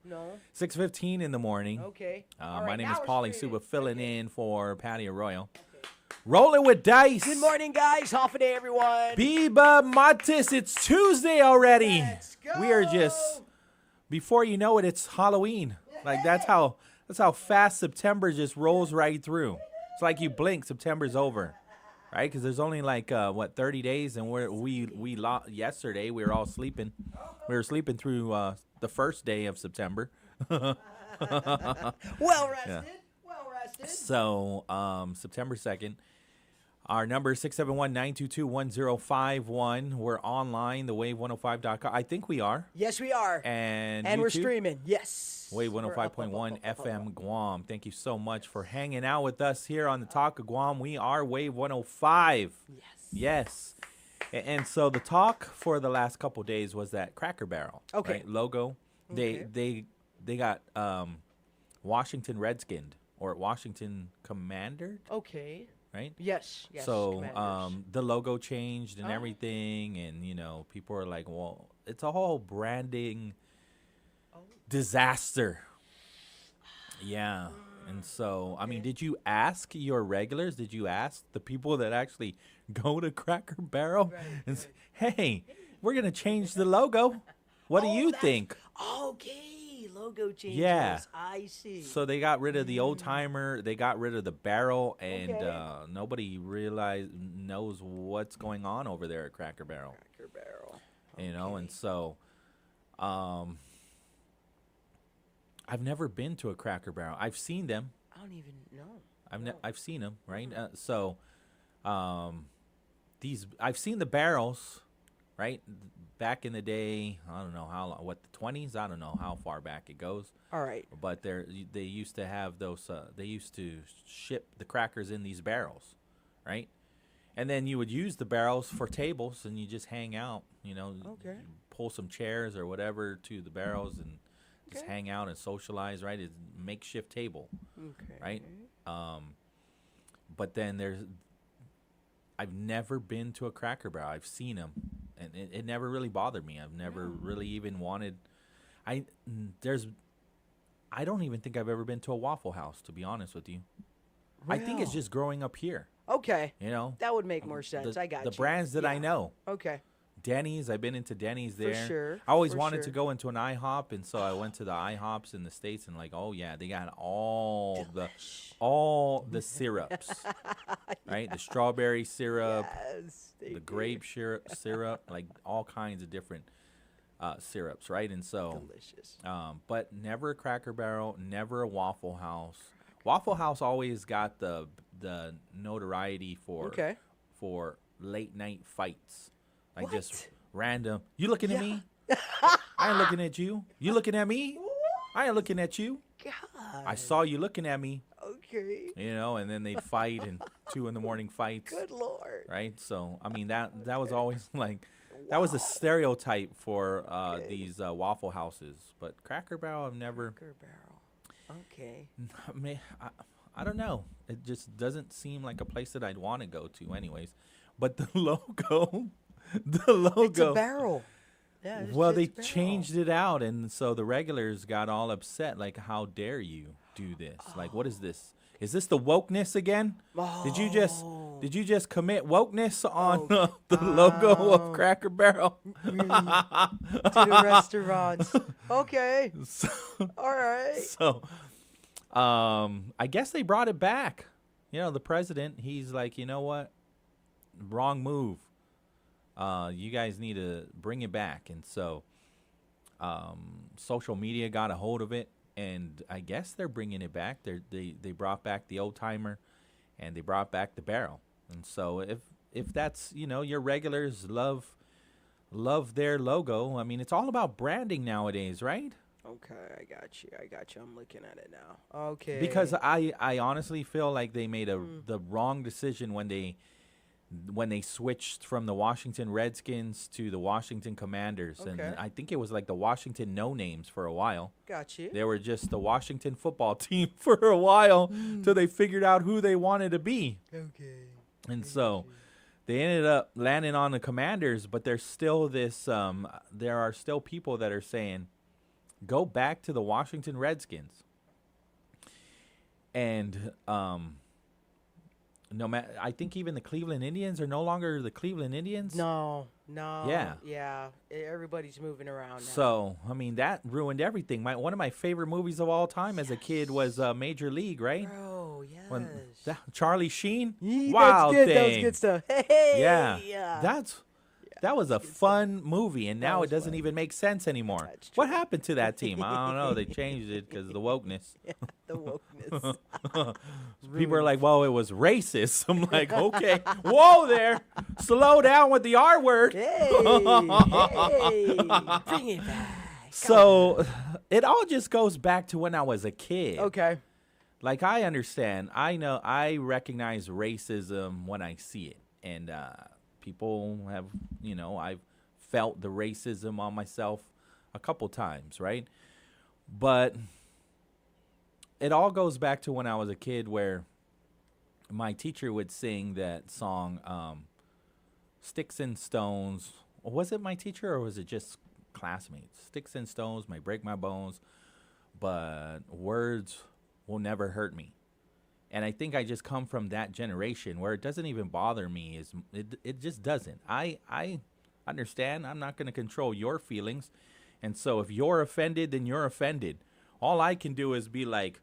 No. 6:15 in the morning. Okay. My name is Pauly, Suba, filling in for Patti Arroyo. Okay. Rolling with dice. Good morning, guys. Hafa Adai, everyone. Biba Matis. It's Tuesday already. Let's go. We are just, before you know it, it's Halloween. Like that's how fast September just rolls right through. It's like you blink, September's over, right? Because there's only like 30 days, and yesterday we were all sleeping. We were sleeping through the first day of September. Well rested. Yeah. Well rested. So September 2nd. Our number is 671-922-1051. We're online, thewave105.com. I think we are. Yes, we are. And we're YouTube? streaming. Yes. Wave 105.1 FM Guam. Thank you so much for hanging out with us here on the Talk of Guam. We are Wave 105. Yes. And so the talk for the last couple days was that Cracker Barrel right? Logo. Okay. They got Washington Redskinned or Washington Commandered. Okay. Right? Yes. So Commanders. the logo changed and everything, and people are like, well, it's a whole branding disaster. Yeah. And so, I mean, did you ask your regulars? Did you ask the people that actually go to Cracker Barrel and say, hey, we're going to change the logo. What do you think? Okay. Logo changes. Yeah. I see. So they got rid of the old timer. They got rid of the barrel, and nobody knows what's going on over there at Cracker Barrel. Cracker Barrel. And so, I've never been to a Cracker Barrel. I've seen them. I don't even know. I've seen them, right? I've seen the barrels, right? Back in the day, I don't know how long, the 20s? I don't know how far back it goes. All right. But they used to have those, they used to ship the crackers in these barrels, right? And then you would use the barrels for tables, and you just hang out, pull some chairs or whatever to the barrels and just hang out and socialize, right? It's a makeshift table, right? But then I've never been to a Cracker Barrel. I've seen them, and it never really bothered me. I've never really even wanted. I don't even think I've ever been to a Waffle House, to be honest with you. I think it's just growing up here. Okay. That would make more sense. I got the brands that I know. Okay. Denny's. I've been into Denny's there. For sure. I always wanted to go into an IHOP, and so I went to the IHOPs in the States, and like, oh yeah, they got all the syrups, right? The strawberry syrup, the grape syrup, like all kinds of different syrups, right? And so, delicious. But never a Cracker Barrel, never a Waffle House. Waffle House always got the notoriety for late night fights. Like just random. You looking at me? I ain't looking at you. You looking at me? I ain't looking at you. God. I saw you looking at me. Okay. And then they'd fight and 2 a.m. fights. Good Lord. Right? So, I mean, that was always like, that was a stereotype for these Waffle Houses. But Cracker Barrel, I've never. Cracker Barrel. Okay. I don't know. It just doesn't seem like a place that I'd want to go to anyways. But the logo. It's a barrel. Yeah, well, they changed it out, and so the regulars got all upset. Like, how dare you do this? Like, what is this? Is this the wokeness again? Did you just commit wokeness on the logo of Cracker Barrel? To the restaurants. Okay. All right. So, I guess they brought it back. The president, he's like, you know what? Wrong move. You guys need to bring it back. And so social media got a hold of it, and I guess they're bringing it back. They brought back the old timer, and they brought back the barrel. And so if that's, your regulars love their logo, I mean, it's all about branding nowadays, right? Okay, I got you. I'm looking at it now. Okay. Because I honestly feel like they made the wrong decision when they switched from the Washington Redskins to the Washington Commanders. And I think it was like the Washington No-Names for a while. Got you. They were just the Washington football team for a while till they figured out who they wanted to be. Okay. And so they ended up landing on the Commanders, but there's still this there are still people that are saying, Go back to the Washington Redskins. And no matter, I think even the Cleveland Indians are no longer the Cleveland Indians. No, no. Yeah. Yeah. Everybody's moving around now. So, I mean, that ruined everything. One of my favorite movies of all time as a kid was Major League, right? Bro, yes. When Charlie Sheen, Wild thing. That was good stuff. Hey, Yeah, that was a fun movie, and now it doesn't even make sense anymore. What happened to that team? I don't know. They changed it because of the wokeness. Yeah, the wokeness. People are like, well, it was racist. I'm like, okay. Whoa there. Slow down with the R word. Hey, bring it back. So it all just goes back to when I was a kid. Okay. Like, I understand. I know. I recognize racism when I see it. And people have, I've felt the racism on myself a couple times, right? But it all goes back to when I was a kid where my teacher would sing that song, Sticks and Stones. Was it my teacher or was it just classmates? Sticks and stones may break my bones, but words will never hurt me. And I think I just come from that generation where it doesn't even bother me. It just doesn't. I understand. I'm not going to control your feelings. And so if you're offended, then you're offended. All I can do is be like,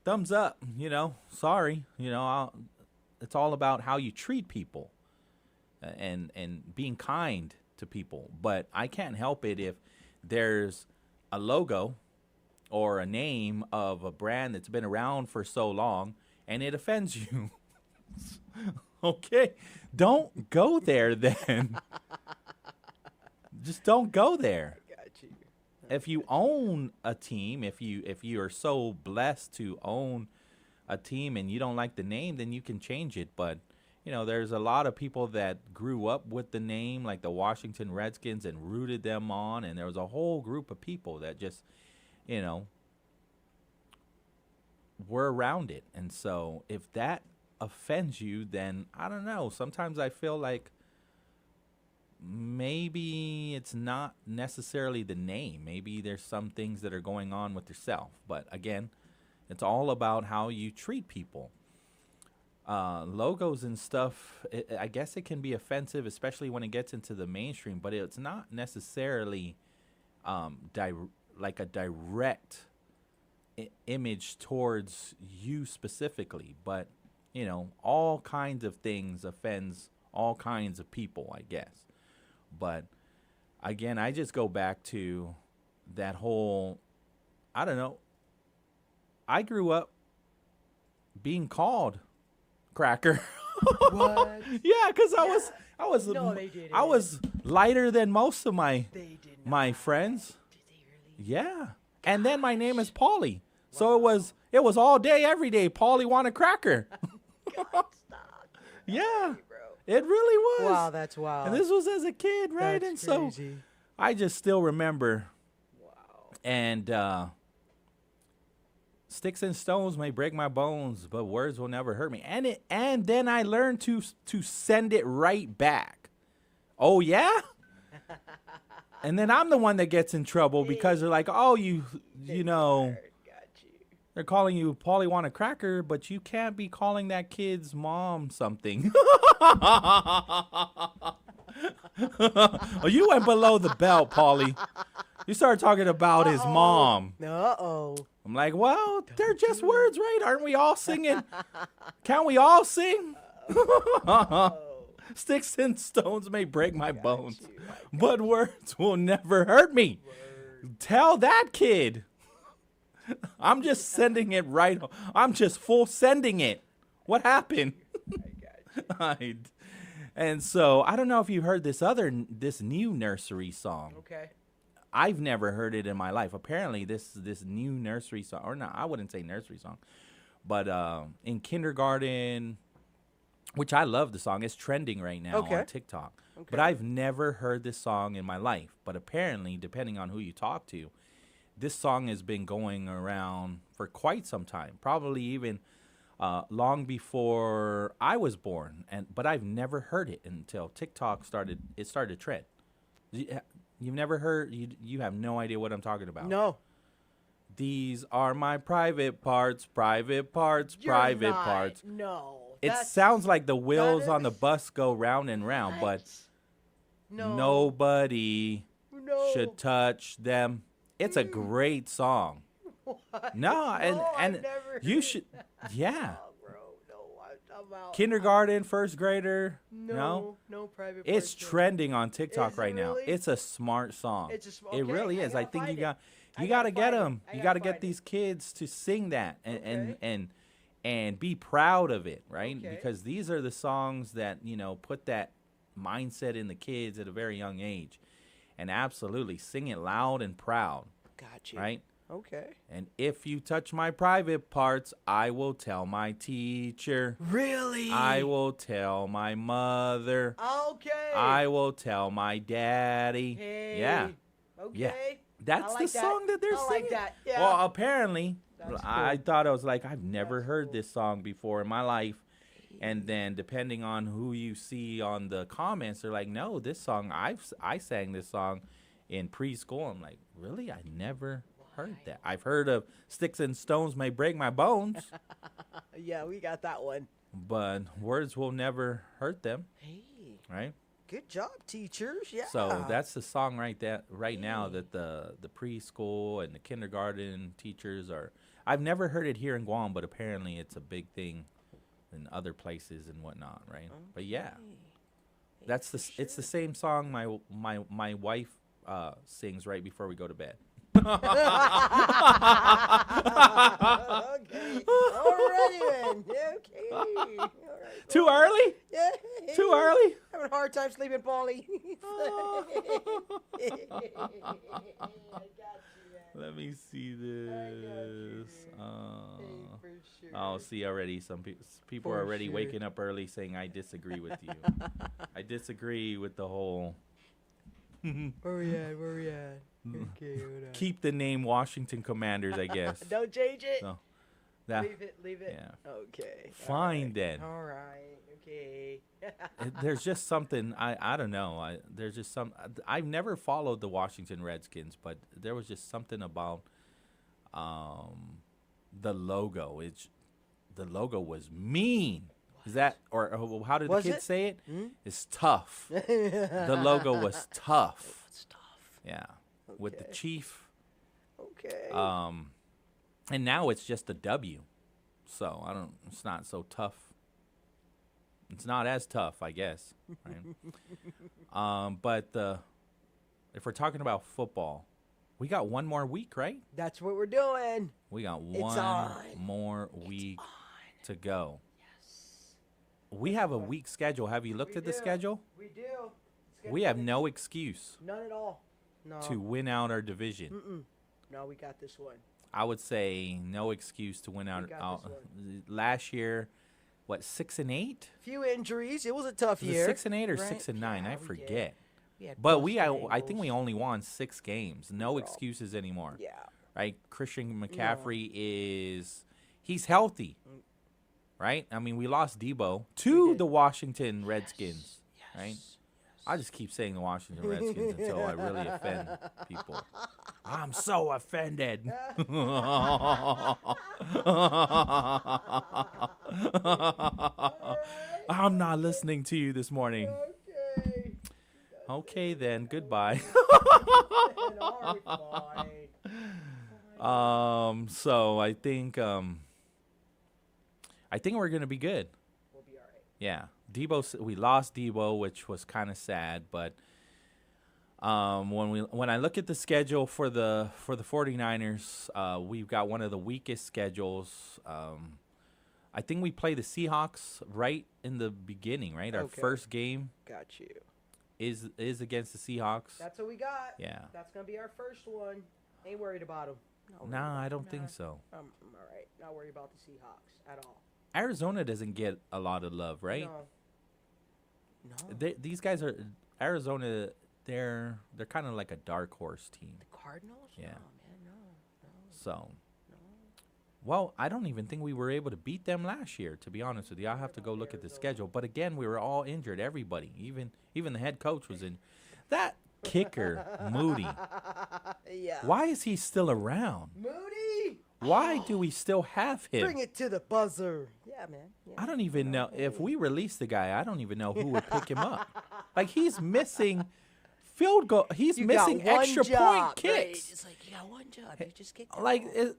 thumbs up, sorry. It's all about how you treat people and being kind to people. But I can't help it if there's a logo or a name of a brand that's been around for so long and it offends you. Okay, don't go there then. Just don't go there. Got you. If you own a team, if you are so blessed to own a team and you don't like the name, then you can change it. But there's a lot of people that grew up with the name, like the Washington Redskins, and rooted them on, and there was a whole group of people that just were around it. And so if that offends you, then I don't know. Sometimes I feel like maybe it's not necessarily the name. Maybe there's some things that are going on with yourself. But again, it's all about how you treat people. Logos and stuff, I guess it can be offensive, especially when it gets into the mainstream, but it's not necessarily like a direct image towards you specifically. But, all kinds of things offends all kinds of people, I guess. But again, I just go back to that whole, I don't know. I grew up being called Cracker. What? Yeah, because No, they didn't. I was lighter than most of my They did not. my friends. Did they really? Yeah, and then my name is Pauly, so it was all day, every day. Pauly want a cracker. God, stop. Yeah, Bro. it really was. Wow, that's wild. And this was as a kid, right? That's and crazy. so I just still remember. Wow. And sticks and stones may break my bones, but words will never hurt me. And then I learned to send it right back. Oh yeah? And then I'm the one that gets in trouble because they're like, "Oh, you know, Got you. they're calling you Pauly want a cracker, but you can't be calling that kid's mom something." Oh, you went below the belt, Pauly. You started talking about his mom. Uh-oh. I'm like, well, they're just words, right? Aren't we all singing? Can't we all sing? Sticks and stones may break my bones, but words will never hurt me. Tell that kid. I'm just sending it right. I'm just full sending it. What happened? And so I don't know if you heard this new nursery song. Okay. I've never heard it in my life. Apparently, this new nursery song, or not, I wouldn't say nursery song, but in kindergarten, which I love the song. It's trending right now on TikTok. Okay. But I've never heard this song in my life. But apparently, depending on who you talk to, this song has been going around for quite some time, probably even long before I was born. But I've never heard it until TikTok started to trend. You've never heard? You have no idea what I'm talking about. No. These are my private parts, private parts, private parts. No. It sounds like the wheels on the bus go round and round, but nobody should touch them. It's a great song. What? No, and I've never you heard should, that. yeah. Oh, bro, no, I'm out. Kindergarten, first grader. No private. It's parts. trending on TikTok Is it right now. really? It's a smart song. Okay, it really is. I think find you it. got to get find it. them. I You gotta got to get find these kids to sing that Okay. and be proud of it, right? Okay. Because these are the songs that, put that mindset in the kids at a very young age. And absolutely sing it loud and proud, Got you. right? Okay. And if you touch my private parts, I will tell my teacher. Really? I will tell my mother. Okay. I will tell my daddy. Hey. Yeah. Okay. Yeah. That's I like the song that they're I singing. like that. Yeah. Well, apparently, That's I cool. thought I was like, I've never That's heard cool. this song before in my life. And then depending on who you see on the comments, they're like, no, this song, I sang this song in preschool. I'm like, really? I never heard that. I've heard of Sticks and Stones May Break My Bones, Yeah, we got that one. but words will never hurt them, Hey, right? good job, teachers. Yeah. So that's the song right now that the preschool and the kindergarten teachers are. I've never heard it here in Guam, but apparently it's a big thing in other places and whatnot, right? But yeah, that's it's the same song my wife sings right before we go to bed. Okay. Alrighty then. Okay. All right. Too early? Yeah. Too early? Having a hard time sleeping, Pauly. Let me see this. For sure. Oh, see already. Some people are For already sure. waking up early saying I disagree with you. I disagree with the whole. Where we at? Okay, hold on. Keep the name Washington Commanders, I guess. Don't change it. No. That, Leave it. yeah. Okay. Fine then. All right. Okay. There's just something I don't know. There's just I've never followed the Washington Redskins, but there was just something about the logo. The logo was mean. Is that or how did Was the kids it? say it? Hmm? It's tough. The logo was tough. It's tough. Yeah, with the Okay. chief. Okay. And now it's just a W. So it's not so tough. It's not as tough, I guess. Right? But if we're talking about football, we got one more week, right? That's what we're doing. We got It's one on. more week to go. We have a week schedule. Have you looked We at the do. schedule? We do. We have no excuse None at all. No. to win out our division. Mm-mm. No, we got this one. I would say no excuse to win out. got this Last year, what 6-8? Few injuries. It was a tough Was it year. 6-8 or right? 6-9? Yeah, I we did. forget. We had But busted I think we ankles. only won 6 games. No Bro. excuses anymore. Yeah. Right? Christian McCaffrey he's healthy. Right? I mean, we lost Debo to did. the Washington Redskins. Right? Yes. I just keep saying the Washington Redskins until I really offend people. I'm so offended. I'm not listening to you this morning. Okay. Okay, then. Goodbye. Fine. So I think we're gonna be good. We'll be all right. Yeah, we lost Debo, which was kind of sad, but when I look at the schedule for the 49ers, we've got one of the weakest schedules. I think we play the Seahawks right in the beginning, right? Our Okay. first game Got you. is against the Seahawks. That's what we got. Yeah. That's gonna be our first one. Ain't worried about them. Nah, I don't think so. I'm all right. Not worried about the Seahawks at all. Arizona doesn't get a lot of love, right? No. These guys are Arizona. They're kind of like a dark horse team. The Cardinals? Yeah. No, man. No. So, No. well, I don't even think we were able to beat them last year. To be honest with you, I'll have to go look at the schedule. But again, we were all injured. Everybody, even the head coach was in. That kicker, Moody. Yeah. Why is he still around? Moody. Why do we still have him? Bring it to the buzzer. Yeah, man. Yeah. I don't even know. If we release the guy, I don't even know who would pick him up. Like, he's missing field goal. He's missing extra point kicks. Right? It's like, you got one job. You just kick the Like, ball.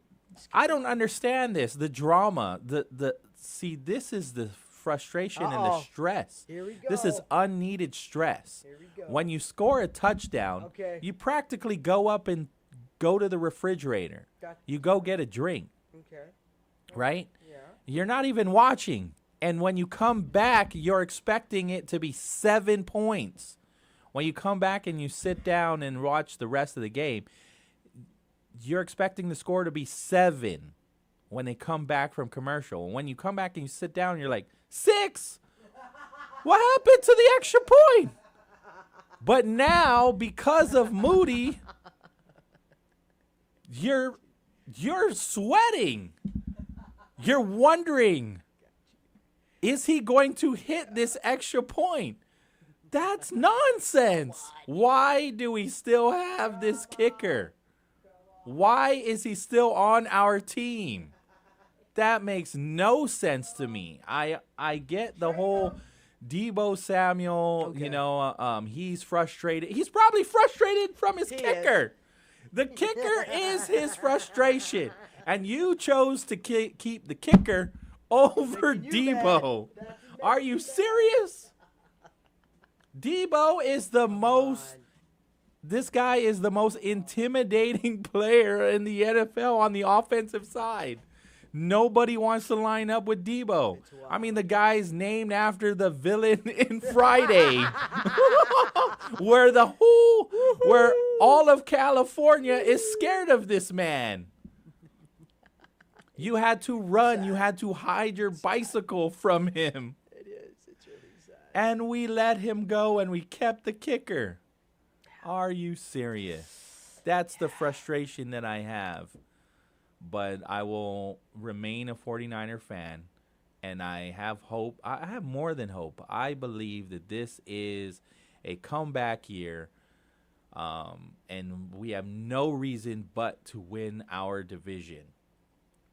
I don't understand this. The drama. See, this is the frustration and the stress. Here we go. This is unneeded stress. Here we go. When you score a touchdown, you practically go up and go to the refrigerator. You go get a drink. Okay. Right? Yeah. You're not even watching. And when you come back, you're expecting it to be 7 points. When you come back and you sit down and watch the rest of the game, you're expecting the score to be 7 when they come back from commercial. And when you come back and you sit down, you're like, 6? What happened to the extra point? But now, because of Moody, you're sweating. You're wondering, is he going to hit this extra point? That's nonsense. Why do we still have this kicker? Why is he still on our team? That makes no sense to me. I get the whole Deebo Samuel, he's frustrated. He's probably frustrated from his kicker. The kicker is his frustration. And you chose to keep the kicker over Deebo. Are you serious? Deebo is this guy is the most intimidating player in the NFL on the offensive side. Nobody wants to line up with Deebo. I mean, the guy's named after the villain in Friday, where all of California is scared of this man. You had to run. You had to hide your bicycle from him. It is. It's really sad. And we let him go, and we kept the kicker. Are you serious? That's the frustration that I have. But I will remain a 49er fan, and I have hope. I have more than hope. I believe that this is a comeback year, and we have no reason but to win our division.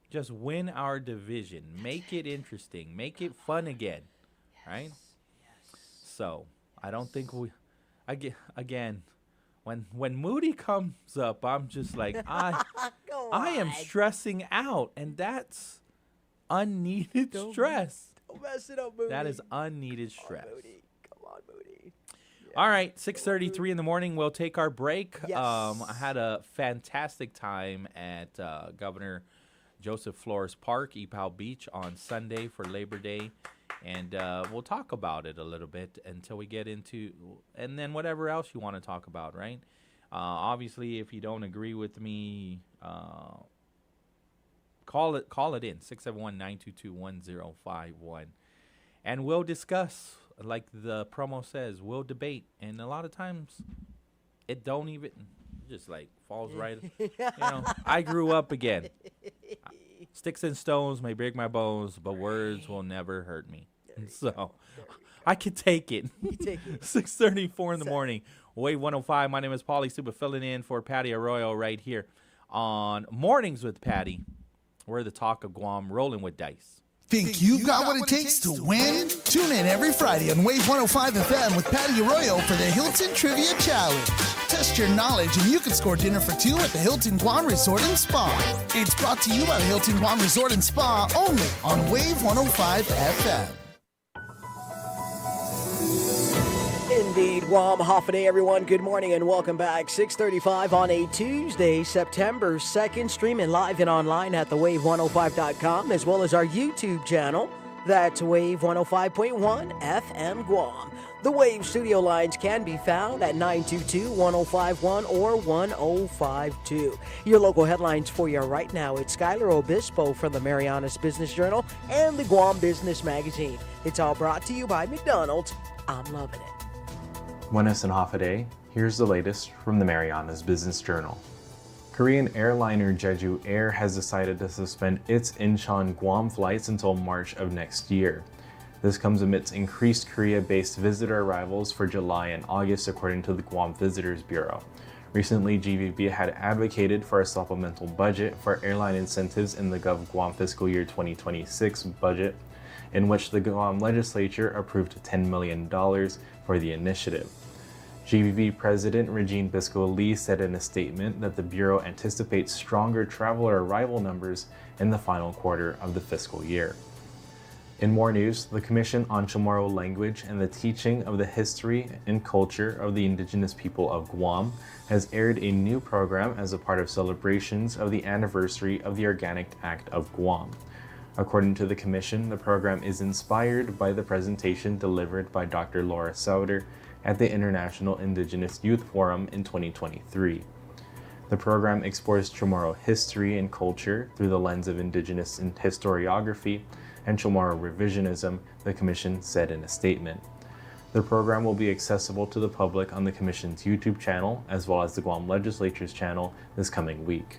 Just win our division. Make it interesting. Make it fun again, right? Yes. So I don't think again. When Moody comes up, I'm just like, I am stressing out, and that's unneeded stress. Don't mess it up, Moody. That is unneeded stress. Come on, Moody. Yeah. All right, 6:33 in the morning. We'll take our break. Yes. I had a fantastic time at Governor Joseph Flores Park, Epau Beach, on Sunday for Labor Day. And we'll talk about it a little bit until we get into, and then whatever else you want to talk about, right? Obviously, if you don't agree with me, call it in, 671-922-1051. And we'll discuss, like the promo says, we'll debate. And a lot of times, it don't even, just like falls right. I grew up again. Sticks and stones may break my bones, but words will never hurt me. So I could take it. 6:34 in the morning. Wave 105. My name is Pauly, Suba, filling in for Patti Arroyo right here on Mornings with Patti. We're the talk of Guam, rolling with dice. Think you've got what it takes to win? Tune in every Friday on Wave 105 FM with Patti Arroyo for the Hilton Trivia Challenge. Test your knowledge and you can score dinner for two at the Hilton Guam Resort and Spa. It's brought to you by the Hilton Guam Resort and Spa, only on Wave 105 FM. Indeed, Guam, Hafa Adai, everyone. Good morning and welcome back. 6:35 on a Tuesday, September 2nd, streaming live and online at thewave105.com, as well as our YouTube channel. That's Wave 105.1 FM Guam. The Wave studio lines can be found at 922-1051 or 1052. Your local headlines for you right now. It's Skylar Obispo from the Marianas Business Journal and the Guam Business Magazine. It's all brought to you by McDonald's. I'm loving it. Buenas and Hafa Adai. Here's the latest from the Marianas Business Journal. Korean airliner Jeju Air has decided to suspend its Incheon Guam flights until March of next year. This comes amidst increased Korea-based visitor arrivals for July and August, according to the Guam Visitors Bureau. Recently, GVB had advocated for a supplemental budget for airline incentives in the Gov Guam fiscal year 2026 budget, in which the Guam legislature approved $10 million for the initiative. GVB President Regine Bisco Lee said in a statement that the Bureau anticipates stronger traveler arrival numbers in the final quarter of the fiscal year. In more news, the Commission on Chamorro Language and the Teaching of the History and Culture of the Indigenous People of Guam has aired a new program as a part of celebrations of the anniversary of the Organic Act of Guam. According to the Commission, the program is inspired by the presentation delivered by Dr. Laura Sauter at the International Indigenous Youth Forum in 2023. The program explores Chamorro history and culture through the lens of Indigenous historiography and Chamorro revisionism, the Commission said in a statement. The program will be accessible to the public on the Commission's YouTube channel as well as the Guam Legislature's channel this coming week.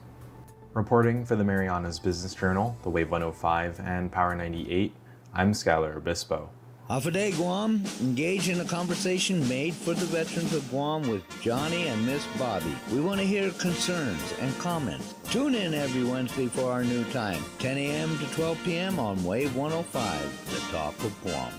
Reporting for the Marianas Business Journal, The Wave 105, and Power 98, I'm Skylar Obispo. Hafa Adai, Guam. Engage in a conversation made for the veterans of Guam with Johnny and Miss Bobby. We want to hear concerns and comments. Tune in every Wednesday for our new time, 10 a.m. to 12 p.m. on Wave 105, the talk of Guam.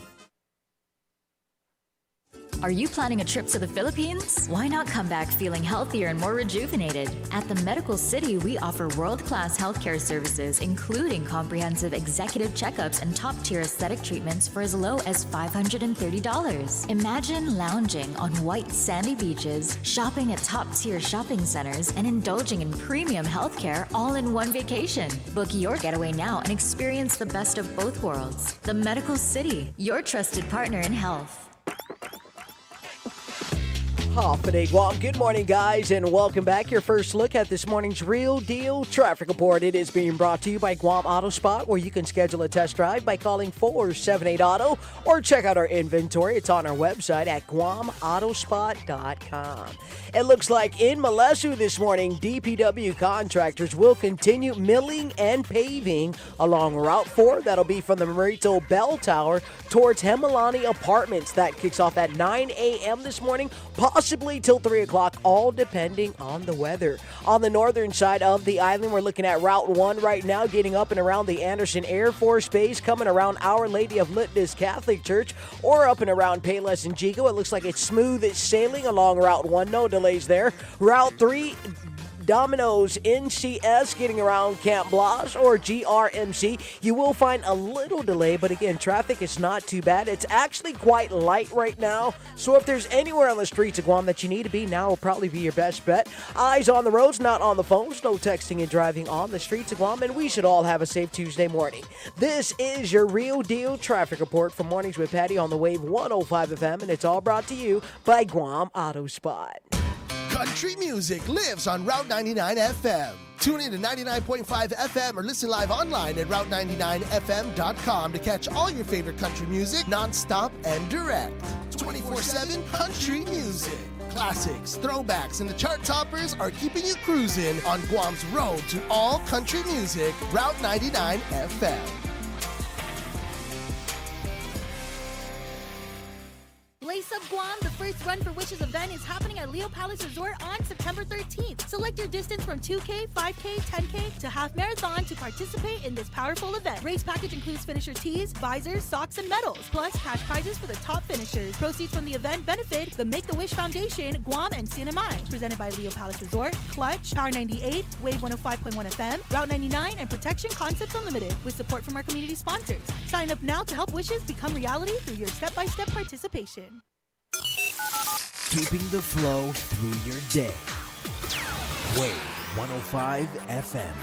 Are you planning a trip to the Philippines? Why not come back feeling healthier and more rejuvenated? At the Medical City, we offer world-class healthcare services, including comprehensive executive checkups and top-tier aesthetic treatments for as low as $530. Imagine lounging on white sandy beaches, shopping at top-tier shopping centers, and indulging in premium healthcare all in one vacation. Book your getaway now and experience the best of both worlds. The Medical City, your trusted partner in health. Hafa Adai, Guam. Good morning, guys, and welcome back. Your first look at this morning's Real Deal Traffic Report. It is being brought to you by Guam Auto Spot, where you can schedule a test drive by calling 478-AUTO or check out our inventory. It's on our website at guamautospot.com. It looks like in Malesu this morning, DPW contractors will continue milling and paving along Route 4. That'll be from the Marito Bell Tower towards Hemilani Apartments. That kicks off at 9 a.m. this morning, possibly till 3 o'clock, all depending on the weather. On the northern side of the island, we're looking at Route 1 right now, getting up and around the Anderson Air Force Base, coming around Our Lady of Litness Catholic Church, or up and around Payless and Jigo. It looks like it's smooth sailing along Route 1. No delays there. Route 3, Domino's NCS getting around Camp Blas or GRMC. You will find a little delay, but again, traffic is not too bad. It's actually quite light right now. So if there's anywhere on the streets of Guam that you need to be, now will probably be your best bet. Eyes on the roads, not on the phones. No texting and driving on the streets of Guam, and we should all have a safe Tuesday morning. This is your Real Deal Traffic Report for Mornings with Patti on the Wave 105 FM, and it's all brought to you by Guam Auto Spot. Country music lives on Route 99 FM. Tune in to 99.5 FM or listen live online at route99fm.com to catch all your favorite country music nonstop and direct. 24/7 country music. Classics, throwbacks, and the chart toppers are keeping you cruising on Guam's road to all country music, Route 99 FM. Lace Up Guam, the first Run for Wishes event is happening at Leo Palace Resort on September 13th. Select your distance from 2K, 5K, 10K to half marathon to participate in this powerful event. Race package includes finisher tees, visors, socks, and medals, plus cash prizes for the top finishers. Proceeds from the event benefit the Make-A-Wish Foundation, Guam, and CNMI. Presented by Leo Palace Resort, Clutch, Power 98, Wave 105.1 FM, Route 99, and Protection Concepts Unlimited, with support from our community sponsors. Sign up now to help wishes become reality through your step-by-step participation. Keeping the flow through your day. Wave 105 FM.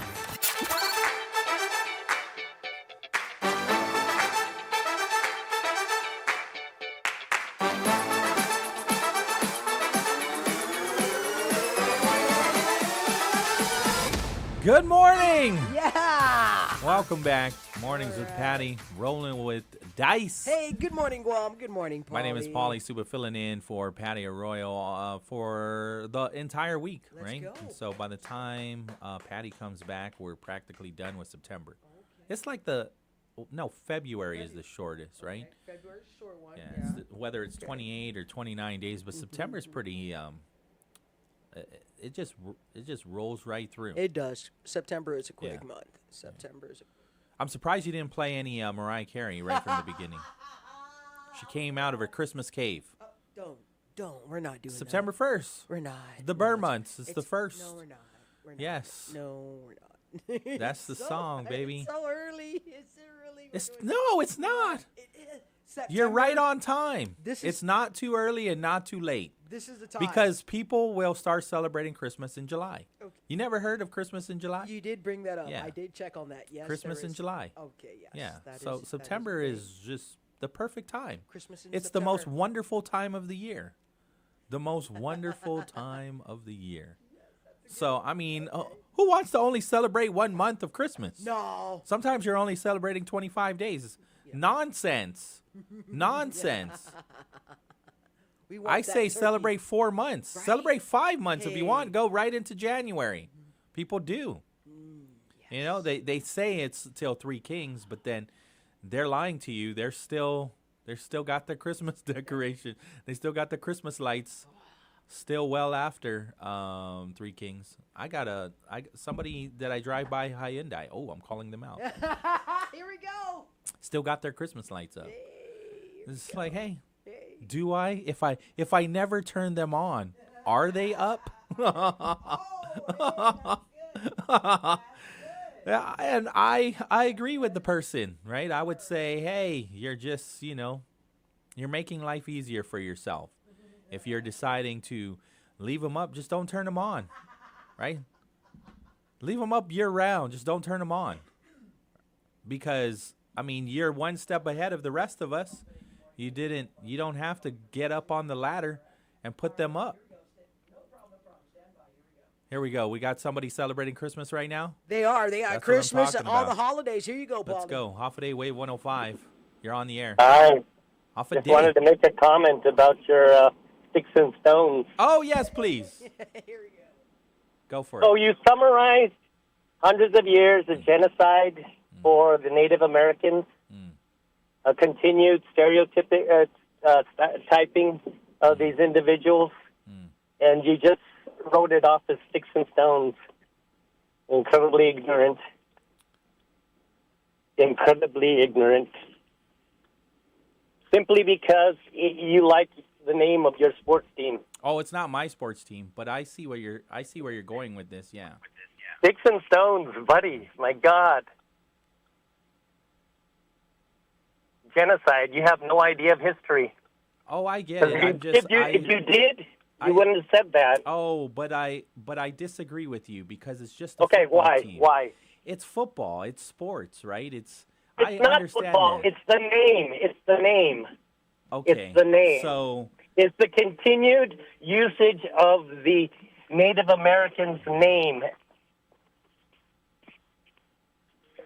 Good morning. Yeah! Welcome back. Mornings with Patti, rolling with dice. Hey, good morning, Guam. Good morning, Pauly. My name is Pauly, Suba, filling in for Patti Arroyo for the entire week, right? Go. And so by the time Patti comes back, we're practically done with September. Okay. It's like the no, February is the shortest, right? Okay, February's a short one. Yeah, Yeah. whether it's 28 or 29 days, but September's pretty. It just rolls right through. It does. September is a quick Yeah. month. September is. I'm surprised you didn't play any Mariah Carey right from the beginning. She came out of her Christmas cave. Don't. We're not doing September that. 1st. We're not. The Burr months. It's the first. No, we're not. We're not. Yes. No, we're not. That's the song, baby. It's so early. Is it really? No, it's not. It is. You're right on time. This is- It's not too early and not too late. This is the time. Because people will start celebrating Christmas in July. Okay. You never heard of Christmas in July? You did bring that up. Yeah. I did check on that. Yes. Christmas there in is. July. Okay. Yes. Yeah. that So is- that September okay. is just the perfect time. Christmas in It's September. the most wonderful time of the year. The most wonderful time of the year. So, I mean, who wants to only celebrate 1 month of Christmas? No. Sometimes you're only celebrating 25 days. Nonsense. Nonsense. We want I that say turkey. celebrate 4 months. Right? Celebrate 5 months if you Hey. want. Go right into January. People do. You know, they say it's till Three Kings, but then they're lying to you. They're still got their Christmas decoration. They still got the Christmas lights. Still well after Three Kings. I got somebody that I drive by Hyundai. Oh, I'm calling them out. Here we go. Still got their Christmas lights up. It's like, hey, do I? If I never turn them on, are they up? Yeah, and I agree with the person, right? I would say, hey, you're just, you're making life easier for yourself. If you're deciding to leave them up, just don't turn them on, right? Leave them up year round. Just don't turn them on. Because, I mean, you're one step ahead of the rest of us. You don't have to get up on the ladder and put them up. Here we go. We got somebody celebrating Christmas right now. They are. That's what I'm Christmas and talking all about. the holidays. Here you go, Pauly. Let's go. Hafa Adai, Wave 105. You're on the air. I Hafa just Adai. wanted to make a comment about your sticks and stones. Oh, yes, please. Here we go. Go for So it. you summarized hundreds of years of genocide for the Native Americans, a continued stereotyping typing of these individuals, and you just wrote it off as sticks and stones. Incredibly ignorant. Incredibly ignorant. Simply because you like the name of your sports team. Oh, it's not my sports team, but I see where you're going with this. Yeah. Sticks and stones, buddy. My God. Genocide. You have no idea of history. Oh, I get it. If you did, you wouldn't have said that. Oh, but I disagree with you because it's just Okay, football why? team. Why? It's football. It's sports, right? It's I not understand football. that. It's the name. It's the name. Okay. It's the name. So It's the continued usage of the Native Americans' name.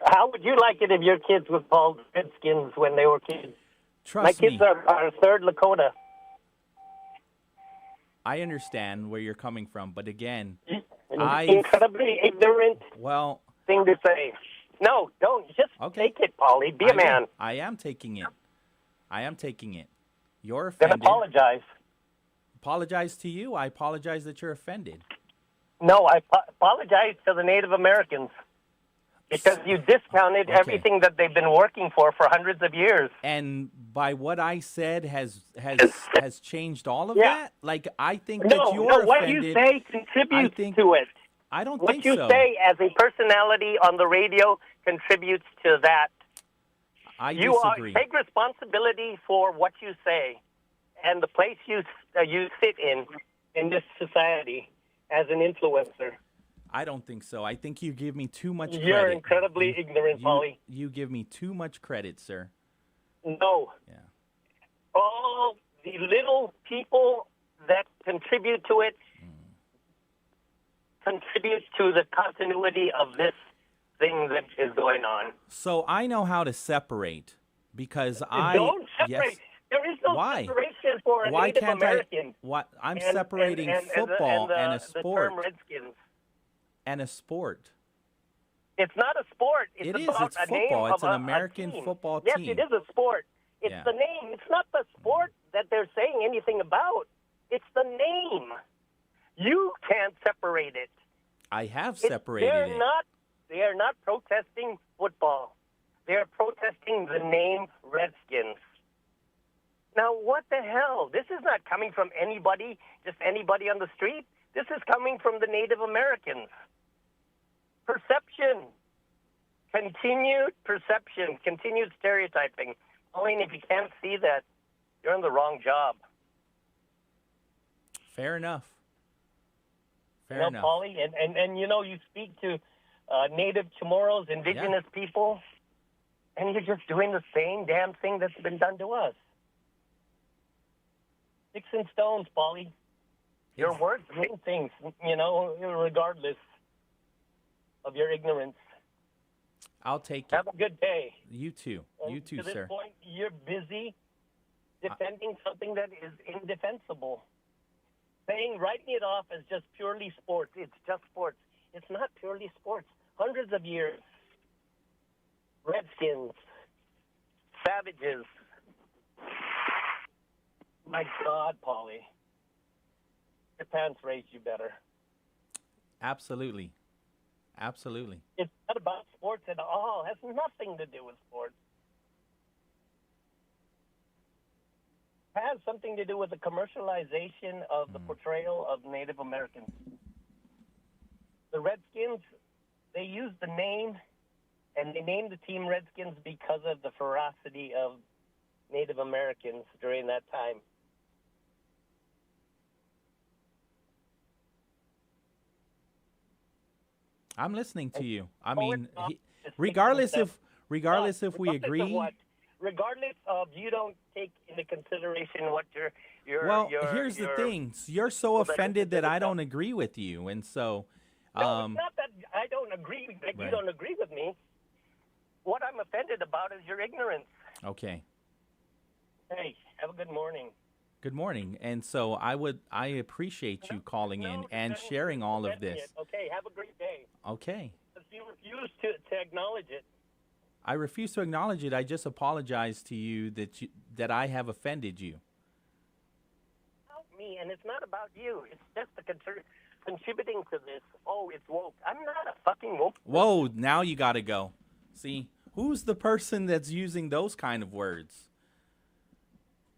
How would you like it if your kids were called Redskins when they were kids? trust My kids me. are third Lakota. I understand where you're coming from, but again, Incredibly ignorant thing to say. No, don't. Just take it, Pauly. Be a man. I am taking it. You're Then offended. apologize. Apologize to you. I apologize that you're offended. No, I apologize to the Native Americans because you discounted everything that they've been working for hundreds of years. And by what I said has changed all of Yeah. that? Like, I think No, that you're what offended. you say contributes to it. I don't What think you so. say as a personality on the radio contributes to that. I You disagree. take responsibility for what you say and the place you sit in this society as an influencer. I don't think so. I think you give me too much credit. You're incredibly ignorant, Pauly. You give me too much credit, sir. No. Yeah. All the little people that contribute to it contribute to the continuity of this thing that is going on. So I know how to separate because Don't separate. Yes. There is no Why? separation for a Why Native can't American. I'm and- separating and football the and a The sport term Redskins. and a sport. It's not a sport. It It's is. about It's a football. name It's of an a American team. football yes, team. Yes, it is a sport. It's Yeah. the name. It's not the sport that they're saying anything about. It's the name. You can't separate it. I have separated they're it. They are not protesting football. They are protesting the name Redskins. Now, what the hell? This is not coming from anybody, just anybody on the street. This is coming from the Native Americans. Perception. Continued perception. Continued stereotyping. Pauline, if you can't see that, you're in the wrong job. Fair enough. Fair enough. Pauly, and you speak to Native Chamorros, indigenous people, and you're just doing the same damn thing that's been done to us. Sticks and stones, Pauly. Your words mean things, regardless of your ignorance. I'll take it. Have a good day. You too. And You too, to this sir. point, you're busy defending something that is indefensible. Writing it off as just purely sports. It's just sports. It's not purely sports. Hundreds of years. Redskins. Savages. My God, Pauly. Your parents raised you better. Absolutely. Absolutely. It's not about sports at all. It has nothing to do with sports. It has something to do with the commercialization of the portrayal of Native Americans. The Redskins, they used the name, and they named the team Redskins because of the ferocity of Native Americans during that time. I'm listening to you. I mean, regardless if we agree. Regardless of you don't take into consideration what your here's the thing. You're so offended that I don't agree with you, and so. No, it's not that I don't agree that you don't agree with me. What I'm offended about is your ignorance. Okay. Hey, have a good morning. Good morning. And so I appreciate you calling in and sharing all of this. Okay, have a great day. Okay. Because you refuse to acknowledge it. I refuse to acknowledge it. I just apologize to you that I have offended you. Help me, and it's not about you. It's just contributing to this. Oh, it's woke. I'm not a fucking woke. Whoa, now you got to go. See, who's the person that's using those kind of words?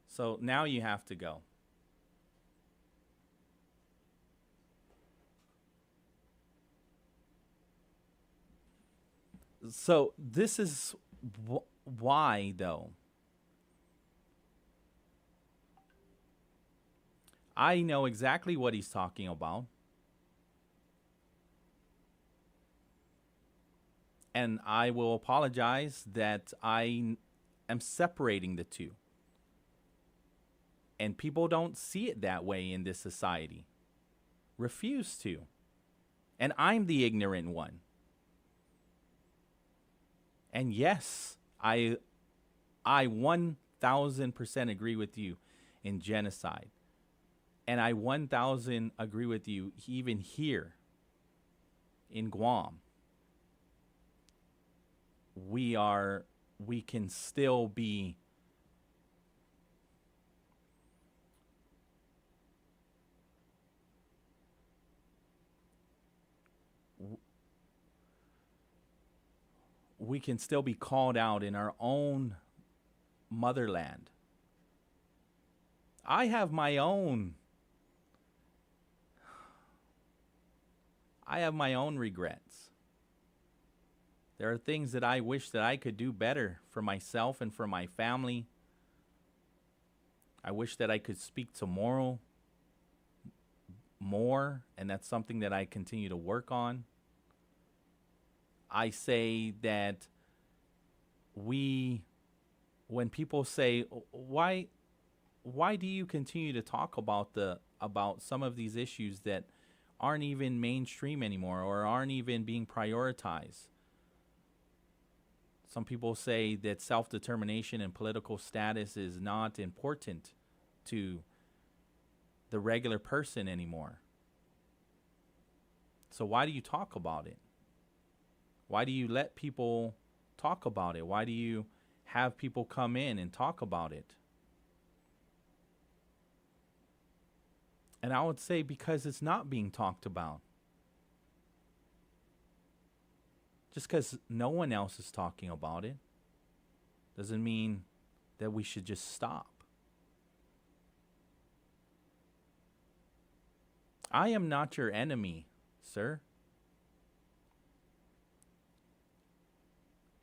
So now you have to go. So this is why, though. I know exactly what he's talking about. And I will apologize that I am separating the two. And people don't see it that way in this society. Refuse to. And I'm the ignorant one. And yes, I 1,000% agree with you in genocide. And I 1,000 agree with you even here in Guam. We can still be called out in our own motherland. I have my own regrets. There are things that I wish that I could do better for myself and for my family. I wish that I could speak tomorrow more, and that's something that I continue to work on. I say that when people say, why do you continue to talk about some of these issues that aren't even mainstream anymore or aren't even being prioritized? Some people say that self-determination and political status is not important to the regular person anymore. So why do you talk about it? Why do you let people talk about it? Why do you have people come in and talk about it? And I would say because it's not being talked about. Just because no one else is talking about it doesn't mean that we should just stop. I am not your enemy, sir.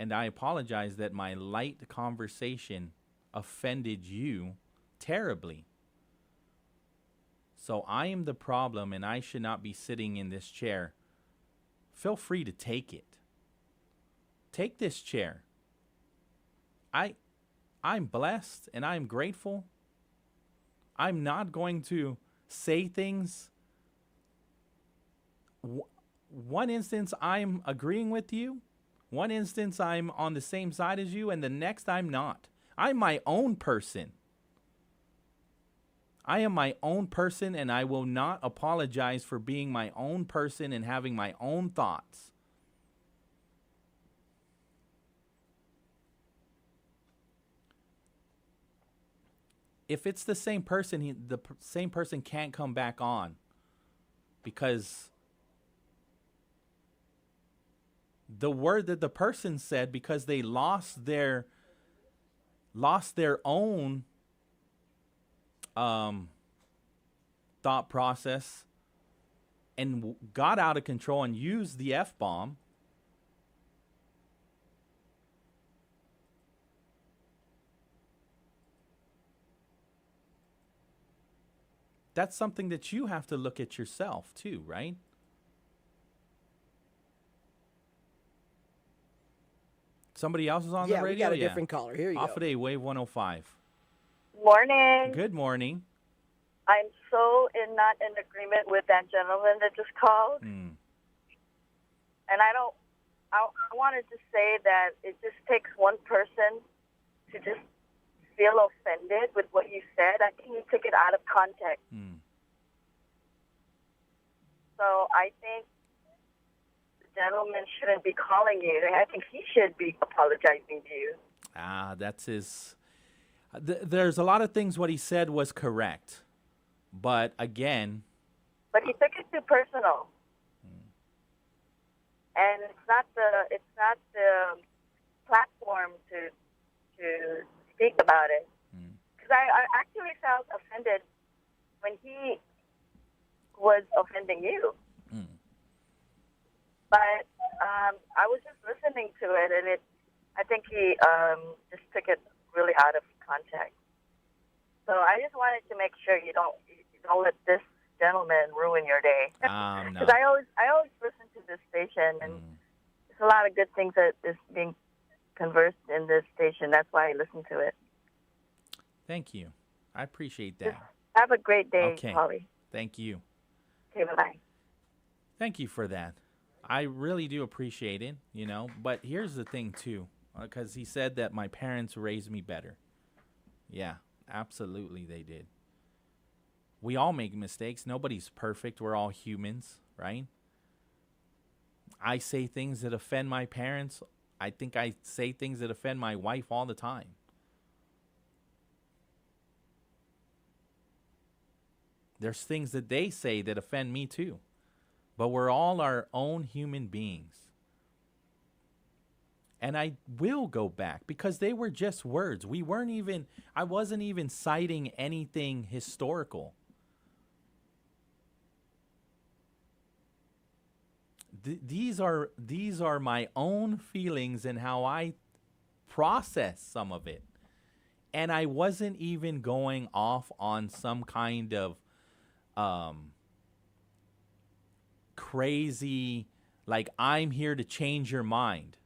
And I apologize that my light conversation offended you terribly. So I am the problem and I should not be sitting in this chair. Feel free to take it. Take this chair. I'm blessed and I'm grateful. I'm not going to say things. One instance I'm agreeing with you. One instance I'm on the same side as you, and the next I'm not. I'm my own person. I am my own person, and I will not apologize for being my own person and having my own thoughts. If it's the same person, the same person can't come back on because the word that the person said, because they lost their own thought process and got out of control and used the F-bomb. That's something that you have to look at yourself too, right? Somebody else is on the radio? Yeah, we got a different caller. Here you go. Hafa Adai, Wave 105. Morning. Good morning. I'm so not in agreement with that gentleman that just called. And I wanted to say that it just takes one person to just feel offended with what you said. I think you took it out of context. So I think gentleman shouldn't be calling you. I think he should be apologizing to you. That's his. There's a lot of things what he said was correct, but again. But he took it too personal, and it's not the platform to speak about it. Because I actually felt offended when he was offending you. But I was just listening to it, and I think he just took it really out of context. So I just wanted to make sure you don't let this gentleman ruin your day. No. Because I always listen to this station, and there's a lot of good things that is being conversed in this station. That's why I listen to it. Thank you. I appreciate that. Just have a great day, Okay. Pauly. Thank you. Okay, bye-bye. Thank you for that. I really do appreciate it, But here's the thing, too, because he said that my parents raised me better. Yeah, absolutely they did. We all make mistakes. Nobody's perfect. We're all humans, right? I say things that offend my parents. I think I say things that offend my wife all the time. There's things that they say that offend me, too. But we're all our own human beings. And I will go back because they were just words. I wasn't even citing anything historical. These are my own feelings and how I process some of it. And I wasn't even going off on some kind of crazy, like I'm here to change your mind.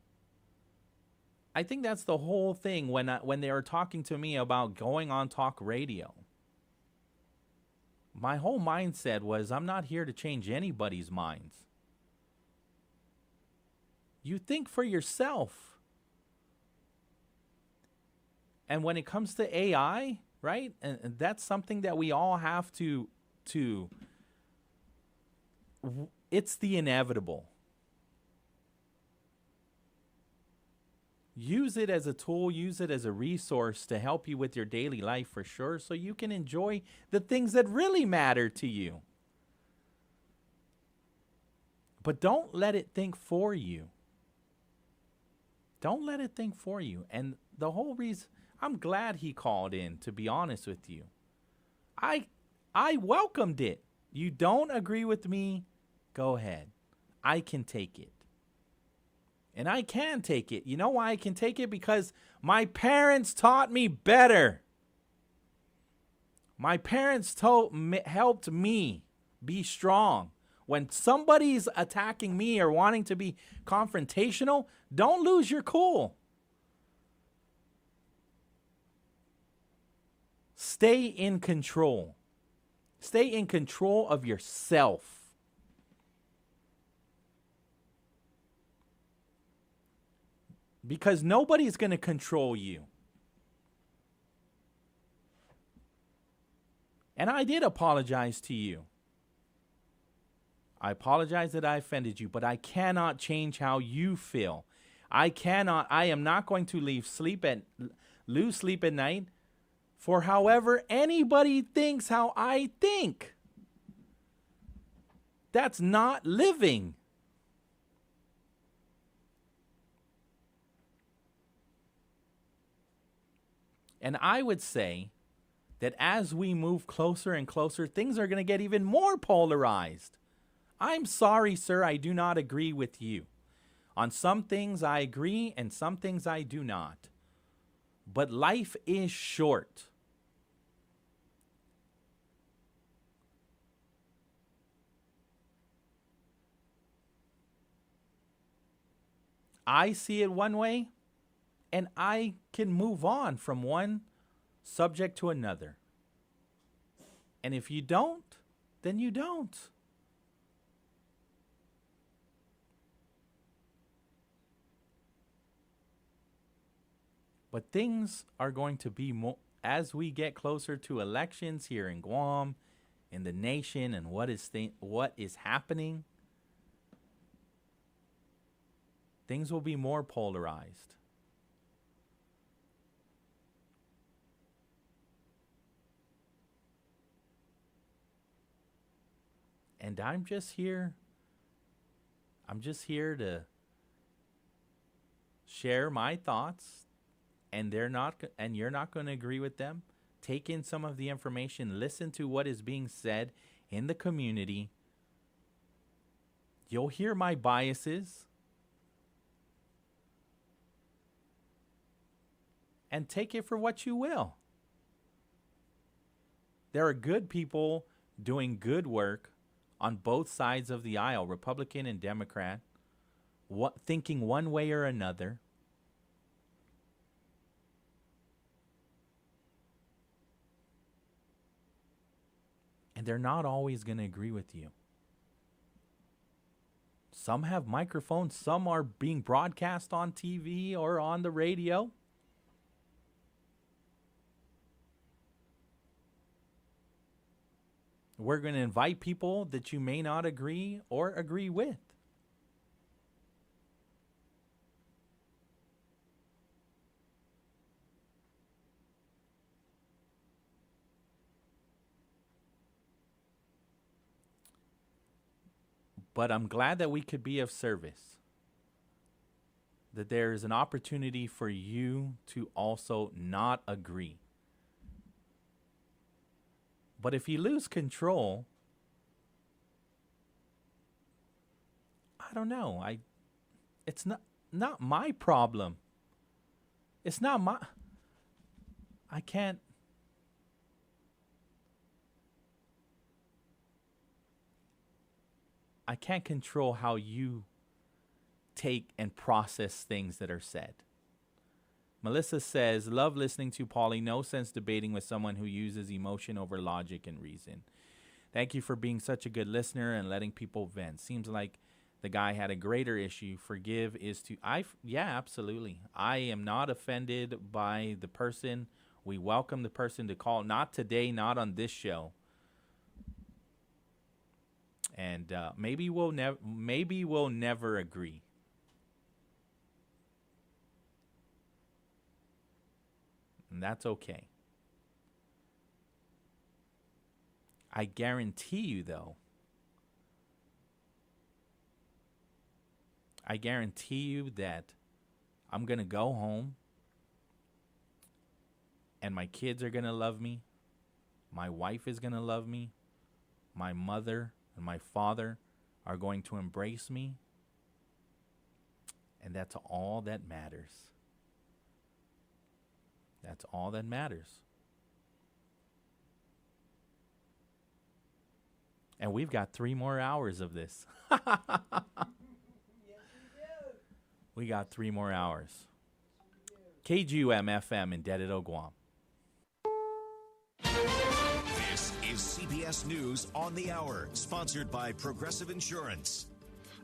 I think that's the whole thing when they were talking to me about going on talk radio. My whole mindset was I'm not here to change anybody's minds. You think for yourself. And when it comes to AI, right? And that's something that we all have to it's the inevitable. use it as a tool, use it as a resource to help you with your daily life for sure, so you can enjoy the things that really matter to you. But don't let it think for you. Don't let it think for you. And the whole reason, I'm glad he called in, to be honest with you. I welcomed it. You don't agree with me, go ahead. I can take it. And I can take it. You know why I can take it? Because my parents taught me better. My parents helped me be strong. When somebody's attacking me or wanting to be confrontational, don't lose your cool. Stay in control. Stay in control of yourself. Because nobody's going to control you. And I did apologize to you. I apologize that I offended you, but I cannot change how you feel. I am not going to lose sleep at night for however anybody thinks how I think. That's not living. And I would say that as we move closer and closer, things are going to get even more polarized. I'm sorry, sir, I do not agree with you. On some things I agree and some things I do not. But life is short. I see it one way, and I can move on from one subject to another. And if you don't, then you don't. But things are going to be more, as we get closer to elections here in Guam, in the nation, and what is happening, things will be more polarized. And I'm just here to share my thoughts, and you're not going to agree with them. Take in some of the information, listen to what is being said in the community. You'll hear my biases. And take it for what you will. There are good people doing good work on both sides of the aisle, Republican and Democrat, thinking one way or another. And they're not always going to agree with you. Some have microphones, some are being broadcast on TV or on the radio. We're going to invite people that you may not agree or agree with. But I'm glad that we could be of service. That there is an opportunity for you to also not agree. But if you lose control, I don't know. It's not my problem. It's not my. I can't. I can't control how you take and process things that are said. Melissa says, love listening to Pauly. No sense debating with someone who uses emotion over logic and reason. Thank you for being such a good listener and letting people vent. Seems like the guy had a greater issue. Forgive is to... Yeah, absolutely. I am not offended by the person. We welcome the person to call. Not today, not on this show. And maybe we'll never agree. and that's okay. I guarantee you, though, I guarantee you that I'm going to go home and my kids are going to love me. My wife is going to love me. My mother and my father are going to embrace me. And that's all that matters. That's all that matters. And we've got 3 more hours of this. We got 3 more hours. KGUM-FM in Dededo, Guam. This is CBS News on the Hour, sponsored by Progressive Insurance.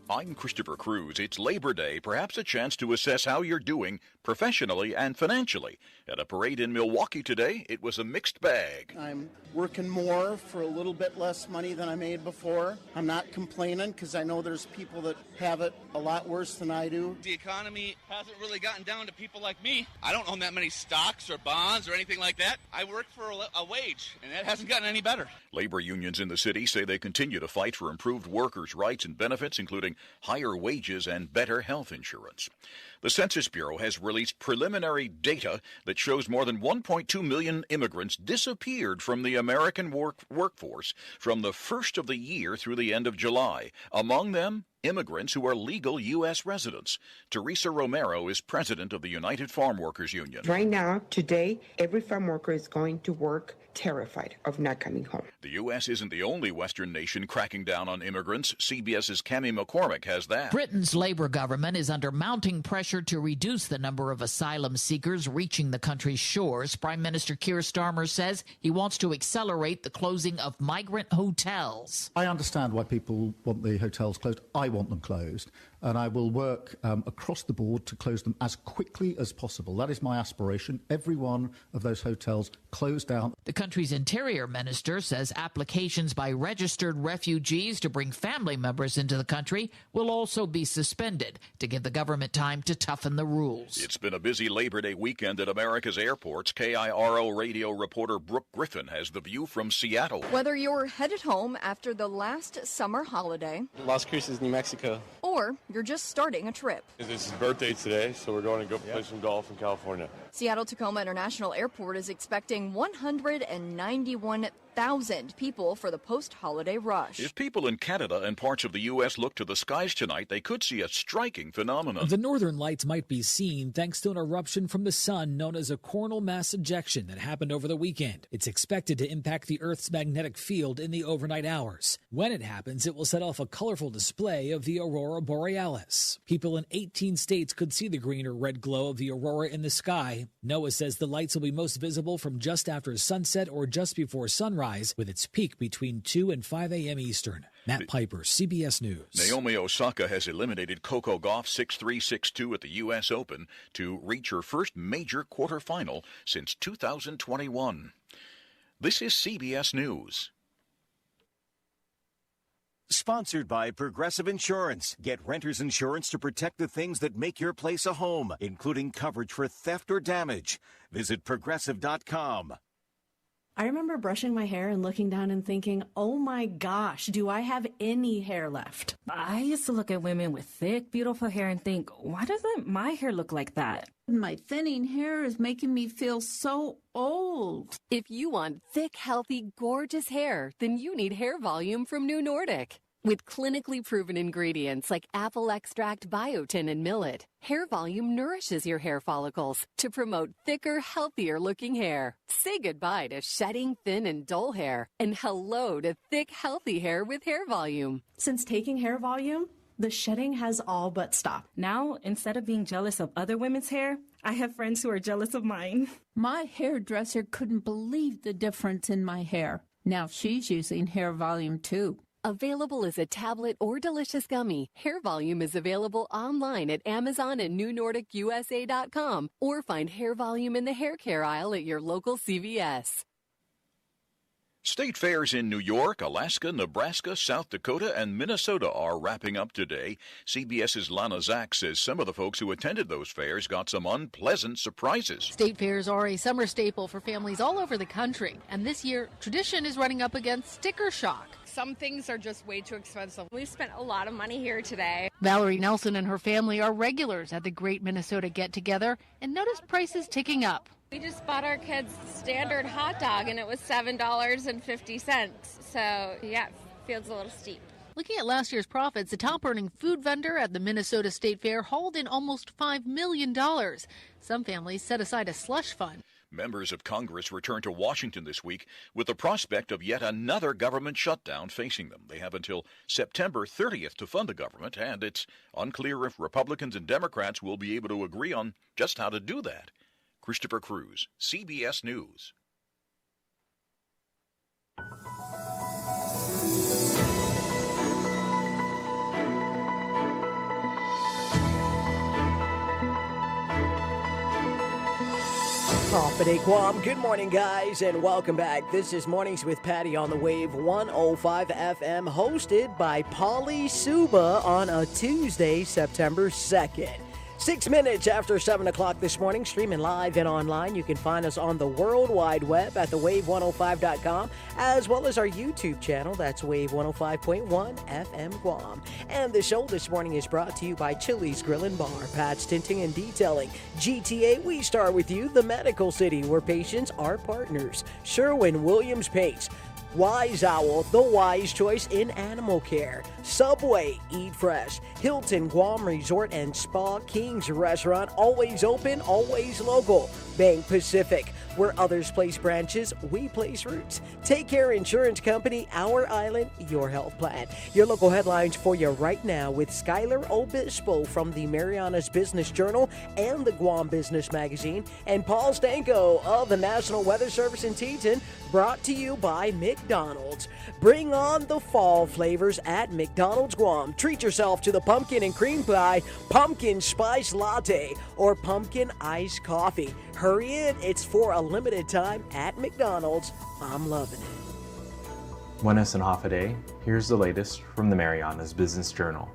I'm Christopher Cruz. It's Labor Day, perhaps a chance to assess how you're doing professionally and financially. At a parade in Milwaukee today, it was a mixed bag. I'm working more for a little bit less money than I made before. I'm not complaining because I know there's people that have it a lot worse than I do. The economy hasn't really gotten down to people like me. I don't own that many stocks or bonds or anything like that. I work for a wage, and that hasn't gotten any better. Labor unions in the city say they continue to fight for improved workers' rights and benefits, including higher wages and better health insurance. The Census Bureau has released preliminary data that shows more than 1.2 million immigrants disappeared from the American workforce from the first of the year through the end of July. Among them, immigrants who are legal U.S. residents. Teresa Romero is president of the United Farm Workers Union. Right now, today, every farm worker is going to work terrified of not coming home. The U.S. isn't the only Western nation cracking down on immigrants. CBS's Cami McCormick has that. Britain's Labour government is under mounting pressure to reduce the number of asylum seekers reaching the country's shores. Prime Minister Keir Starmer says he wants to accelerate the closing of migrant hotels. I understand why people want the hotels closed. I want them closed, and I will work across the board to close them as quickly as possible. That is my aspiration. Every one of those hotels closed down. The country's interior minister says applications by registered refugees to bring family members into the country will also be suspended to give the government time to toughen the rules. It's been a busy Labor Day weekend at America's airports. KIRO radio reporter Brooke Griffin has the view from Seattle. Whether you're headed home after the last summer holiday, Las Cruces, New Mexico, or you're just starting a trip. It's his birthday today, so we're going to go play some golf in California. Seattle-Tacoma International Airport is expecting 191,000 people for the post-holiday rush. If people in Canada and parts of the U.S. look to the skies tonight, they could see a striking phenomenon. The northern lights might be seen thanks to an eruption from the sun known as a coronal mass ejection that happened over the weekend. It's expected to impact the Earth's magnetic field in the overnight hours. When it happens, it will set off a colorful display of the aurora borealis. People in 18 states could see the green or red glow of the aurora in the sky. NOAA says the lights will be most visible from just after sunset or just before sunrise, with its peak between 2 and 5 a.m. Eastern. Matt Piper, CBS News. Naomi Osaka has eliminated Coco Gauff 6-3, 6-2 at the U.S. Open to reach her first major quarterfinal since 2021. This is CBS News. Sponsored by Progressive Insurance. Get renter's insurance to protect the things that make your place a home, including coverage for theft or damage. Visit Progressive.com. I remember brushing my hair and looking down and thinking, oh my gosh, do I have any hair left? I used to look at women with thick, beautiful hair and think, why doesn't my hair look like that? My thinning hair is making me feel so old. If you want thick, healthy, gorgeous hair, then you need Hair Volume from New Nordic. With clinically proven ingredients like apple extract, biotin, and millet, Hair Volume nourishes your hair follicles to promote thicker, healthier-looking hair. Say goodbye to shedding, thin, and dull hair, and hello to thick, healthy hair with Hair Volume. Since taking Hair Volume, the shedding has all but stopped. Now, instead of being jealous of other women's hair, I have friends who are jealous of mine. My hairdresser couldn't believe the difference in my hair. Now she's using Hair Volume too. Available as a tablet or delicious gummy, Hair Volume is available online at Amazon and NewNordicUSA.com, or find Hair Volume in the hair care aisle at your local CVS. State fairs in New York, Alaska, Nebraska, South Dakota, and Minnesota are wrapping up today. CBS's Lana Zach says some of the folks who attended those fairs got some unpleasant surprises. State fairs are a summer staple for families all over the country, and this year, tradition is running up against sticker shock. Some things are just way too expensive. We spent a lot of money here today. Valerie Nelson and her family are regulars at the Great Minnesota Get-Together and noticed prices ticking up. We just bought our kids standard hot dog, and it was $7.50. So, yeah, it feels a little steep. Looking at last year's profits, the top-earning food vendor at the Minnesota State Fair hauled in almost $5 million. Some families set aside a slush fund. Members of Congress return to Washington this week with the prospect of yet another government shutdown facing them. They have until September 30th to fund the government, and it's unclear if Republicans and Democrats will be able to agree on just how to do that. Christopher Cruz, CBS News. Hafa Adai, Guam. Good morning, guys, and welcome back. This is Mornings with Patti on the Wave 105 FM, hosted by Pauly Suba on a Tuesday, September 2nd. 6 minutes after 7 o'clock this morning, streaming live and online. You can find us on the World Wide Web at thewave105.com, as well as our YouTube channel. That's Wave 105.1 FM Guam. And the show this morning is brought to you by Chili's Grill and Bar, Pat's Tinting and Detailing. GTA, we start with you, the Medical City, where patients are partners. Sherwin-Williams Paints. Wise Owl, the wise choice in animal care. Subway, eat fresh. Hilton Guam Resort and Spa, King's Restaurant, always open, always local. Bank Pacific, where others place branches, we place roots. Take Care Insurance Company, Our Island, your health plan. Your local headlines for you right now with Skylar Obispo from the Marianas Business Journal and the Guam Business Magazine, and Paul Stanko of the National Weather Service in Teton, brought to you by McDonald's. Bring on the fall flavors at McDonald's Guam. Treat yourself to the pumpkin and cream pie, pumpkin spice latte, or pumpkin iced coffee. Hurry in, it's for a limited time at McDonald's. I'm loving it. Buenas and Hafa Adai. Here's the latest from the Marianas Business Journal.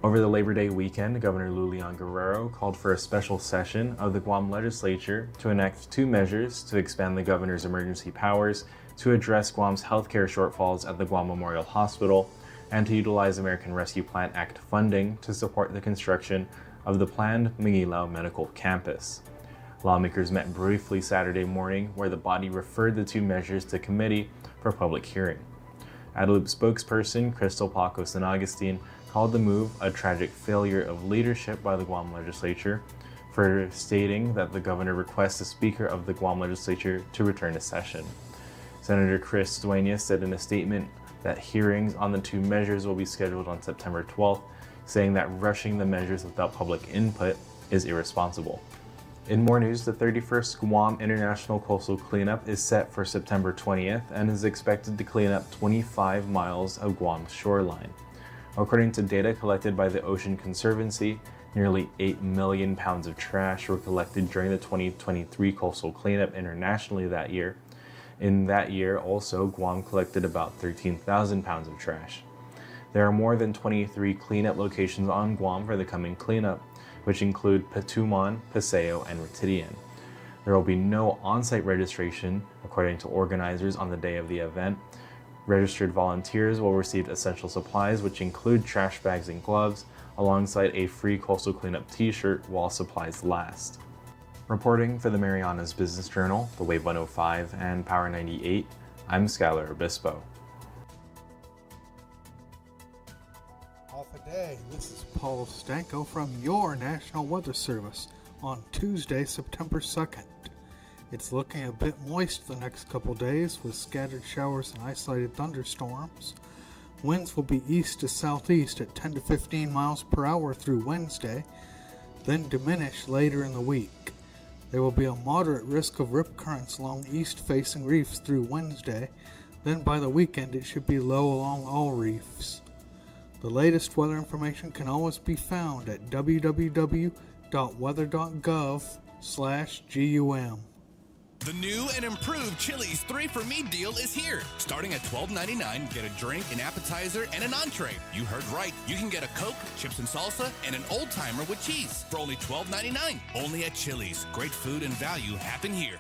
Over the Labor Day weekend, Governor Lulian Guerrero called for a special session of the Guam legislature to enact 2 measures to expand the governor's emergency powers to address Guam's healthcare shortfalls at the Guam Memorial Hospital and to utilize American Rescue Plan Act funding to support the construction of the planned Mangilao Medical Campus. Lawmakers met briefly Saturday morning, where the body referred the 2 measures to committee for public hearing. Adelup spokesperson Crystal Paco San Agustin called the move a tragic failure of leadership by the Guam legislature, for stating that the governor requests the Speaker of the Guam legislature to return to session. Senator Chris Duenas said in a statement that hearings on the 2 measures will be scheduled on September 12th, saying that rushing the measures without public input is irresponsible. In more news, the 31st Guam International Coastal Cleanup is set for September 20th and is expected to clean up 25 miles of Guam's shoreline. According to data collected by the Ocean Conservancy, nearly 8 million pounds of trash were collected during the 2023 coastal cleanup internationally that year. In that year, also, Guam collected about 13,000 pounds of trash. There are more than 23 cleanup locations on Guam for the coming cleanup, which include Patuman, Paseo, and Retidian. There will be no on-site registration, according to organizers, on the day of the event. Registered volunteers will receive essential supplies, which include trash bags and gloves, alongside a free coastal cleanup t-shirt while supplies last. Reporting for the Marianas Business Journal, the Wave 105, and Power 98, I'm Skylar Obispo. Hafa Adai. This is Paul Stanko from your National Weather Service on Tuesday, September 2nd. It's looking a bit moist the next couple days with scattered showers and isolated thunderstorms. Winds will be east to southeast at 10 to 15 miles per hour through Wednesday, then diminish later in the week. There will be a moderate risk of rip currents along east-facing reefs through Wednesday, then by the weekend it should be low along all reefs. The latest weather information can always be found at www.weather.gov/GUM. The new and improved Chili's 3 for Me deal is here. Starting at $12.99, get a drink, an appetizer, and an entree. You heard right. You can get a Coke, chips and salsa, and an old timer with cheese for only $12.99. Only at Chili's. Great food and value happen here.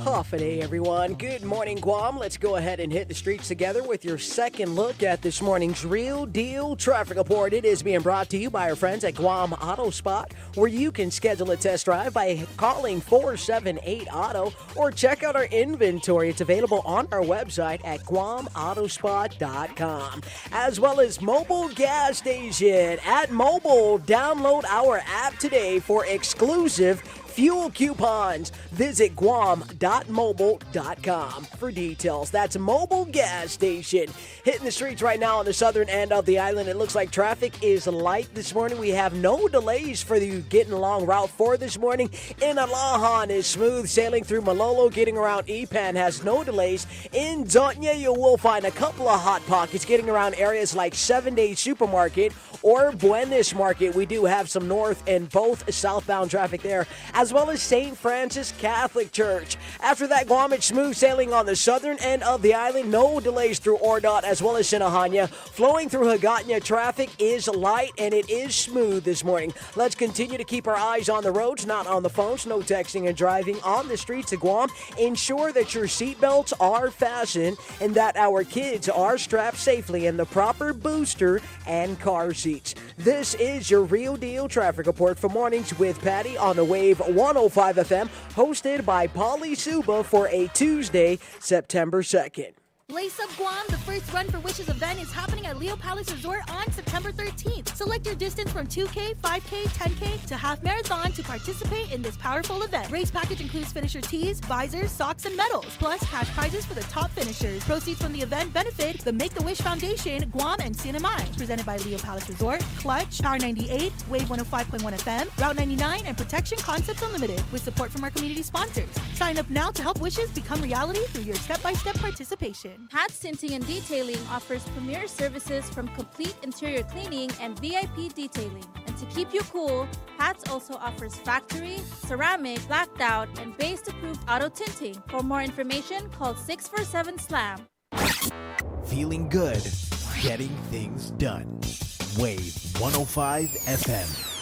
Hafa Adai, everyone. Good morning, Guam. Let's go ahead and hit the streets together with your second look at this morning's Real Deal Traffic Report. It is being brought to you by our friends at Guam Auto Spot, where you can schedule a test drive by calling 478-AUTO or check out our inventory. It's available on our website at guamautospot.com, as well as Mobile Gas Station. At Mobile, download our app today for exclusive fuel coupons. Visit guam.mobile.com for details. That's Mobile Gas Station. Hitting the streets right now on the southern end of the island. It looks like traffic is light this morning. We have no delays for you getting along Route 4 this morning. In Alahan is smooth sailing through Malolo. Getting around Ipan has no delays. In Doña, you will find a couple of hot pockets getting around areas like 7 Day Supermarket or Buenos Market. We do have some north and both southbound traffic there, as well as St. Francis Catholic Church. After that, Guam, it's smooth sailing on the southern end of the island. No delays through Ordot as well as Sinahanya. Flowing through Hagåtña, traffic is light and it is smooth this morning. Let's continue to keep our eyes on the roads, not on the phones. No texting and driving on the streets of Guam. Ensure that your seatbelts are fastened and that our kids are strapped safely in the proper booster and car seats. This is your Real Deal Traffic Report for Mornings with Patti on the Wave 105 FM, hosted by Pauly Suba for a Tuesday, September 2nd. Lace Up Guam, the first Run for Wishes event is happening at Leo Palace Resort on September 13th. Select your distance from 2K, 5K, 10K to half marathon to participate in this powerful event. Race package includes finisher tees, visors, socks, and medals, plus cash prizes for the top finishers. Proceeds from the event benefit the Make-A-Wish Foundation, Guam, and CNMI. Presented by Leo Palace Resort, Clutch, Power 98, Wave 105.1 FM, Route 99, and Protection Concepts Unlimited, with support from our community sponsors. Sign up now to help wishes become reality through your step-by-step participation. Hats Tinting and Detailing offers premier services from complete interior cleaning and VIP detailing. And to keep you cool, Hats also offers factory, ceramic, blacked out, and base-approved auto tinting. For more information, call 647-SLAM. Feeling good, getting things done. Wave 105 FM.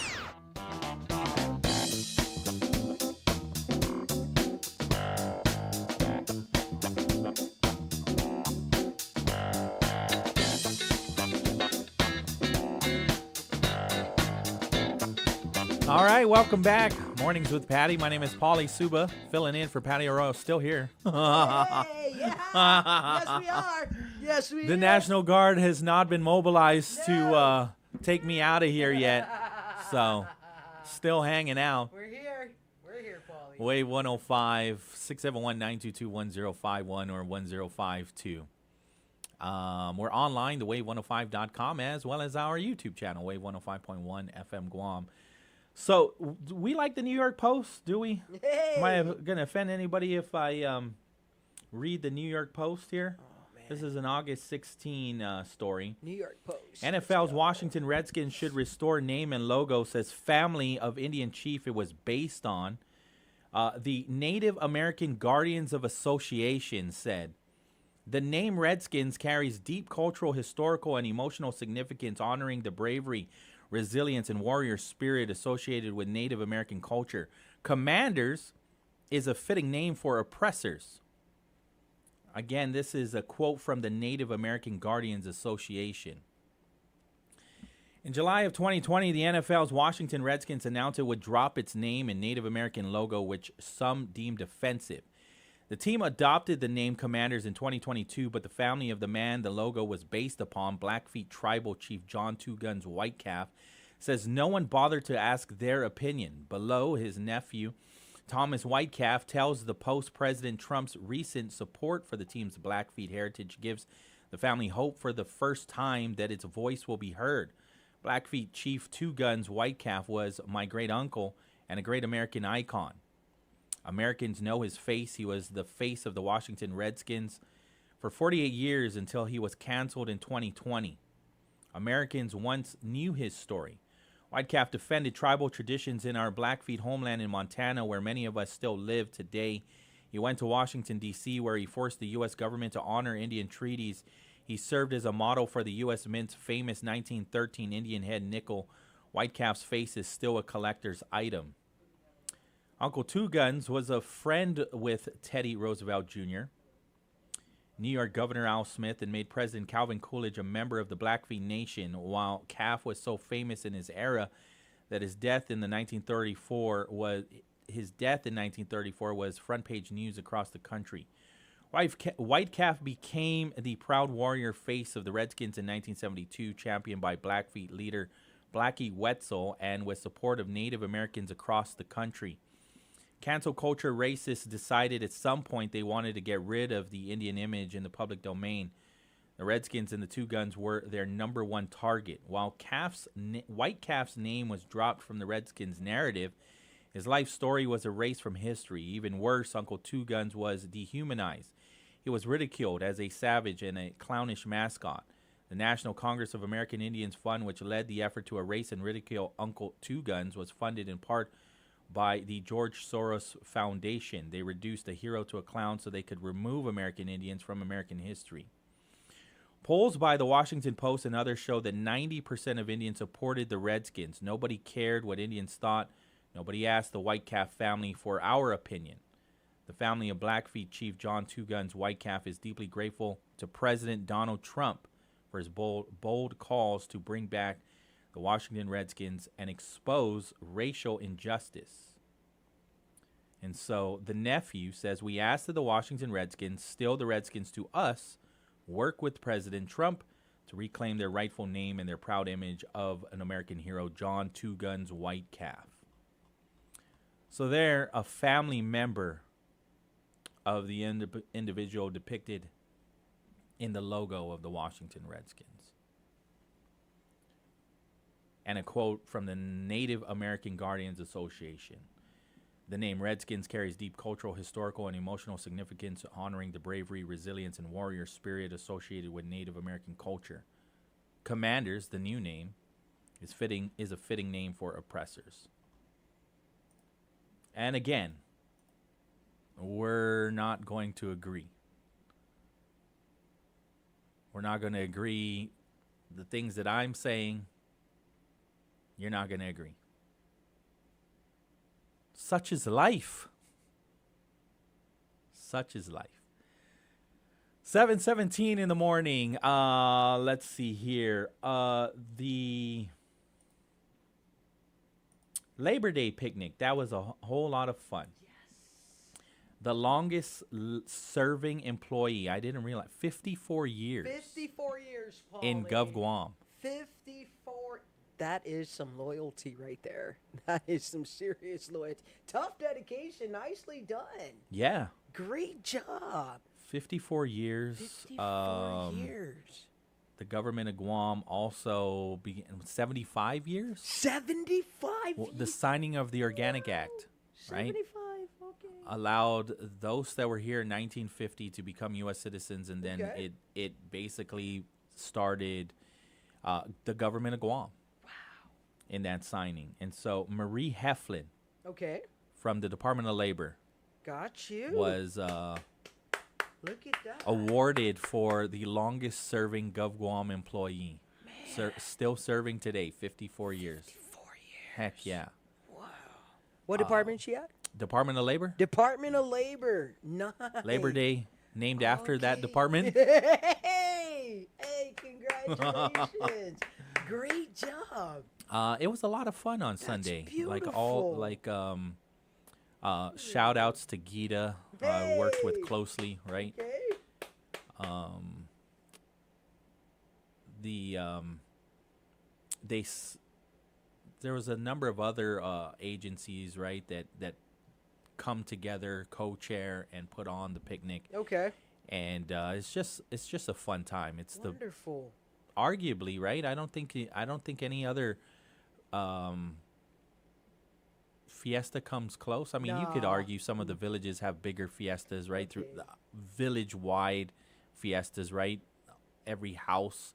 All right, welcome back. Mornings with Patti. My name is Pauly Suba, filling in for Patti Arroyo. Still here. Hey, yeah. Yes, we are. Yes, we are. The National Guard has not been mobilized to take me out of here yet. So, still hanging out. We're here. We're here, Pauly. Wave 105, 671-922-1051 or 1052. We're online, thewave105.com, as well as our YouTube channel, Wave 105.1 FM Guam. So, we like the New York Post, do we? Hey. Am I going to offend anybody if I read the New York Post here? Oh, man. This is an August 16 story. New York Post. NFL's Washington Redskins should restore name and logo, says family of Indian chief it was based on. The Native American Guardians of Association said, the name Redskins carries deep cultural, historical, and emotional significance, honoring the bravery, resilience, and warrior spirit associated with Native American culture. Commanders is a fitting name for oppressors. Again, this is a quote from the Native American Guardians Association. In July of 2020, the NFL's Washington Redskins announced it would drop its name and Native American logo, which some deemed offensive. The team adopted the name Commanders in 2022, but the family of the man the logo was based upon, Blackfeet Tribal Chief John Two Guns Whitecalf, says no one bothered to ask their opinion. Below, his nephew, Thomas Whitecalf, tells the Post President Trump's recent support for the team's Blackfeet heritage gives the family hope for the first time that its voice will be heard. Blackfeet Chief Two Guns Whitecalf was my great-uncle and a great American icon. Americans know his face. He was the face of the Washington Redskins for 48 years until he was canceled in 2020. Americans once knew his story. White Calf defended tribal traditions in our Blackfeet homeland in Montana, where many of us still live today. He went to Washington, D.C., where he forced the U.S. government to honor Indian treaties. He served as a model for the U.S. Mint's famous 1913 Indian head nickel. White Calf's face is still a collector's item. Uncle Two Guns was a friend with Teddy Roosevelt Jr., New York Governor Al Smith, and made President Calvin Coolidge a member of the Blackfeet Nation, while Calf was so famous in his era that his death in 1934 was front-page news across the country. White Calf became the proud warrior face of the Redskins in 1972, championed by Blackfeet leader Blackie Wetzel, and with support of Native Americans across the country. Cancel culture racists decided at some point they wanted to get rid of the Indian image in the public domain. The Redskins and the Two Guns were their number one target. While White Calf's name was dropped from the Redskins' narrative, his life story was erased from history. Even worse, Uncle Two Guns was dehumanized. He was ridiculed as a savage and a clownish mascot. The National Congress of American Indians Fund, which led the effort to erase and ridicule Uncle Two Guns, was funded in part by the George Soros Foundation. They reduced a hero to a clown so they could remove American Indians from American history. Polls by the Washington Post and others show that 90% of Indians supported the Redskins. Nobody cared what Indians thought. Nobody asked the White Calf family for our opinion. The family of Blackfeet Chief John Two Guns White Calf is deeply grateful to President Donald Trump for his bold calls to bring back the Washington Redskins and expose racial injustice. And so the nephew says, we asked that the Washington Redskins, still the Redskins to us, work with President Trump to reclaim their rightful name and their proud image of an American hero, John Two Guns White Calf. So they're a family member of the individual depicted in the logo of the Washington Redskins. And a quote from the Native American Guardians Association. The name Redskins carries deep cultural, historical, and emotional significance, honoring the bravery, resilience, and warrior spirit associated with Native American culture. Commanders, the new name, is a fitting name for oppressors. And again, we're not going to agree. We're not going to agree. The things that I'm saying, you're not going to agree. Such is life. Such is life. 7:17 in the morning. Let's see here. The Labor Day picnic. That was a whole lot of fun. The longest serving employee, I didn't realize, 54 years. 54 years, Pauly. In GovGuam. 54. That is some loyalty right there. That is some serious loyalty. Tough dedication. Nicely done. Yeah. Great job. 54 years. 54 years. The government of Guam also began 75 years? 75 well, the signing of the Organic Act, right? 75, okay. Allowed those that were here in 1950 to become U.S. citizens, and then Okay. it basically started the government of Guam. In that signing. And so Marie Heflin Okay. from the Department of Labor Got you. was Look at that. awarded for the longest serving GovGuam employee. Still serving today, 54 years. 54 years. Heck yeah. Wow. What department she at? Department of Labor? Department of Labor. Nice. Labor Day named after that department. Hey, congratulations. Great job. It was a lot of fun on Sunday. beautiful. Shout outs to Gita. I worked with closely, right? Okay. There was a number of other agencies, right, that come together, co-chair, and put on the picnic. Okay. And it's just a fun time. It's Wonderful. arguably, right? I don't think any other fiesta comes close. I mean, you could No. argue some of the villages have bigger fiestas, right? Through village-wide fiestas, right? Every house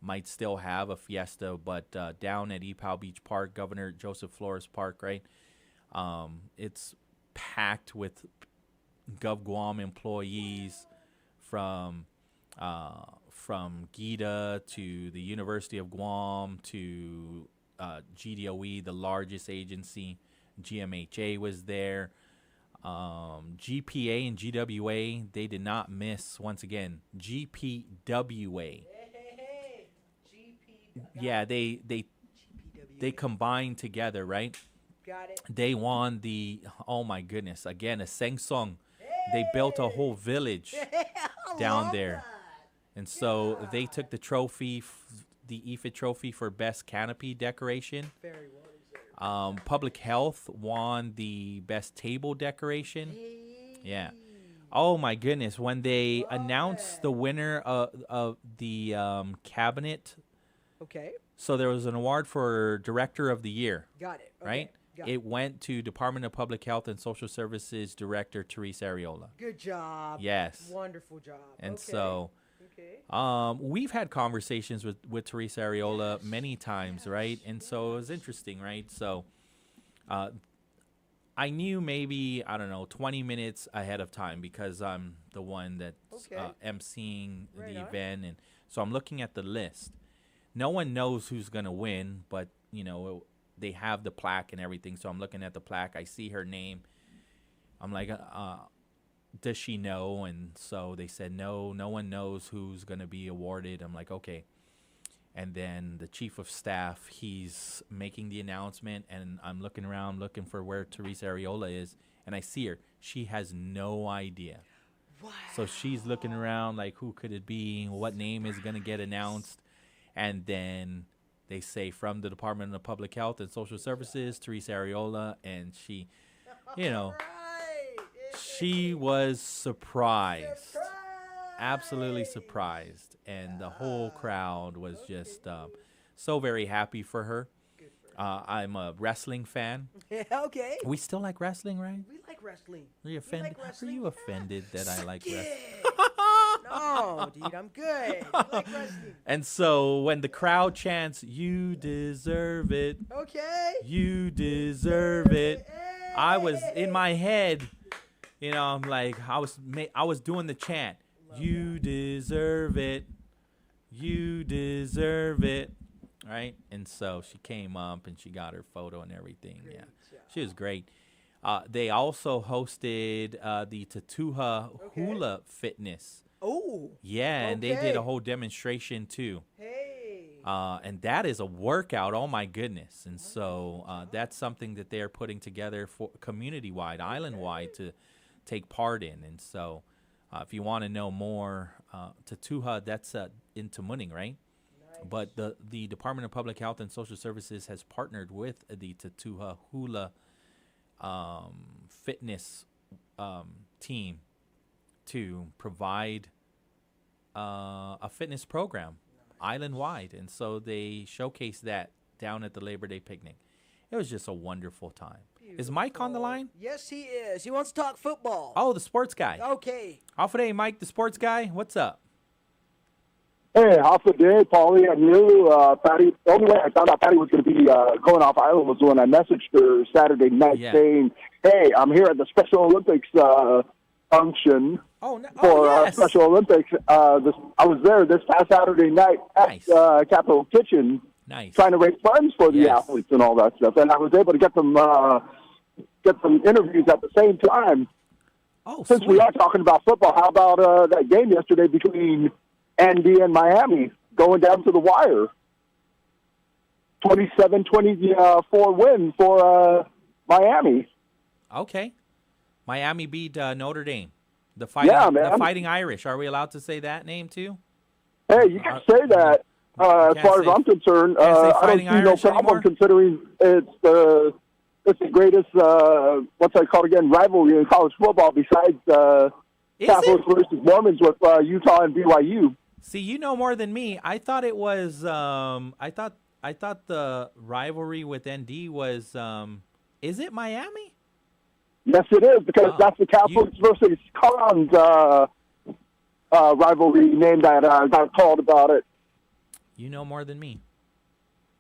might still have a fiesta, but down at EPAL Beach Park, Governor Joseph Flores Park, right? It's packed with GovGuam employees from GITA to the University of Guam to GDOE, the largest agency. GMHA was there. GPA and GWA, they did not miss, once again, GPWA. Yeah, they combined together, right? Got it. They won oh my goodness, again, a Sengsong. They built a whole village down there. And so they took the trophy, the EFIT trophy for best canopy decoration. Very well. Public Health won the best table decoration. Yeah. Oh my goodness! When they announced the winner of the cabinet, okay. So there was an award for Director of the Year. Got it. Okay. Right. It went to Department of Public Health and Social Services Director Teresa Areola. Good job. Yes. Wonderful job. And so. We've had conversations with Teresa Areola many times, right? And so it was interesting, right? So I knew maybe, 20 minutes ahead of time because I'm the one that's emceeing the event. And so I'm looking at the list. No one knows who's going to win, but, they have the plaque and everything. So I'm looking at the plaque. I see her name. I'm like, does she know? And so they said, no one knows who's going to be awarded. I'm like, okay. And then the chief of staff, he's making the announcement, and I'm looking around looking for where Teresa Areola is, and I see her. She has no idea. Wow. So she's looking around like, who could it be? What name is going to get announced? And then they say from the Department of Public Health and Social Services, Teresa Areola, and she, she was surprised, absolutely surprised, and the whole crowd was just so very happy for her. I'm a wrestling fan. Yeah, okay. We still like wrestling, right? We like wrestling. Are you offended? Are you offended that I like wrestling? No, dude, I'm good. I like wrestling. And so when the crowd chants, "You deserve it," okay, you deserve it, I was in my head. I'm like, I was doing the chant. You deserve it. You deserve it. Right? And so she came up and she got her photo and everything. Yeah. She was great. They also hosted the Tatuha Hula Fitness. Oh. Yeah, and they did a whole demonstration too. Hey. And that is a workout. Oh my goodness. And so that's something that they're putting together for community-wide, island-wide to take part in. And so if you want to know more, Tatuha, that's in Tamuning, right? Nice. But the Department of Public Health and Social Services has partnered with the Tatuha Hula fitness team to provide a fitness program island-wide. And so they showcased that down at the Labor Day picnic. It was just a wonderful time. Beautiful. Is Mike on the line? Yes, he is. He wants to talk football. Oh, the sports guy. Okay. Hafa Adai, Mike, the sports guy. What's up? Hey, Hafa Adai, Pauly, and you, Patti. The only way I found out Patti was going to be going off island was when I messaged her Saturday night saying, hey, I'm here at the Special Olympics function for Special Olympics. I was there this past Saturday night at Capitol Kitchen trying to raise funds for the athletes and all that stuff. And I was able to get some interviews at the same time. Oh, since we are talking about football, how about that game yesterday between Andy and Miami going down to the wire? 27-24 win for Miami. Okay. Miami beat Notre Dame. The Fighting Irish. Are we allowed to say that name too? Hey, you can say that. As far as I'm concerned, I don't see no problem considering it's the greatest, what's that called again, rivalry in college football besides Catholics versus Mormons with Utah and BYU. See, you know more than me. I thought it was. I thought the rivalry with ND was. Is it Miami? Yes, it is, because that's the Catholics versus Collins rivalry name that got called about it. You know more than me.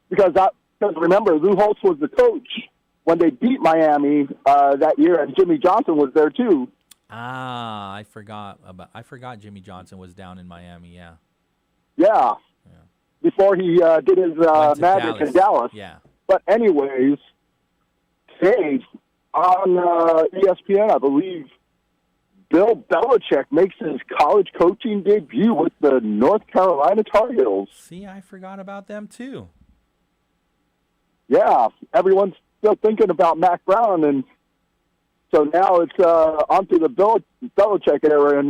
Because remember, Lou Holtz was the coach when they beat Miami that year, and Jimmy Johnson was there too. Ah, I forgot Jimmy Johnson was down in Miami. Yeah. Yeah. Before he did his magic in Dallas. Yeah. But anyways, today on ESPN, I believe Bill Belichick makes his college coaching debut with the North Carolina Tar Heels. See, I forgot about them too. Yeah, everyone's still thinking about Mac Brown, and so now it's onto the Belichick era in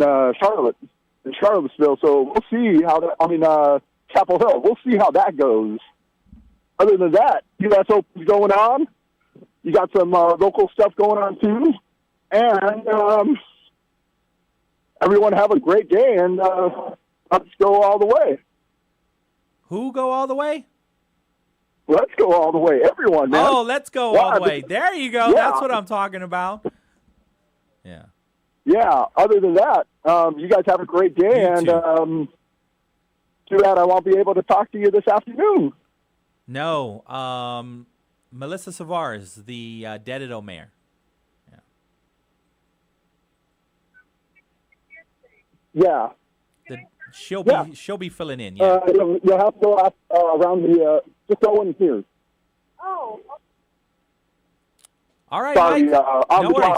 Charlottesville. So we'll see how that. Chapel Hill. We'll see how that goes. Other than that, U.S. Open's going on. You got some local stuff going on too, and everyone have a great day, and let's go all the way. Who go all the way? Let's go all the way. Everyone, man. Oh, let's go all the way. There you go. Yeah. That's what I'm talking about. Yeah. Yeah. Other than that, you guys have a great day, and too bad I won't be able to talk to you this afternoon. No. Melissa Savars, the Dedido mayor. Yeah. She'll be filling in. Yeah. You'll have to go out around the just go in here. All right. Sorry, Mike.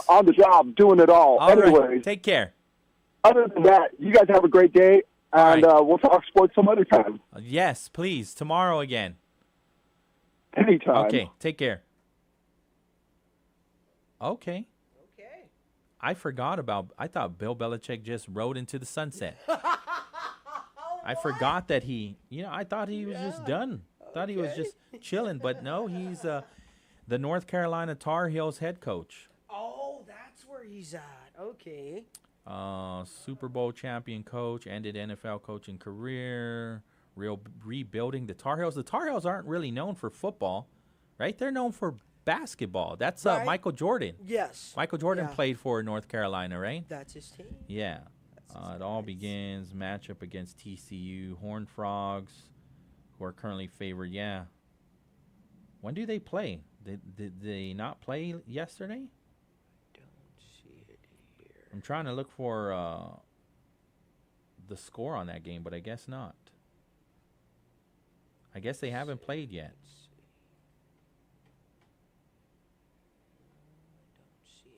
on the job, doing it all. Anyways, right. Take care. Other than that, you guys have a great day, and we'll talk sports some other time. Yes, please. Tomorrow again. Anytime. Okay. Take care. Okay. I thought Bill Belichick just rode into the sunset. I forgot that I thought he was just done. Thought he was just chilling, but no, he's the North Carolina Tar Heels head coach. Oh, that's where he's at. Okay. Super Bowl champion coach, ended NFL coaching career, rebuilding the Tar Heels. The Tar Heels aren't really known for football, right? They're known for basketball. That's right. Michael Jordan. Yes. Michael Jordan played for North Carolina, right? That's his team. Yeah. It all begins matchup against TCU Horned Frogs, who are currently favored. Yeah. When do they play? Did they not play yesterday? Don't see it here. I'm trying to look for the score on that game, but I guess not. I guess they haven't played yet.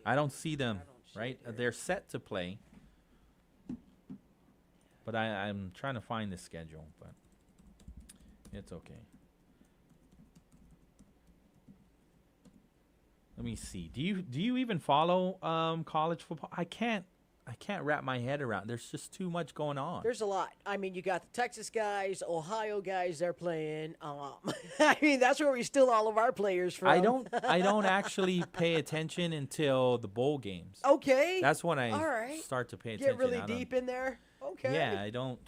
I don't see them, right? They're set to play. But I'm trying to find the schedule, but it's okay. Let me see. Do you even follow college football? I can't wrap my head around. There's just too much going on. There's a lot. I mean, you got the Texas guys, Ohio guys. They're playing. I mean, that's where we steal all of our players from. I don't actually pay attention until the bowl games. Okay. That's when I start to pay attention. Get really deep in there. Okay. Yeah, I don't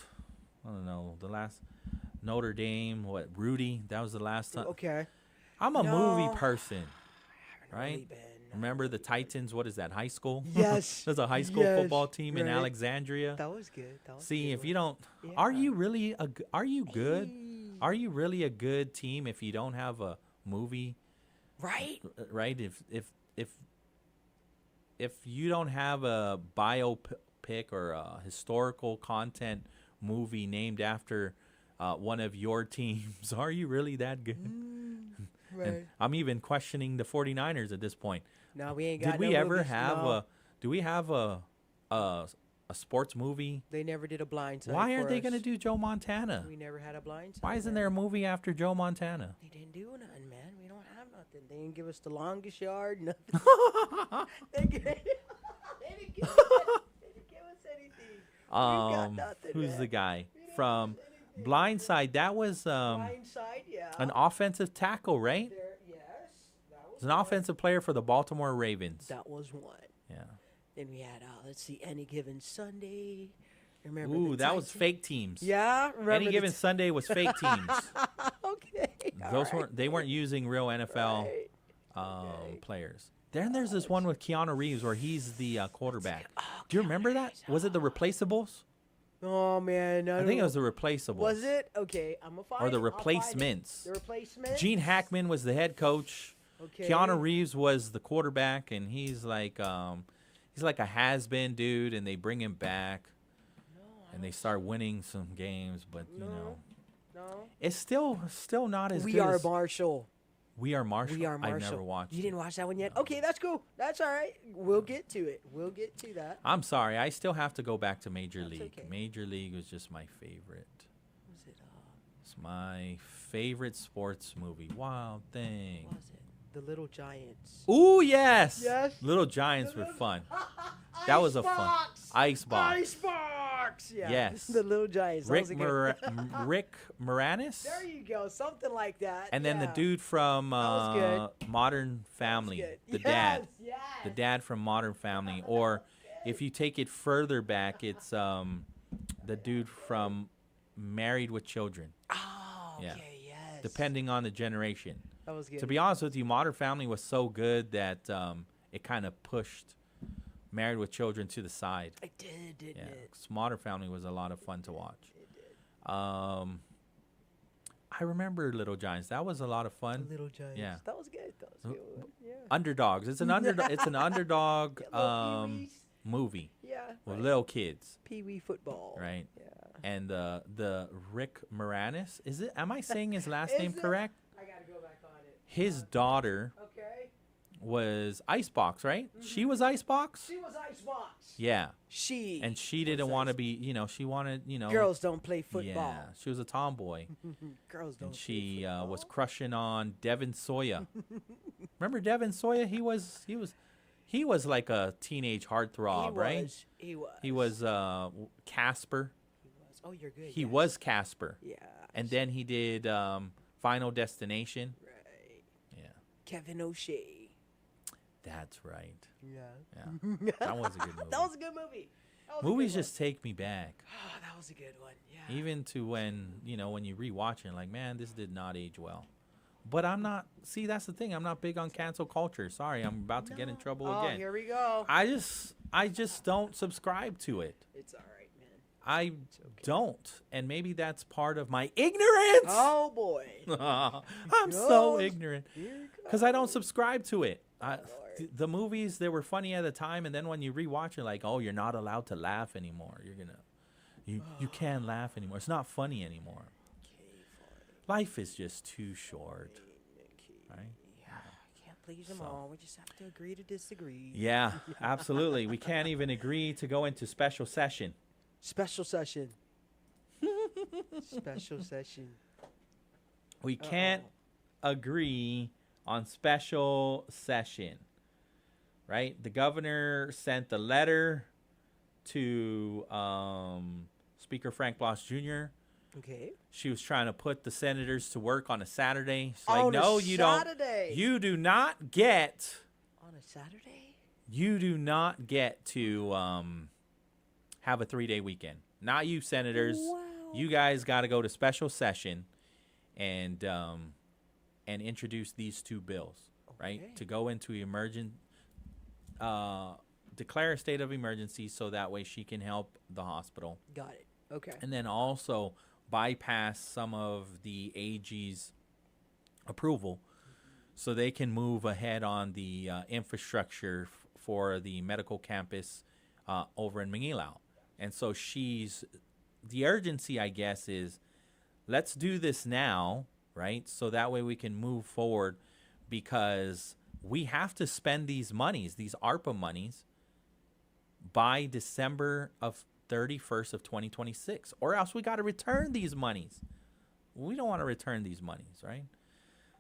know. The last Notre Dame, Rudy? That was the last time. Okay. I'm a movie person, right? Really remember the Titans? What is that? High school? Yes. There's a high school football team in Alexandria. That was good. See, if you don't, are you really good? Are you really a good team if you don't have a movie? Right. Right. If you don't have a biopic or a historical content movie named after one of your teams, are you really that good? Right. And I'm even questioning the 49ers at this point. No, we ain't got Did we ever have do we have a sports movie? They never did a Blind Side. Why aren't they going to do Joe Montana? We never had a Blind Side. Why isn't there a movie after Joe Montana? They didn't do nothing, man. We don't have nothing. They didn't give us The Longest Yard, nothing. They didn't give us anything. Got nothing, who's man. the guy from Blind Side? That was Blind Side, yeah. an offensive tackle, right? Yes, that was He's an offensive player for the Baltimore Ravens. That was one. Yeah. Then we had, let's see, Any Given Sunday. Remember? Ooh, that was fake teams. Yeah, remember? Any Given Sunday was fake teams. Okay. They weren't using real NFL players. Then there's this one with Keanu Reeves where he's the quarterback. Do you remember that? Was it The Replaceables? Oh man, I think it was the Replaceables. Was it? Okay, I'm gonna find Or the it. I'll find it. Replacements. The Replacements. Gene Hackman was the head coach. Okay. Keanu Reeves was the quarterback, and he's like a has-been dude, and they bring him back, and they start winning some games, but No. it's still not as We good. Are as Marshall. We Are Marshall. We Are Marshall. I never watched. You didn't watch that one yet? Okay, that's cool. That's all right. We'll get to it. We'll get to that. I'm sorry, I still have to go back to Major League. okay. Major League was just my favorite. Was it? It's my favorite sports movie. Wild Thing. Was it The Little Giants? Ooh, yes. Yes. Little Giants were fun. That was a fun. Icebox. Icebox. Yeah. Yes. The Little Giants. That was a good- Rick Moranis. There you go. Something like that. And then the yeah. dude from was Modern Family, good. the Yes, dad, yes. the dad from Modern Family, or if you take it further back, it's the dude from Married with Children. Oh, okay, Yeah. yes. Depending on the generation. That was good. To be honest with you, Modern Family was so good that it kind of pushed Married with Children to the side. It did, didn't it? 'Cause Modern Family was a lot of fun to watch. I remember Little Giants. That was a lot of fun. The Little Giants. Yeah. That was good. That was a good one. Yeah. Underdogs. It's an underdog. It's an underdog little Pee-wees. movie. Yeah. With right. little kids. Pee-wee football. Right. Yeah. And the Rick Moranis. Is it? Am I saying his last name Is it? correct? I gotta go back on it. His daughter Okay. was Icebox, right? She was Icebox. She was Icebox. Yeah. She. And she didn't want to be. She wanted. Girls don't play football. Yeah. She was a tomboy. Girls don't. And she was crushing on Devin Sawyer. Remember Devin Sawyer? He was like a teenage heartthrob, right? He was. He was Casper. Oh, you're good. He yes. was Casper. Yeah. And then he did Final Destination. Right. Yeah. Kevin O'Shea. That's right. Yeah. Yeah. That was a good movie. That was a good movie. That was a Movies good just take me back. one. Oh, that was a good one. Yeah. Even to when you rewatch it, like, man, this did not age well. But I'm not. See, that's the thing. I'm not big on cancel culture. Sorry, I'm about to get in trouble Oh, again. here we go. I just don't subscribe to it. It's all right, man. I don't, and maybe that's part of my ignorance. Oh boy. I'm so ignorant because I don't subscribe to it. The movies, they were funny at the time, and then when you rewatch it, like, oh, you're not allowed to laugh anymore. You can't laugh anymore. It's not funny anymore. Life is just too short, right? Yeah, can't please them all. We just have to agree to disagree. Yeah, absolutely. We can't even agree to go into special session. Special session. Special session. We can't agree on special session, right? The governor sent a letter to Speaker Frank Bloss Jr. Okay. She was trying to put the senators to work on a Saturday. She's On like, no, a you Saturday. don't. You do not get. On a Saturday? You do not get to have a 3-day weekend. Not you, senators. Wow. You guys got to go to special session and introduce these two bills, right? To go into declare a state of emergency so that way she can help the hospital. Got it. Okay. And then also bypass some of the AG's approval so they can move ahead on the infrastructure for the medical campus over in Manilao. And so the urgency, I guess, is let's do this now, right? So that way we can move forward because we have to spend these monies, these ARPA monies, by December of 31st of 2026, or else we got to return these monies. We don't want to return these monies, right?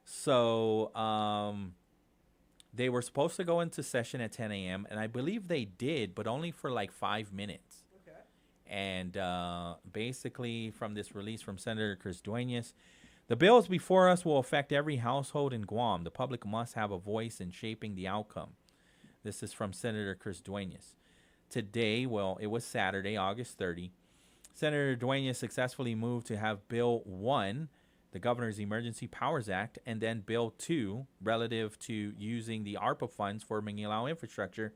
So they were supposed to go into session at 10 a.m., and I believe they did, but only for like 5 minutes. Okay. And basically from this release from Senator Chris Duenas, the bills before us will affect every household in Guam. The public must have a voice in shaping the outcome. This is from Senator Chris Duenas. Today, well, it was Saturday, August 30, Senator Duenas successfully moved to have Bill 1, the Governor's Emergency Powers Act, and then Bill 2, relative to using the ARPA funds for Manilao infrastructure,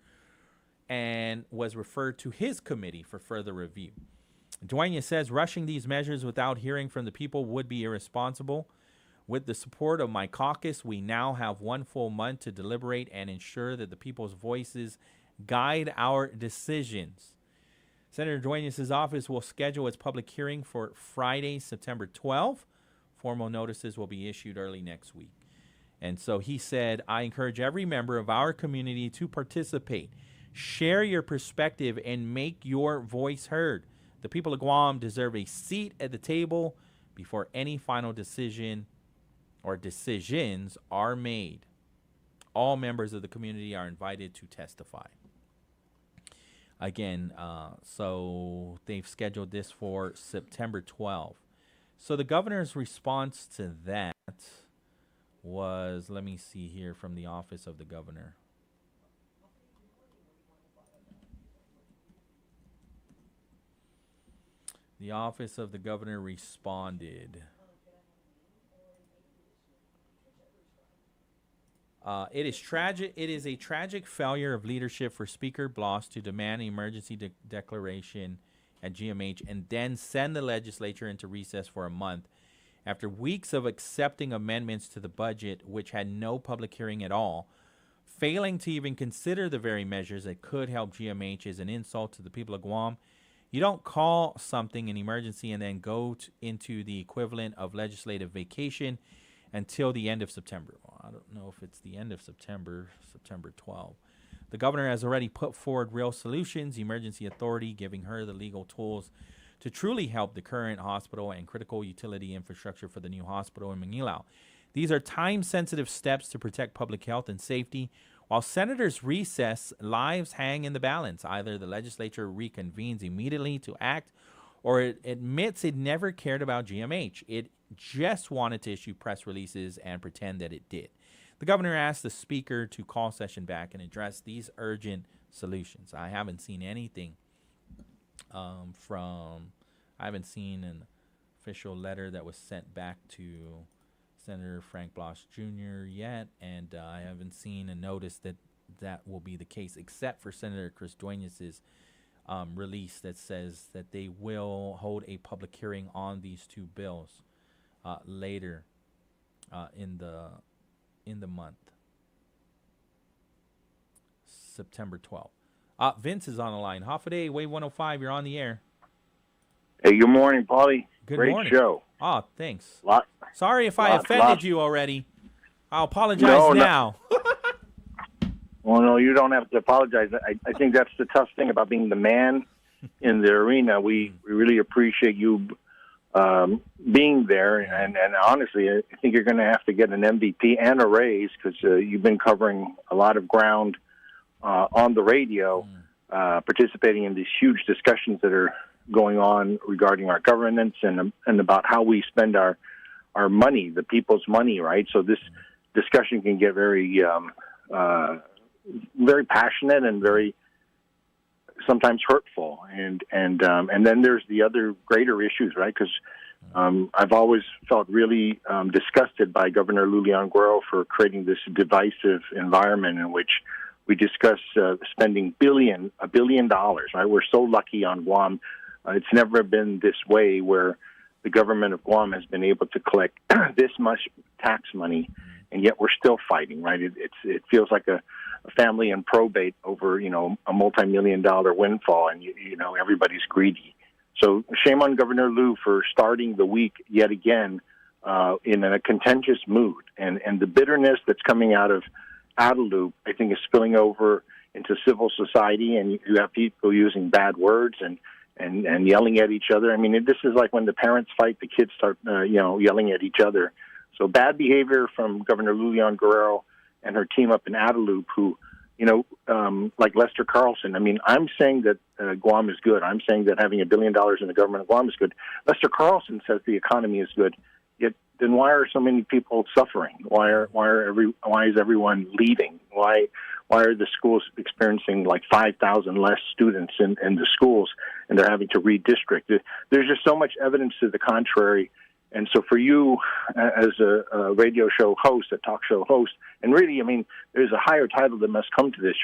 and was referred to his committee for further review. Dueñas says rushing these measures without hearing from the people would be irresponsible. With the support of my caucus, we now have 1 full month to deliberate and ensure that the people's voices guide our decisions. Senator Dueñas' office will schedule its public hearing for Friday, September 12th. Formal notices will be issued early next week. And so he said, I encourage every member of our community to participate. Share your perspective and make your voice heard. The people of Guam deserve a seat at the table before any final decision or decisions are made. All members of the community are invited to testify. Again, so they've scheduled this for September 12th. So the governor's response to that was, let me see here from the office of the governor. The office of the governor responded. It is tragic. It is a tragic failure of leadership for Speaker Bloss to demand an emergency declaration at GMH and then send the legislature into recess for a month after weeks of accepting amendments to the budget, which had no public hearing at all. Failing to even consider the very measures that could help GMH is an insult to the people of Guam. You don't call something an emergency and then go into the equivalent of legislative vacation until the end of September. Well, I don't know if it's the end of September, September 12th. The governor has already put forward real solutions, emergency authority giving her the legal tools to truly help the current hospital and critical utility infrastructure for the new hospital in Manilao. These are time-sensitive steps to protect public health and safety. While senators recess, lives hang in the balance. Either the legislature reconvenes immediately to act, or it admits it never cared about GMH. It just wanted to issue press releases and pretend that it did. The governor asked the speaker to call session back and address these urgent solutions. I haven't seen anything I haven't seen an official letter that was sent back to Senator Frank Bloss Jr. yet, and I haven't seen a notice that that will be the case, except for Senator Chris Dueñas' release that says that they will hold a public hearing on these two bills later in the month, September 12th. Vince is on the line. Hafa Adai, Wave 105, you're on the air. Hey, good morning, Pauly. Great morning. Show. Oh, thanks. Sorry if I offended you already. I'll apologize now. Well, no, you don't have to apologize. I think that's the tough thing about being the man in the arena. We really appreciate you being there, and honestly, I think you're going to have to get an MVP and a raise because you've been covering a lot of ground on the radio, participating in these huge discussions that are going on regarding our governance and about how we spend our money, the people's money, right? So this discussion can get very very passionate and very sometimes hurtful, and then there's the other greater issues, right? Because I've always felt really disgusted by Governor Lulian Guerrero for creating this divisive environment in which we discuss spending $1 billion. Right? We're so lucky on Guam. It's never been this way where the government of Guam has been able to collect this much tax money, and yet we're still fighting, right? It feels like a family in probate over, a multi-million-dollar windfall, and, everybody's greedy. So shame on Governor Liu for starting the week yet again in a contentious mood. And the bitterness that's coming out of Adelup, I think, is spilling over into civil society, and you have people using bad words and yelling at each other. I mean, this is like when the parents fight, the kids start, yelling at each other. So bad behavior from Governor Lulian Guerrero and her team up in Adelup, who, like Lester Carlson. I mean, I'm saying that Guam is good. I'm saying that having $1 billion in the government of Guam is good. Lester Carlson says the economy is good. Yet, then why are so many people suffering? Why is everyone leaving? Why are the schools experiencing like 5,000 less students in the schools, and they're having to redistrict? There's just so much evidence to the contrary. And so for you as a radio show host, a talk show host, and really, I mean, there's a higher title that must come to this.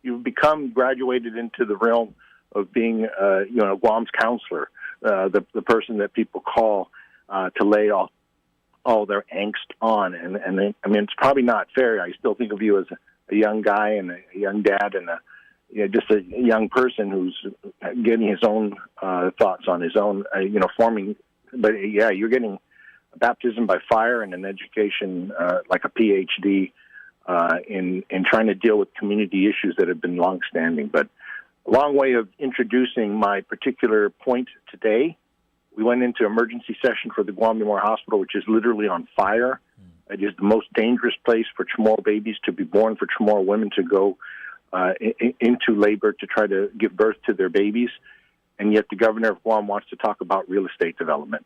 You've become graduated into the realm of being, Guam's counselor, the person that people call to lay all their angst on. And it's probably not fair. I still think of you as a young guy and a young dad and just a young person who's getting his own thoughts on his own, forming. But yeah, you're getting a baptism by fire and an education like a PhD in trying to deal with community issues that have been longstanding. But a long way of introducing my particular point today. We went into emergency session for the Guam Memorial Hospital, which is literally on fire. It is the most dangerous place for Chamorro babies to be born, for Chamorro women to go into labor to try to give birth to their babies. And yet the governor of Guam wants to talk about real estate development.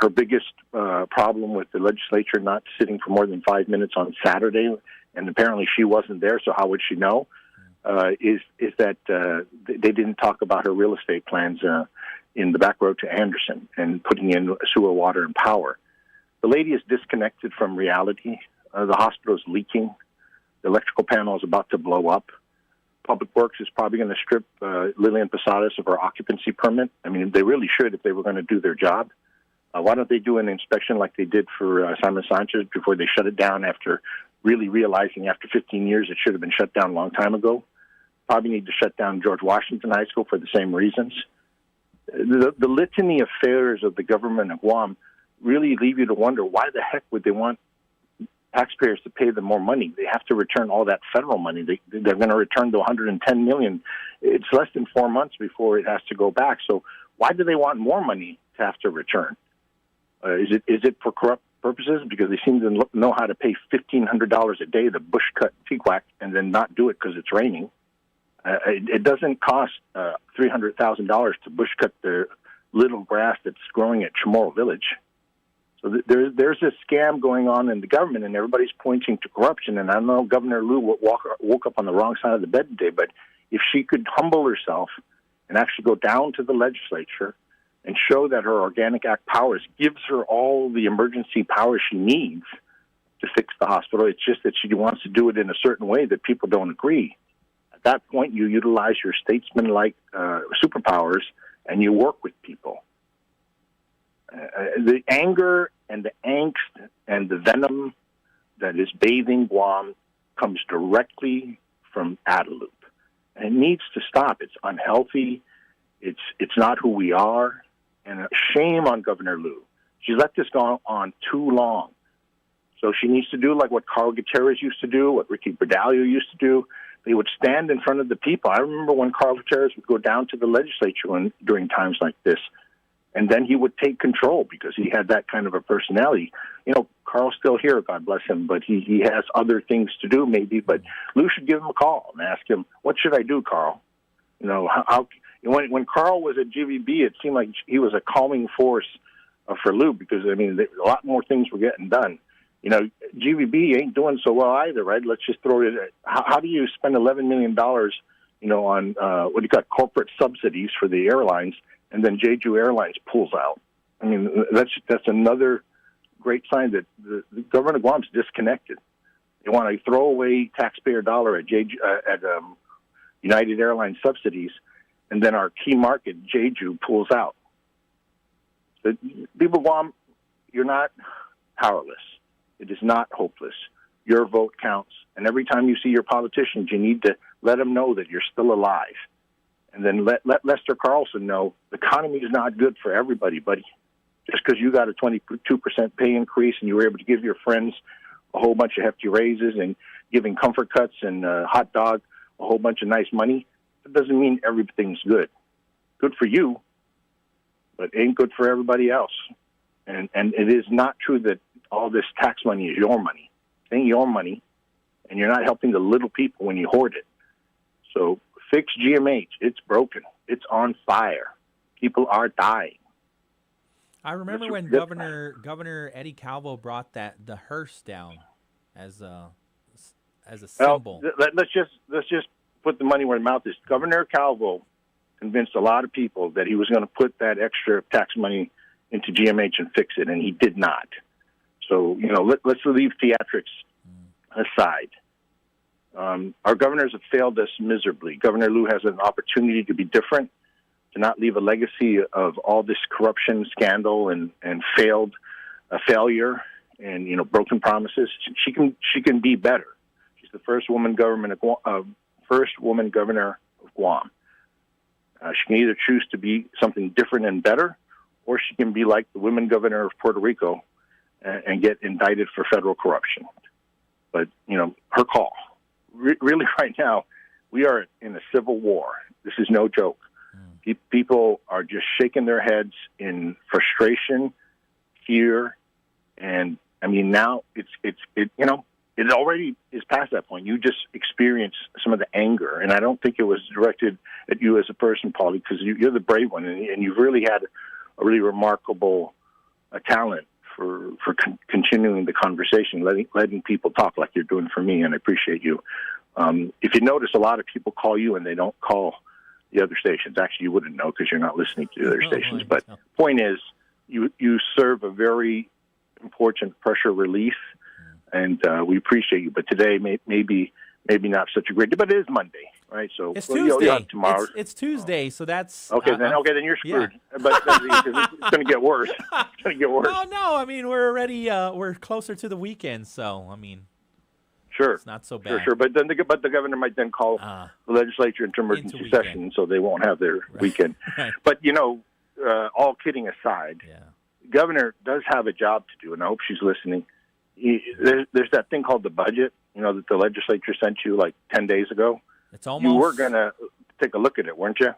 Her biggest problem with the legislature not sitting for more than 5 minutes on Saturday, and apparently she wasn't there, so how would she know, is that they didn't talk about her real estate plans in the back road to Anderson and putting in sewer, water, and power. The lady is disconnected from reality. The hospital is leaking. The electrical panel is about to blow up. Public Works is probably going to strip Lillian Posadas of her occupancy permit. I mean, they really should if they were going to do their job. Why don't they do an inspection like they did for Simon Sanchez before they shut it down after really realizing after 15 years it should have been shut down a long time ago? Probably need to shut down George Washington High School for the same reasons. The litany of failures of the government of Guam really leave you to wonder why the heck would they want taxpayers to pay them more money? They have to return all that federal money. They're going to return to $110 million. It's less than 4 months before it has to go back. So why do they want more money to have to return? Is it for corrupt purposes? Because they seem to know how to pay $1,500 a day to bush cut teaquack and then not do it because it's raining. It doesn't cost $300,000 to bush cut the little grass that's growing at Chamorro Village. So there's a scam going on in the government, and everybody's pointing to corruption. And I know Governor Liu woke up on the wrong side of the bed today, but if she could humble herself and actually go down to the legislature and show that her Organic Act powers gives her all the emergency powers she needs to fix the hospital. It's just that she wants to do it in a certain way that people don't agree. At that point, you utilize your statesman-like superpowers and you work with people. The anger and the angst and the venom that is bathing Guam comes directly from Adaloop. And it needs to stop. It's unhealthy. It's not who we are. And shame on Governor Liu. She's let this go on too long. So she needs to do like what Carl Gutierrez used to do, what Ricky Berdalio used to do. They would stand in front of the people. I remember when Carl Gutierrez would go down to the legislature during times like this, and then he would take control because he had that kind of a personality. You know, Carl's still here, God bless him, but he has other things to do maybe. But Lou should give him a call and ask him, what should I do, Carl? You know, when Carl was at GVB, it seemed like he was a calming force for Lou because, I mean, a lot more things were getting done. You know, GVB ain't doing so well either, right? Let's just throw it. How do you spend $11 million, you know, on what do you call corporate subsidies for the airlines, and then Jeju Airlines pulls out? I mean, that's another great sign that the government of Guam's disconnected. They want to throw away taxpayer dollar at United Airlines subsidies, and then our key market, Jeju, pulls out. The people of Guam, you're not powerless. It is not hopeless. Your vote counts. And every time you see your politicians, you need to let them know that you're still alive. And then let Lester Carlson know the economy is not good for everybody, buddy. Just because you got a 22% pay increase and you were able to give your friends a whole bunch of hefty raises and giving comfort cuts and hot dog a whole bunch of nice money, that doesn't mean everything's good. Good for you, but ain't good for everybody else. And it is not true that all this tax money is your money. It ain't your money, and you're not helping the little people when you hoard it. So fix GMH. It's broken. It's on fire. People are dying. I remember when Governor Eddie Calvo brought the hearse down as a symbol. Well, let's just put the money where the mouth is. Governor Calvo convinced a lot of people that he was going to put that extra tax money into GMH and fix it, and he did not. So, you know, let's leave theatrics aside. Our governors have failed us miserably. Governor Liu has an opportunity to be different, to not leave a legacy of all this corruption, scandal, and failure, and broken promises. She can be better. She's the first woman governor of Guam. She can either choose to be something different and better, or she can be like the women governor of Puerto Rico and get indicted for federal corruption. But her call. Really, right now, we are in a civil war. This is no joke. People are just shaking their heads in frustration, fear, and now it already is past that point. You just experienced some of the anger, and I don't think it was directed at you as a person, Pauly, because you're the brave one, and you've really had a really remarkable talent for continuing the conversation, letting people talk like you're doing for me, and I appreciate you. If you notice, a lot of people call you and they don't call the other stations. Actually, you wouldn't know because you're not listening to the other stations. But point is, you serve a very important pressure relief, and we appreciate you. But today, maybe not such a great day. But it is Monday, right? So it's Tuesday. Tomorrow. It's Tuesday, so that's okay. Then you're screwed. Yeah. But it's going to get worse. It's going to get worse. No. We're already we're closer to the weekend, so sure, it's not so bad. Sure. But the governor might then call the legislature into emergency session, so they won't have their weekend. Right. But all kidding aside, the governor does have a job to do, and I hope she's listening. There's that thing called the budget, that the legislature sent you like 10 days ago. It's almost. You were going to take a look at it, weren't you?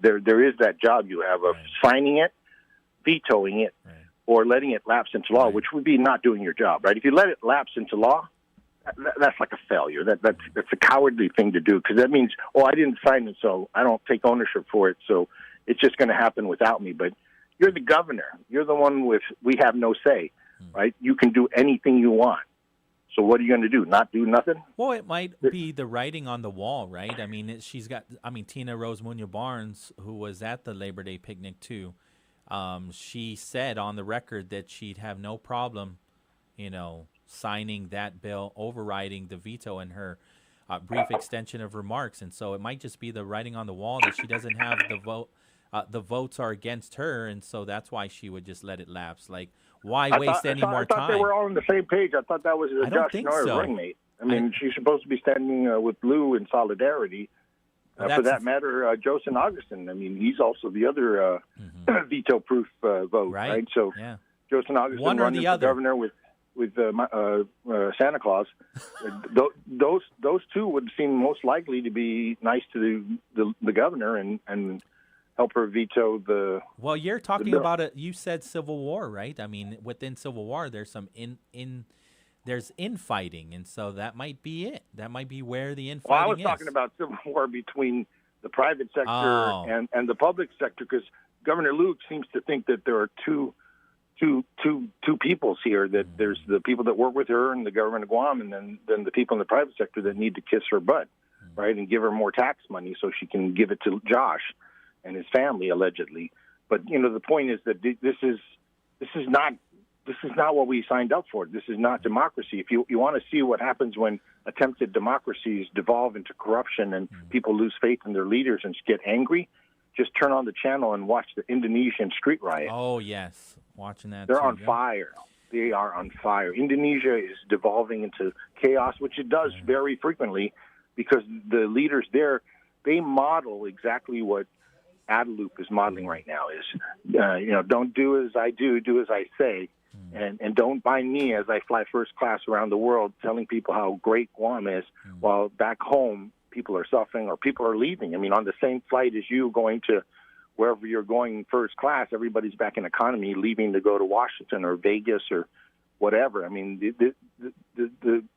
There is that job you have of signing it, vetoing it, or letting it lapse into law, which would be not doing your job, right? If you let it lapse into law, that's like a failure. That's a cowardly thing to do, because that means, I didn't sign it, so I don't take ownership for it, so it's just going to happen without me. But you're the governor. You're the one we have no say, right? You can do anything you want. So what are you going to do? Not do nothing? Well, it might be the writing on the wall, right? She's got. Tina Rose Munoz Barnes, who was at the Labor Day picnic too. She said on the record that she'd have no problem, signing that bill, overriding the veto in her brief extension of remarks. And so it might just be the writing on the wall that she doesn't have the vote. The votes are against her, and so that's why she would just let it lapse. Like, why waste any more time? I thought they were all on the same page. I thought that was Josh Norris' ringmate. She's supposed to be standing with Lou in solidarity. For that matter, Joseph Augustin. He's also the other veto-proof vote, right? So Joseph Augustin running for governor with Santa Claus. Those two would seem most likely to be nice to the governor and help her veto the. Well, you're talking about it. You said Civil War, right? Within Civil War, there's some there's infighting, and so that might be it. That might be where the infighting is. Well, I was talking about Civil War between the private sector and the public sector, because Governor Liu seems to think that there are two peoples here. That there's the people that work with her and the government of Guam, and then the people in the private sector that need to kiss her butt, right, and give her more tax money so she can give it to Josh and his family, allegedly. But the point is that this is not what we signed up for. This is not democracy. If you want to see what happens when attempted democracies devolve into corruption and people lose faith in their leaders and get angry, just turn on the channel and watch the Indonesian street riot. Oh yes, watching that. They're on fire. They are on fire. Indonesia is devolving into chaos, which it does very frequently, because the leaders there, they model exactly what Adelup is modeling right now. Is don't do as I do as I say, and don't bind me as I fly first class around the world, telling people how great Guam is, while back home people are suffering or people are leaving. On the same flight as you going to wherever you're going first class, everybody's back in economy, leaving to go to Washington or Vegas or whatever. The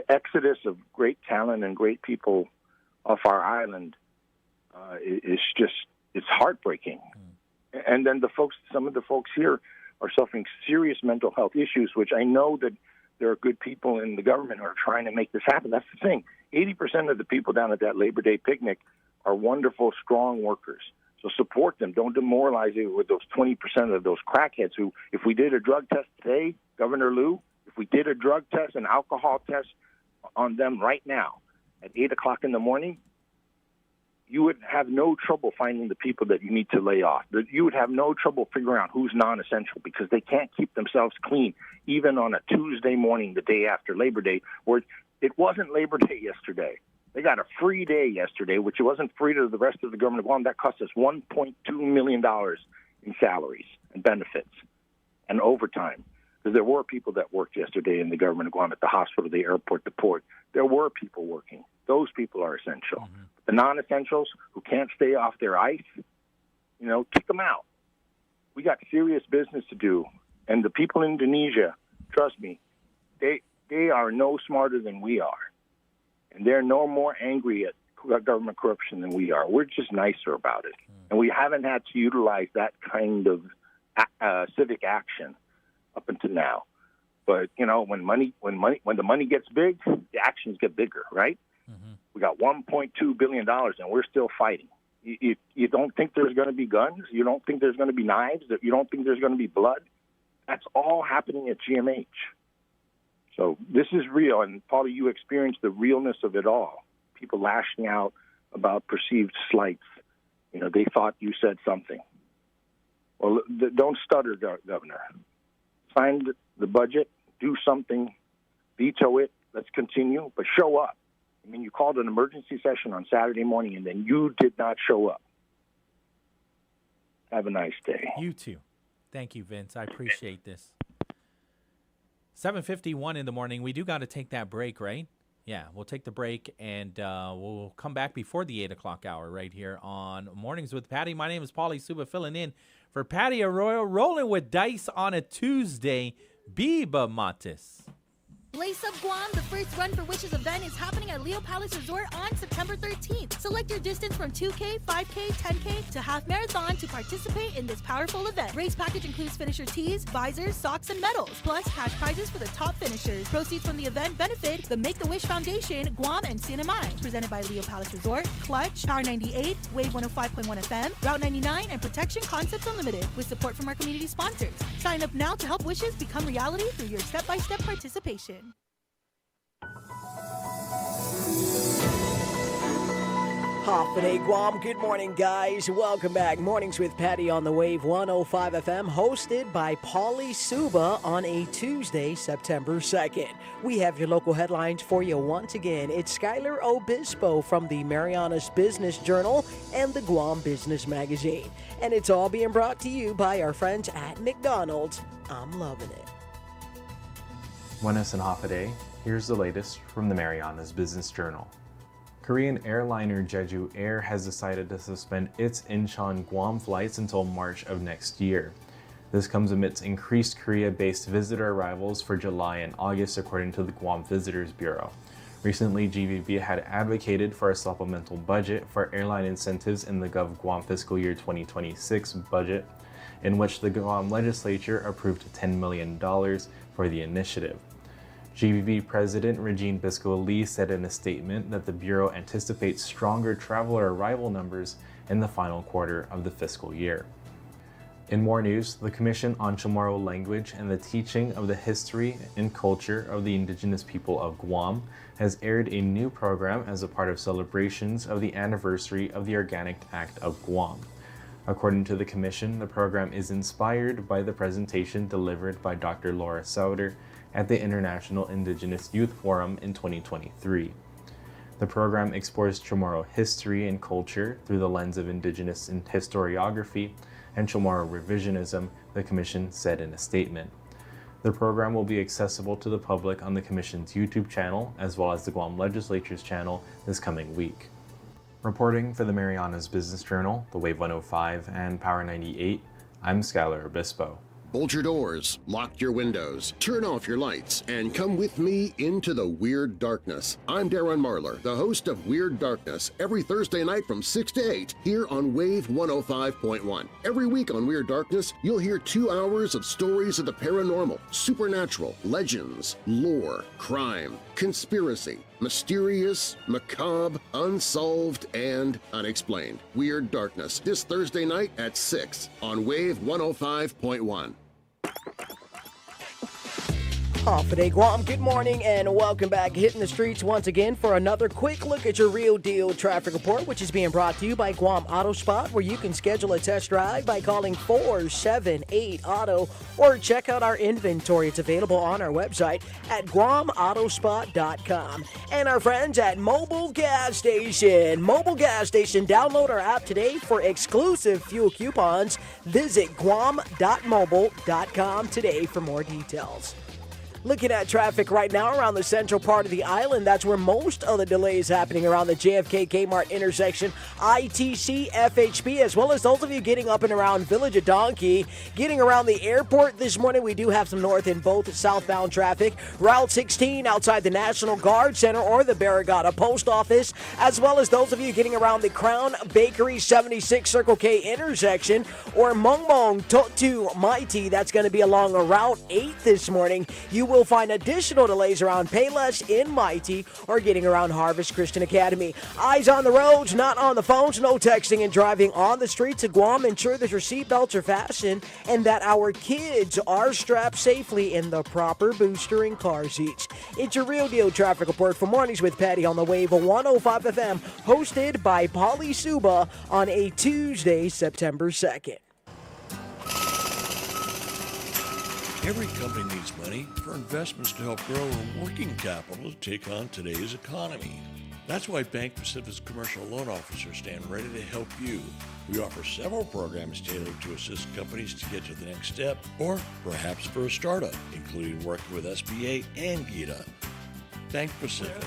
exodus of great talent and great people off our island is just, it's heartbreaking. And then some of the folks here are suffering serious mental health issues, which I know that there are good people in the government who are trying to make this happen. That's the thing. 80% of the people down at that Labor Day picnic are wonderful, strong workers. So support them. Don't demoralize it with those 20% of those crackheads who, if we did a drug test today, Governor Liu, if we did a drug test, an alcohol test on them right now, at 8 o'clock in the morning, you would have no trouble finding the people that you need to lay off. You would have no trouble figuring out who's non-essential because they can't keep themselves clean, even on a Tuesday morning, the day after Labor Day, where it wasn't Labor Day yesterday. They got a free day yesterday, which wasn't free to the rest of the government of Guam. That cost us $1.2 million in salaries and benefits and overtime. Because there were people that worked yesterday in the government of Guam at the hospital, the airport, the port. There were people working. Those people are essential. Mm-hmm. The non-essentials who can't stay off their ice, kick them out. We got serious business to do. And the people in Indonesia, trust me, they are no smarter than we are. And they're no more angry at government corruption than we are. We're just nicer about it. And we haven't had to utilize that kind of civic action up until now. But, when the money gets big, the actions get bigger, right? Mm-hmm. We got $1.2 billion, and we're still fighting. You don't think there's going to be guns? You don't think there's going to be knives? You don't think there's going to be blood? That's all happening at GMH. So this is real, and Pauly, you experienced the realness of it all. People lashing out about perceived slights. They thought you said something. Well, don't stutter, Governor. Sign the budget, do something, veto it, let's continue, but show up. You called an emergency session on Saturday morning, and then you did not show up. Have a nice day. You too. Thank you, Vince. I appreciate this. 7:51 in the morning. We do got to take that break, right? Yeah, we'll take the break, and we'll come back before the 8 o'clock hour right here on Mornings with Patti. My name is Pauly Suba, filling in for Patti Arroyo, rolling with dice on a Tuesday. Biba Matis. Lace Up Guam, the first Run for Wishes event, is happening at Leo Palace Resort on September 13th. Select your distance from 2K, 5K, 10K to half marathon to participate in this powerful event. Race package includes finisher tees, visors, socks, and medals, plus cash prizes for the top finishers. Proceeds from the event benefit the Make-A-Wish Foundation, Guam, and CNMI. Presented by Leo Palace Resort, Clutch, Power 98, Wave 105.1 FM, Route 99, and Protection Concepts Unlimited, with support from our community sponsors. Sign up now to help wishes become reality through your step-by-step participation. Hafa Adai, Guam. Good morning, guys. Welcome back. Mornings with Patti on the Wave 105 FM, hosted by Pauly Suba on a Tuesday, September 2nd. We have your local headlines for you once again. It's Skylar Obispo from the Marianas Business Journal and the Guam Business Magazine. And it's all being brought to you by our friends at McDonald's. I'm loving it. Buenas and Hafa Adai. Here's the latest from the Marianas Business Journal. Korean airliner Jeju Air has decided to suspend its Incheon Guam flights until March of next year. This comes amidst increased Korea-based visitor arrivals for July and August, according to the Guam Visitors Bureau. Recently, GVB had advocated for a supplemental budget for airline incentives in the Gov Guam fiscal year 2026 budget, in which the Guam legislature approved $10 million for the initiative. GVB President Regine Biscoe-Lee said in a statement that the Bureau anticipates stronger traveler arrival numbers in the final quarter of the fiscal year. In more news, the Commission on Chamorro Language and the Teaching of the History and Culture of the Indigenous People of Guam has aired a new program as a part of celebrations of the anniversary of the Organic Act of Guam. According to the Commission, the program is inspired by the presentation delivered by Dr. Laura Sauter at the International Indigenous Youth Forum in 2023. The program explores Chamorro history and culture through the lens of Indigenous historiography and Chamorro revisionism, the Commission said in a statement. The program will be accessible to the public on the Commission's YouTube channel as well as the Guam Legislature's channel this coming week. Reporting for the Marianas Business Journal, the Wave 105, and Power 98, I'm Skylar Obispo. Bolt your doors, lock your windows, turn off your lights, and come with me into the Weird Darkness. I'm Darren Marlar, the host of Weird Darkness, every Thursday night from 6 to 8 here on Wave 105.1. Every week on Weird Darkness, you'll hear 2 hours of stories of the paranormal, supernatural, legends, lore, crime, conspiracy, mysterious, macabre, unsolved, and unexplained. Weird Darkness, this Thursday night at 6 on Wave 105.1. Hafa Adai, Guam. Good morning and welcome back. Hitting the streets once again for another quick look at your real deal traffic report, which is being brought to you by Guam Auto Spot, where you can schedule a test drive by calling 478-AUTO or check out our inventory. It's available on our website at guamautospot.com. And our friends at Mobile Gas Station. Mobile Gas Station. Download our app today for exclusive fuel coupons. Visit guam.mobile.com today for more details. Looking at traffic right now around the central part of the island, that's where most of the delay is happening around the JFK Kmart intersection, ITC, FHP, as well as those of you getting up and around Village of Donkey. Getting around the airport this morning, we do have some north and both southbound traffic. Route 16 outside the National Guard Center or the Barragata Post Office, as well as those of you getting around the Crown Bakery 76 Circle K intersection or Mong Mong to Mighty. That's going to be along Route 8 this morning. You will find additional delays around Payless in Mighty or getting around Harvest Christian Academy. Eyes on the roads, not on the phones, no texting and driving on the streets of Guam. Ensure that your seatbelts are fastened and that our kids are strapped safely in the proper booster and car seats. It's your real deal traffic report for Mornings with Patti on the Wave of 105 FM, hosted by Pauly Suba on a Tuesday, September 2nd. Every company needs money for investments to help grow our working capital to take on today's economy. That's why Bank Pacific's commercial loan officers stand ready to help you. We offer several programs tailored to assist companies to get to the next step, or perhaps for a startup, including working with SBA and GITA. Bank Pacific.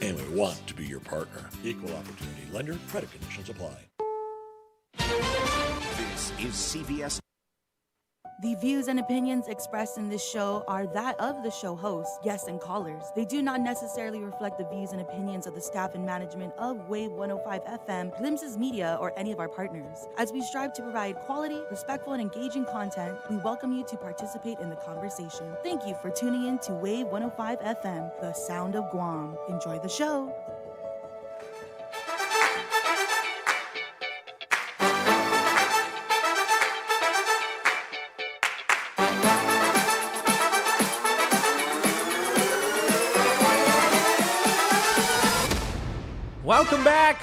And we want to be your partner. Equal opportunity lender. Credit conditions apply. This is CBS. The views and opinions expressed in this show are that of the show hosts, guests, and callers. They do not necessarily reflect the views and opinions of the staff and management of Wave 105 FM, Glimpses Media, or any of our partners. As we strive to provide quality, respectful, and engaging content, we welcome you to participate in the conversation. Thank you for tuning in to Wave 105 FM, the sound of Guam. Enjoy the show. Welcome back.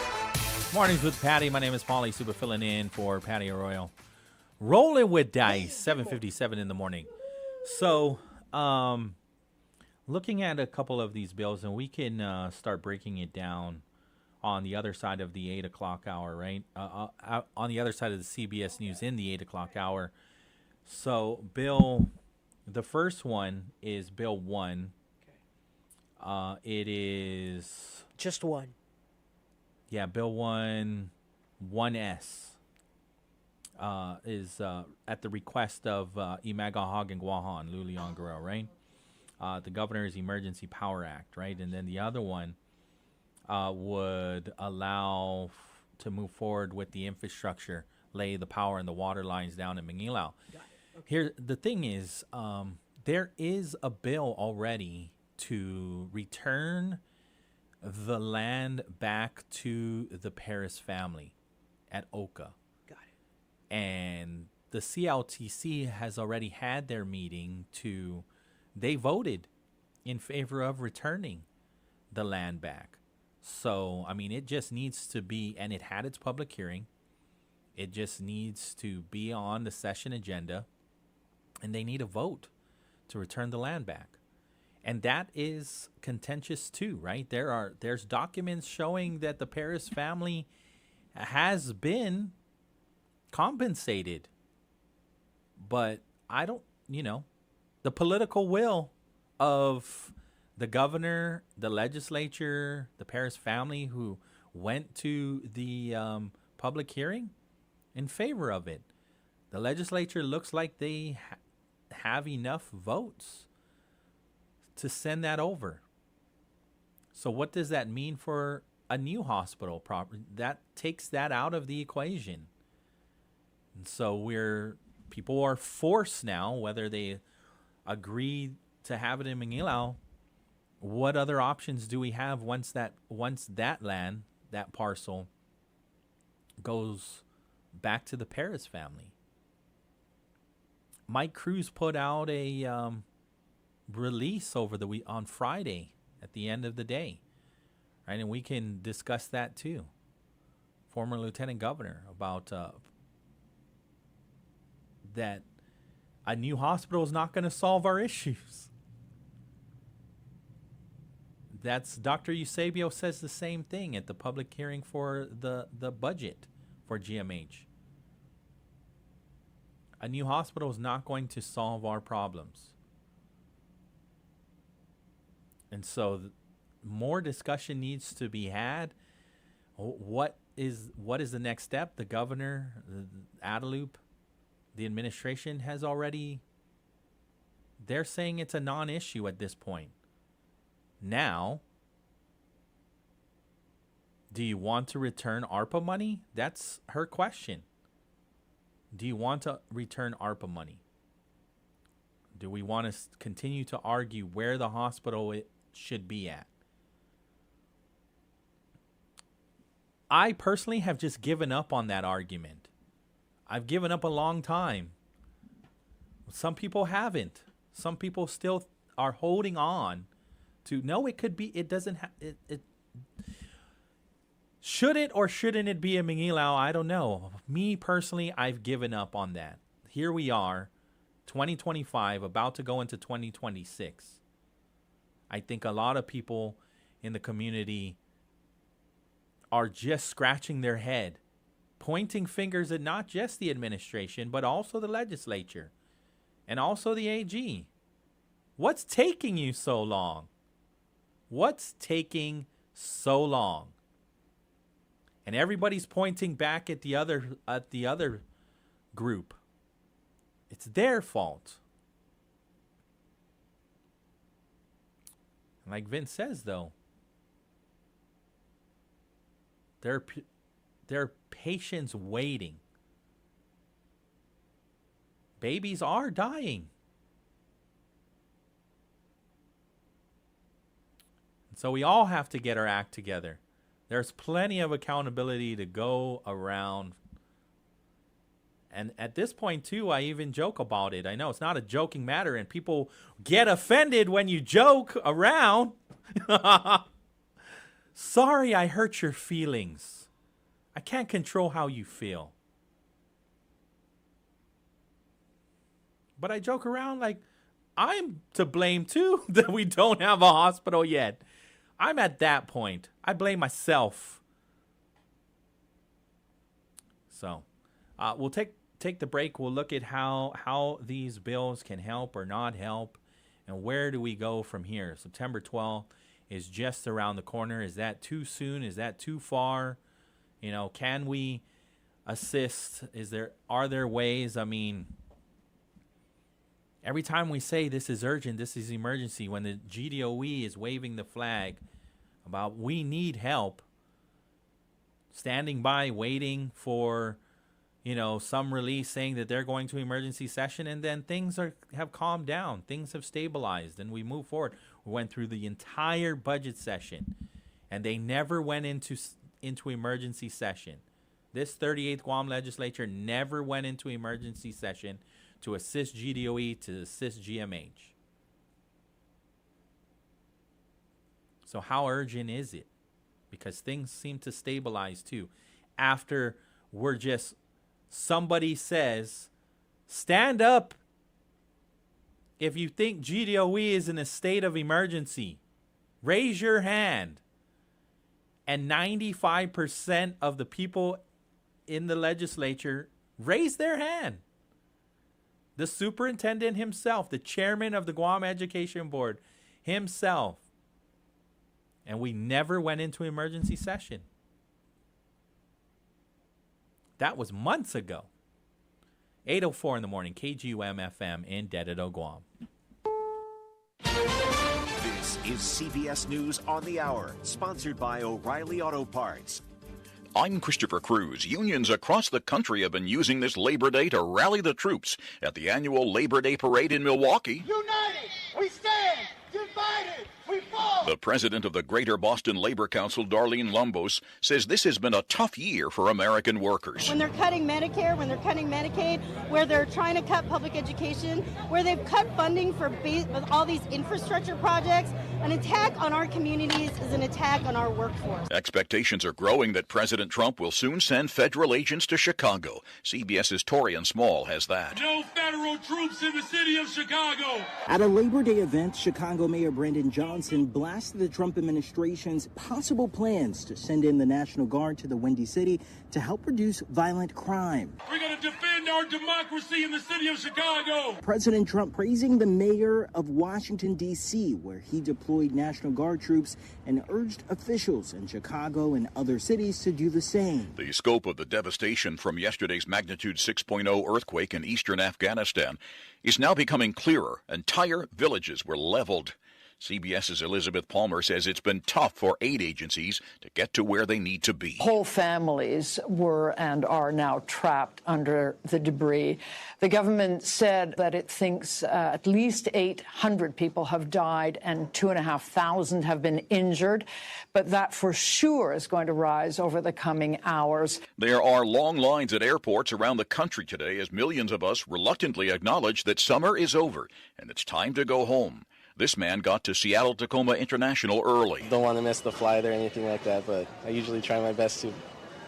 Mornings with Patti. My name is Pauly Suba, filling in for Patti Arroyo. Rolling with dice, 7:57 in the morning. So, looking at a couple of these bills, and we can start breaking it down on the other side of the 8 o'clock hour, right? On the other side of the CBS News in the 8 o'clock hour. So, the first one is Bill 1. It is... Just one. Yeah, Bill 1's is at the request of Imagahog and Guahan, Lulian Guerrero, right? The Governor's Emergency Power Act, right? And then the other one would allow to move forward with the infrastructure, lay the power and the water lines down in Manilao. Okay. Here, the thing is, there is a bill already to return the land back to the Paris family at Oka. Got it. And the CLTC has already had their meeting they voted in favor of returning the land back. So, I mean, it just needs to be, and it had its public hearing. It just needs to be on the session agenda, and they need a vote to return the land back. And that is contentious too, right? There's documents showing that the Paris family has been compensated. But I don't, the political will of the governor, the legislature, the Paris family who went to the public hearing in favor of it. The legislature looks like they have enough votes to send that over. So what does that mean for a new hospital property? That takes that out of the equation. And so people are forced now, whether they agree to have it in Manilao, what other options do we have once that land, that parcel, goes back to the Paris family? Mike Cruz put out a release over the week on Friday at the end of the day, right? And we can discuss that too. Former Lieutenant Governor about that a new hospital is not going to solve our issues. That's Dr. Eusebio says the same thing at the public hearing for the budget for GMH. A new hospital is not going to solve our problems. And so more discussion needs to be had. What is the next step? The governor, Adaloop, the administration has already, they're saying it's a non-issue at this point. Now, do you want to return ARPA money? That's her question. Do you want to return ARPA money? Do we want to continue to argue where the hospital it should be at? I personally have just given up on that argument. I've given up a long time. Some people haven't. Some people still are holding on to, no, it could be, it doesn't have, it should it or shouldn't it be a Mangilao? I don't know. Me personally, I've given up on that. Here we are, 2025, about to go into 2026. I think a lot of people in the community are just scratching their head, pointing fingers at not just the administration, but also the legislature and also the AG. What's taking you so long? What's taking so long? And everybody's pointing back at the other group. It's their fault. Like Vince says, though, there are patients waiting. Babies are dying. And so we all have to get our act together. There's plenty of accountability to go around. And at this point, too, I even joke about it. I know it's not a joking matter, and people get offended when you joke around. Sorry, I hurt your feelings. I can't control how you feel. But I joke around like I'm to blame, too, that we don't have a hospital yet. I'm at that point. I blame myself. So we'll take the break. We'll look at how these bills can help or not help, and where do we go from here. September 12th is just around the corner. Is that too soon? Is that too far? You know, can we assist? Are there ways? I mean, every time we say this is urgent, this is emergency, when the GDOE is waving the flag about we need help, standing by waiting for, you know, some release saying that they're going to emergency session, and then things have calmed down, things have stabilized, and we move forward. We went through the entire budget session, and they never went into emergency session. This 38th Guam legislature never went into emergency session to assist GDOE, to assist GMH. So how urgent is it? Because things seem to stabilize too. After somebody says, stand up if you think GDOE is in a state of emergency. Raise your hand. And 95% of the people in the legislature raised their hand. The superintendent himself, the chairman of the Guam Education Board himself. And we never went into emergency session. That was months ago. 8:04 in the morning, KGUM-FM in Dededo, Guam. This is CBS News on the Hour, sponsored by O'Reilly Auto Parts. I'm Christopher Cruz. Unions across the country have been using this Labor Day to rally the troops at the annual Labor Day Parade in Milwaukee. United, we stand. Divided, we fall. The The president of the Greater Boston Labor Council, Darlene Lumbos, says this has been a tough year for American workers. When they're cutting Medicare, when they're cutting Medicaid, where they're trying to cut public education, where they've cut funding for all these infrastructure projects, an attack on our communities is an attack on our workforce. Expectations are growing that President Trump will soon send federal agents to Chicago. CBS's Torian Small has that. No federal troops in the city of Chicago. At a Labor Day event, Chicago Mayor Brandon Johnson blasted the Trump administration's possible plans to send in the National Guard to the Windy City to help reduce violent crime. We're going to defend our democracy in the city of Chicago. President Trump praising the mayor of Washington, D.C., where he deployed National Guard troops and urged officials in Chicago and other cities to do the same. The scope of the devastation from yesterday's magnitude 6.0 earthquake in eastern Afghanistan is now becoming clearer. Entire villages were leveled. CBS's Elizabeth Palmer says it's been tough for aid agencies to get to where they need to be. Whole families were and are now trapped under the debris. The government said that it thinks at least 800 people have died and 2,500 have been injured, but that for sure is going to rise over the coming hours. There are long lines at airports around the country today as millions of us reluctantly acknowledge that summer is over and it's time to go home. This man got to Seattle-Tacoma International early. Don't want to miss the flight or anything like that, but I usually try my best to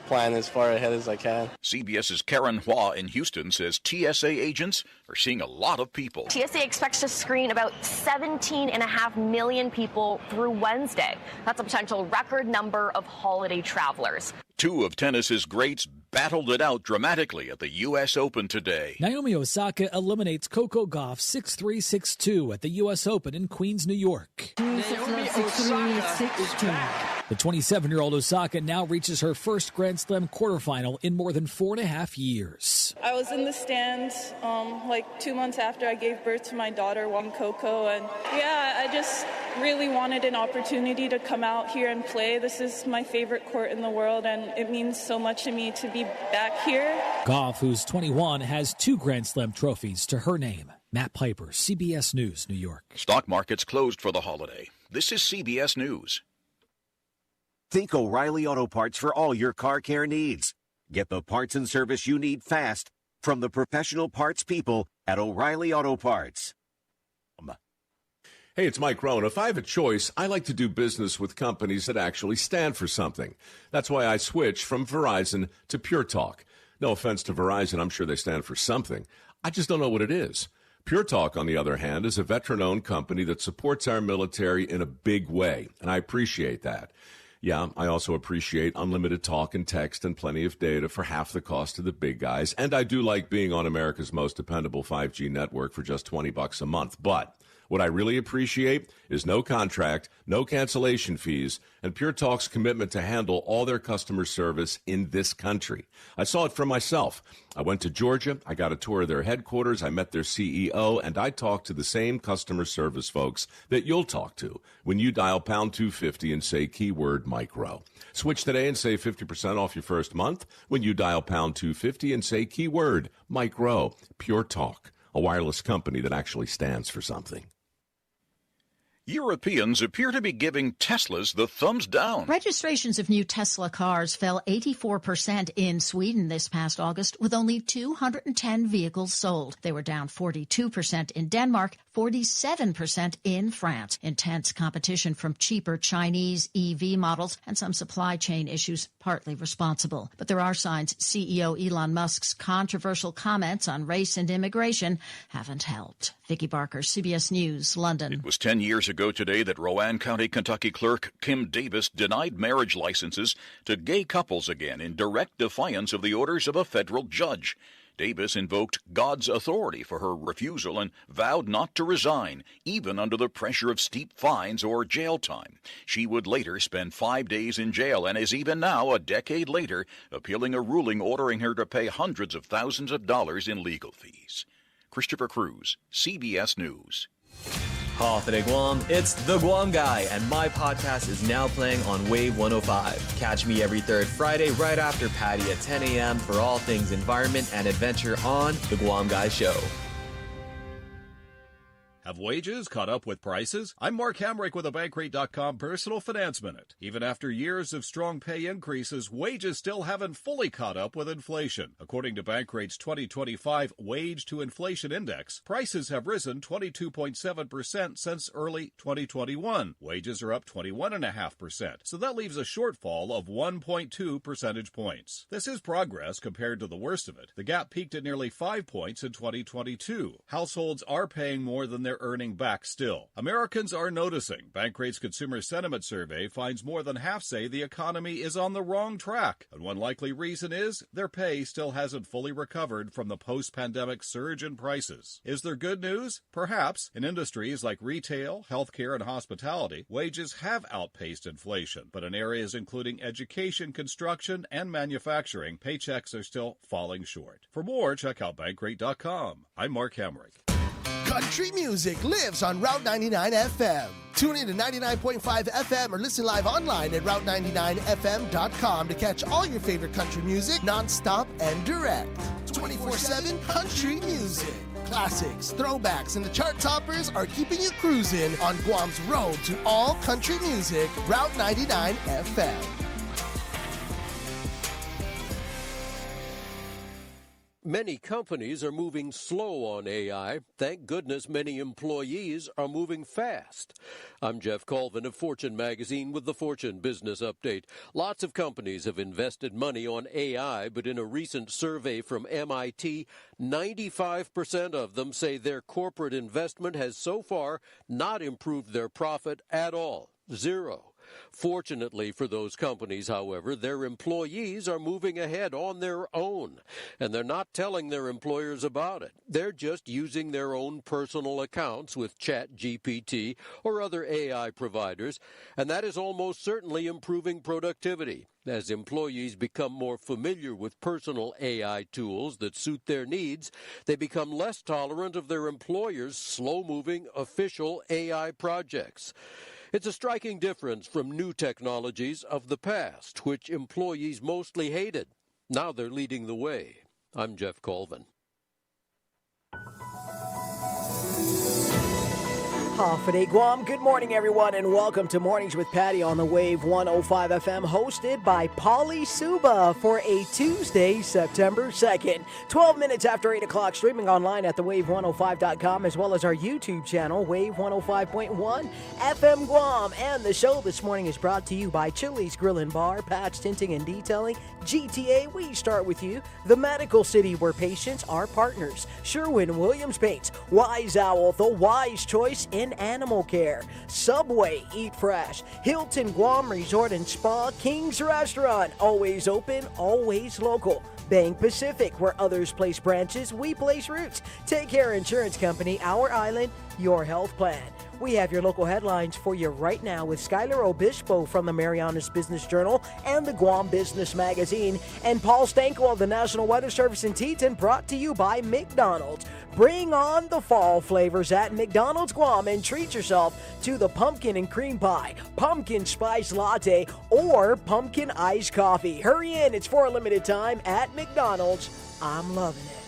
plan as far ahead as I can. CBS's Karen Hua in Houston says TSA agents are seeing a lot of people. TSA expects to screen about 17.5 million people through Wednesday. That's a potential record number of holiday travelers. Two of tennis's greats battled it out dramatically at the U.S. Open today. Naomi Osaka eliminates Coco Gauff 6-3, 6-2 at the U.S. Open in Queens, New York. Naomi Osaka The 27-year-old Osaka now reaches her first Grand Slam quarterfinal in more than 4.5 years. I was in the stands like 2 months after I gave birth to my daughter, Wang Coco, and I just really wanted an opportunity to come out here and play. This is my favorite court in the world, and it means so much to me to be back here. Gauff, who's 21, has 2 Grand Slam trophies to her name. Matt Piper, CBS News, New York. Stock markets closed for the holiday. This is CBS News. Think O'Reilly Auto Parts for all your car care needs. Get the parts and service you need fast from the professional parts people at O'Reilly Auto Parts. Hey, it's Mike Rohn. If I have a choice, I like to do business with companies that actually stand for something. That's why I switched from Verizon to Pure Talk. No offense to Verizon, I'm sure they stand for something. I just don't know what it is. Pure Talk, on the other hand, is a veteran-owned company that supports our military in a big way, and I appreciate that. Yeah, I also appreciate unlimited talk and text and plenty of data for half the cost of the big guys, and I do like being on America's most dependable 5G network for just $20 a month, but what I really appreciate is no contract, no cancellation fees, and Pure Talk's commitment to handle all their customer service in this country. I saw it for myself. I went to Georgia, I got a tour of their headquarters, I met their CEO, and I talked to the same customer service folks that you'll talk to when you dial pound 250 and say keyword micro. Switch today and save 50% off your first month when you dial pound 250 and say keyword micro. Pure Talk, a wireless company that actually stands for something. Europeans appear to be giving Teslas the thumbs down. Registrations of new Tesla cars fell 84% in Sweden this past August, with only 210 vehicles sold. They were down 42% in Denmark, 47% in France. Intense competition from cheaper Chinese EV models and some supply chain issues partly responsible. But there are signs CEO Elon Musk's controversial comments on race and immigration haven't helped. Vicki Barker, CBS News, London. It was 10 years ago today that Rowan County, Kentucky clerk Kim Davis denied marriage licenses to gay couples again in direct defiance of the orders of a federal judge. Davis invoked God's authority for her refusal and vowed not to resign, even under the pressure of steep fines or jail time. She would later spend 5 days in jail and is even now, a decade later, appealing a ruling ordering her to pay hundreds of thousands of dollars in legal fees. Christopher Cruz, CBS News. Hafa Adai Guam, it's The Guam Guy, and my podcast is now playing on Wave 105. Catch me every third Friday right after Patti at 10 a.m. for all things environment and adventure on The Guam Guy Show. Have wages caught up with prices? I'm Mark Hamrick with a Bankrate.com Personal Finance Minute. Even after years of strong pay increases, wages still haven't fully caught up with inflation. According to Bankrate's 2025 Wage to Inflation Index, prices have risen 22.7% since early 2021. Wages are up 21.5%, so that leaves a shortfall of 1.2 percentage points. This is progress compared to the worst of it. The gap peaked at nearly 5 points in 2022. Households are paying more than they're earning back still. Americans are noticing. Bankrate's Consumer Sentiment Survey finds more than half say the economy is on the wrong track, and one likely reason is their pay still hasn't fully recovered from the post-pandemic surge in prices. Is there good news? Perhaps. In industries like retail, healthcare, and hospitality, wages have outpaced inflation, but in areas including education, construction, and manufacturing, paychecks are still falling short. For more, check out Bankrate.com. I'm Mark Hamrick. Country music lives on Route 99 FM. Tune in to 99.5 FM or listen live online at Route99FM.com to catch all your favorite country music nonstop and direct. 24/7 country music. Classics, throwbacks, and the chart toppers are keeping you cruising on Guam's road to all country music, Route 99 FM. Many companies are moving slow on AI. Thank goodness many employees are moving fast. I'm Jeff Colvin of Fortune Magazine with the Fortune Business Update. Lots of companies have invested money on AI, but in a recent survey from MIT, 95% of them say their corporate investment has so far not improved their profit at all. Zero. Fortunately for those companies, however, their employees are moving ahead on their own, and they're not telling their employers about it. They're just using their own personal accounts with ChatGPT or other AI providers, and that is almost certainly improving productivity. As employees become more familiar with personal AI tools that suit their needs, they become less tolerant of their employers' slow-moving official AI projects. It's a striking difference from new technologies of the past, which employees mostly hated. Now they're leading the way. I'm Jeff Colvin. Hafa Adai, Guam. Good morning, everyone, and welcome to Mornings with Patti on the Wave 105 FM, hosted by Pauly Suba for a Tuesday, September 2nd. 12 minutes after 8 o'clock, streaming online at thewave105.com, as well as our YouTube channel, Wave 105.1 FM Guam. And the show this morning is brought to you by Chili's Grill and Bar, Patch Tinting and Detailing, GTA. We start with you, the medical city where patients are partners. Sherwin-Williams Paints, Wise Owl, the wise choice in animal care. Subway, eat fresh. Hilton Guam Resort and Spa, King's Restaurant, always open, always local. Bank Pacific, where others place branches, we place roots. Take Care Insurance Company, our island, your health plan. We have your local headlines for you right now with Skylar Obispo from the Marianas Business Journal and the Guam Business Magazine, and Paul Stanko of the National Weather Service in Teton, brought to you by McDonald's. Bring on the fall flavors at McDonald's Guam and treat yourself to the pumpkin and cream pie, pumpkin spice latte, or pumpkin iced coffee. Hurry in, it's for a limited time at McDonald's. I'm loving it.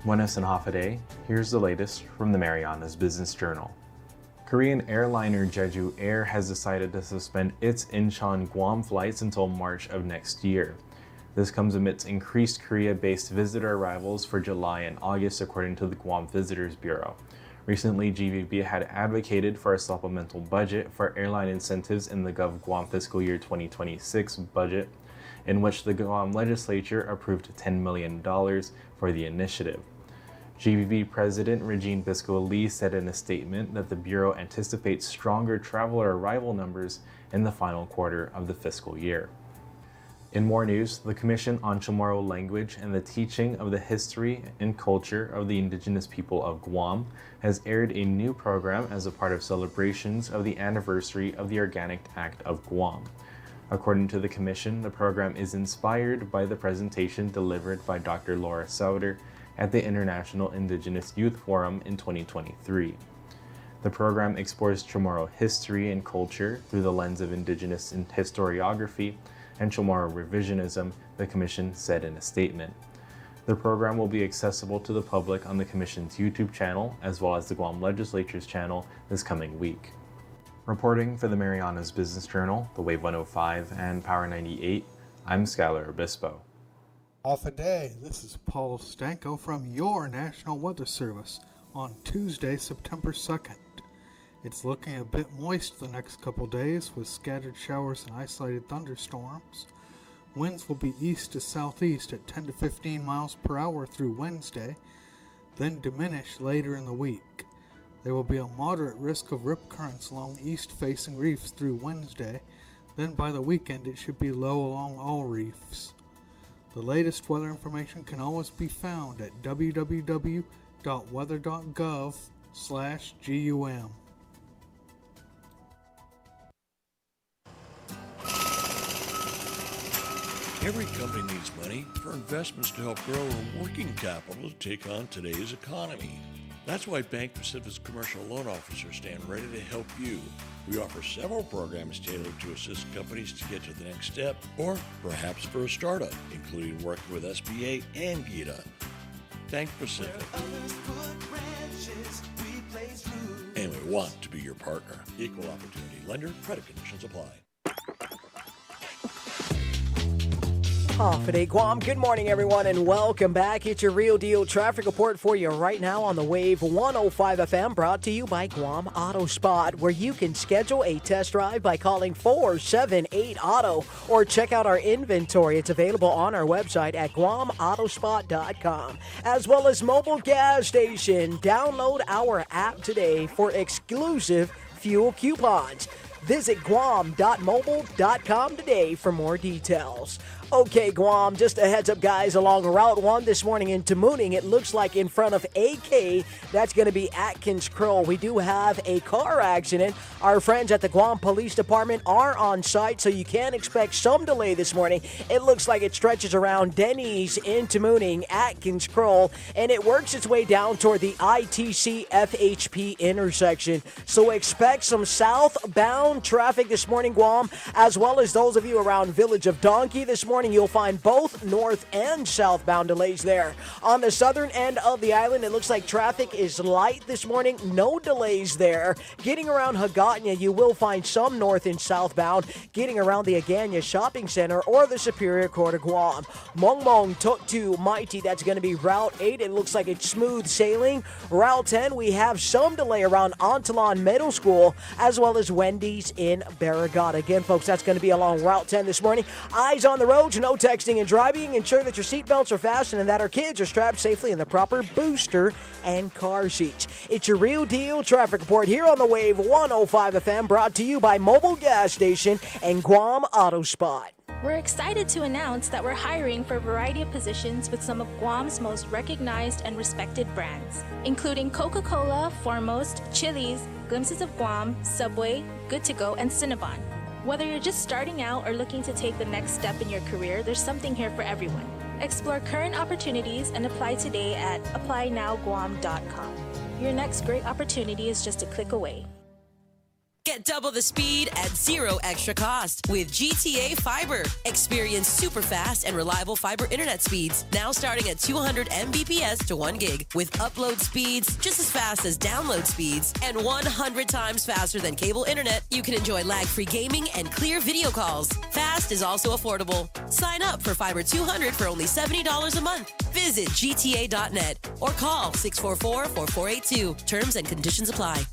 Buenas and Hafa Adai. Here's the latest from the Marianas Business Journal. Korean airliner Jeju Air has decided to suspend its Incheon Guam flights until March of next year. This comes amidst increased Korea-based visitor arrivals for July and August, according to the Guam Visitors Bureau. Recently, GVB had advocated for a supplemental budget for airline incentives in the Gov Guam fiscal year 2026 budget, in which the Guam legislature approved $10 million for the initiative. GVB President Regine Bisco Lee said in a statement that the Bureau anticipates stronger traveler arrival numbers in the final quarter of the fiscal year. In more news, the Commission on Chamorro Language and the Teaching of the History and Culture of the Indigenous People of Guam has aired a new program as a part of celebrations of the anniversary of the Organic Act of Guam. According to the Commission, the program is inspired by the presentation delivered by Dr. Laura Sauter at the International Indigenous Youth Forum in 2023. The program explores Chamorro history and culture through the lens of Indigenous historiography and Chamorro revisionism, the Commission said in a statement. The program will be accessible to the public on the Commission's YouTube channel as well as the Guam Legislature's channel this coming week. Reporting for the Marianas Business Journal, the Wave 105, and Power 98, I'm Skylar Obispo. Hafa Adai, this is Paul Stanko from your National Weather Service on Tuesday, September 2nd. It's looking a bit moist the next couple days with scattered showers and isolated thunderstorms. Winds will be east to southeast at 10 to 15 miles per hour through Wednesday, then diminish later in the week. There will be a moderate risk of rip currents along east-facing reefs through Wednesday, then by the weekend it should be low along all reefs. The latest weather information can always be found at www.weather.gov/GUM. Every company needs money for investments to help grow a working capital to take on today's economy. That's why Bank Pacific's commercial loan officers stand ready to help you. We offer several programs tailored to assist companies to get to the next step, or perhaps for a startup, including working with SBA and GITA. Bank Pacific. And we want to be your partner. Equal opportunity lender. Credit conditions apply. Hafa Adai, Guam. Good morning, everyone, and welcome back. It's your Real Deal traffic report for you right now on the Wave 105 FM, brought to you by Guam Auto Spot, where you can schedule a test drive by calling 478-AUTO or check out our inventory. It's available on our website at guamautospot.com, as well as mobile gas station. Download our app today for exclusive fuel coupons. Visit guam.mobile.com today for more details. Okay, Guam, just a heads up, guys, along Route 1 this morning in Tamuning, it looks like in front of AK, that's going to be Atkins Kroll. We do have a car accident. Our friends at the Guam Police Department are on site, so you can expect some delay this morning. It looks like it stretches around Denny's in Tamuning, Atkins Kroll, and it works its way down toward the ITC FHP intersection. So expect some southbound traffic this morning, Guam, as well as those of you around Village of Donkey this morning. You'll find both north and southbound delays there. On the southern end of the island, it looks like traffic is light this morning. No delays there. Getting around Hagåtña, you will find some north and southbound. Getting around the Agana Shopping Center or the Superior Court of Guam. Mongmong took to Mighty. That's going to be Route 8. It looks like it's smooth sailing. Route 10, we have some delay around Antolon Middle School, as well as Wendy's in Barragata. Again, folks, that's going to be along Route 10 this morning. Eyes on the road. No texting and driving. Ensure that your seatbelts are fastened and that our kids are strapped safely in the proper booster and car seats. It's your Real Deal traffic report here on the Wave 105 FM, brought to you by Mobile Gas Station and Guam Auto Spot. We're excited to announce that we're hiring for a variety of positions with some of Guam's most recognized and respected brands, including Coca-Cola, Foremost, Chili's, Glimpses of Guam, Subway, Good to Go, and Cinnabon. Whether you're just starting out or looking to take the next step in your career, there's something here for everyone. Explore current opportunities and apply today at applynowguam.com. Your next great opportunity is just a click away. Get double the speed at zero extra cost with GTA Fiber. Experience super fast and reliable fiber internet speeds, now starting at 200 Mbps to 1 gig, with upload speeds just as fast as download speeds and 100 times faster than cable internet. You can enjoy lag-free gaming and clear video calls. Fast is also affordable. Sign up for Fiber 200 for only $70 a month. Visit gta.net or call 644-4482. Terms and conditions apply.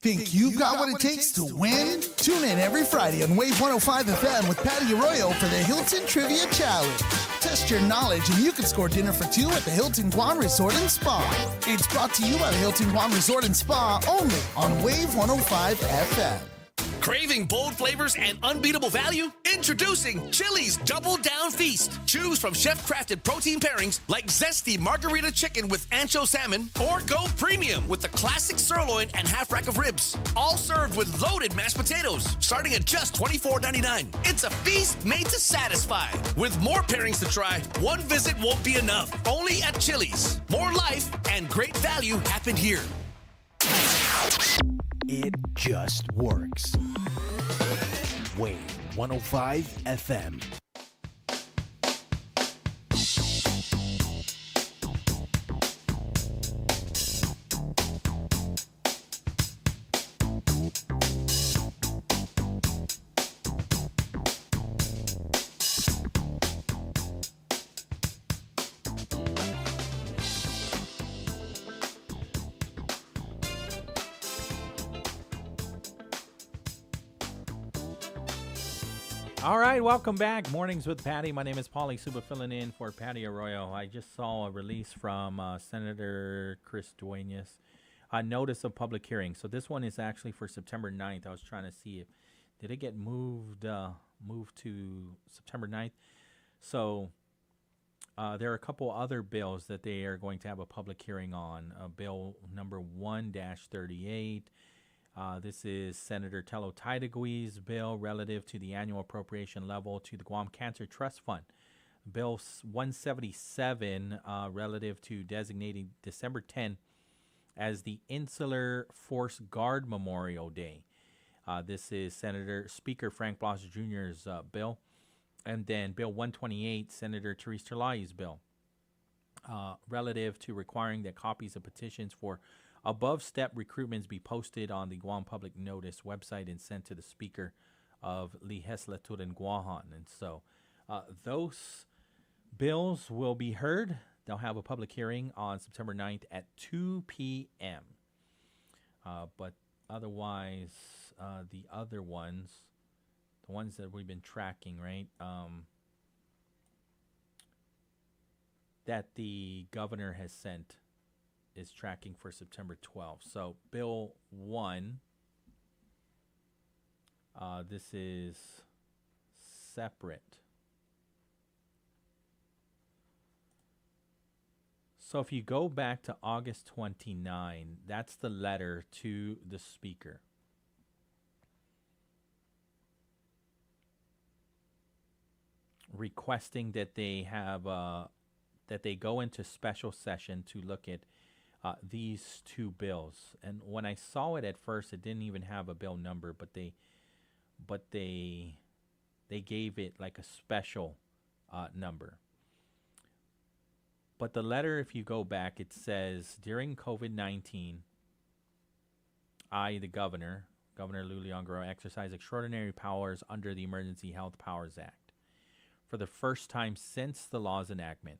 Think you've got what it takes to win? Tune in every Friday on Wave 105 FM with Patti Arroyo for the Hilton Trivia Challenge. Test your knowledge and you can score dinner for two at the Hilton Guam Resort and Spa. It's brought to you by the Hilton Guam Resort and Spa, only on Wave 105 FM. Craving bold flavors and unbeatable value? Introducing Chili's Double Down Feast. Choose from chef-crafted protein pairings like zesty margarita chicken with ancho salmon, or go premium with the classic sirloin and half rack of ribs. All served with loaded mashed potatoes, starting at just $24.99. It's a feast made to satisfy. With more pairings to try, one visit won't be enough. Only at Chili's. More life and great value happen here. It just works. Wave 105 FM. All right, welcome back. Mornings with Patti. My name is Pauly, Suba filling in for Patti Arroyo. I just saw a release from Senator Chris Duenas, a notice of public hearing. So this one is actually for September 9th. I was trying to see if did it get moved to September 9th. So there are a couple other bills that they are going to have a public hearing on. Bill number 1-38. This is Senator Tello Taitagui's bill relative to the annual appropriation level to the Guam Cancer Trust Fund. Bill 177 relative to designating December 10 as the Insular Force Guard Memorial Day. This is Speaker Frank Bloss Jr.'s bill. And then Bill 128, Senator Therese Terlai's bill, relative to requiring that copies of petitions for above-step recruitments be posted on the Guam Public Notice website and sent to the Speaker of Legislature in Guahan. And so those bills will be heard. They'll have a public hearing on September 9th at 2 p.m. But otherwise, the other ones, the ones that we've been tracking, right, that the governor has sent is tracking for September 12th. So Bill 1, this is separate. So if you go back to August 29, that's the letter to the Speaker. Requesting that they have that they go into special session to look at these two bills. And when I saw it at first, it didn't even have a bill number, but they gave it like a special number. But the letter, if you go back, it says, during COVID-19, I, the Governor Lulian Guerrero, exercise extraordinary powers under the Emergency Health Powers Act for the first time since the law's enactment.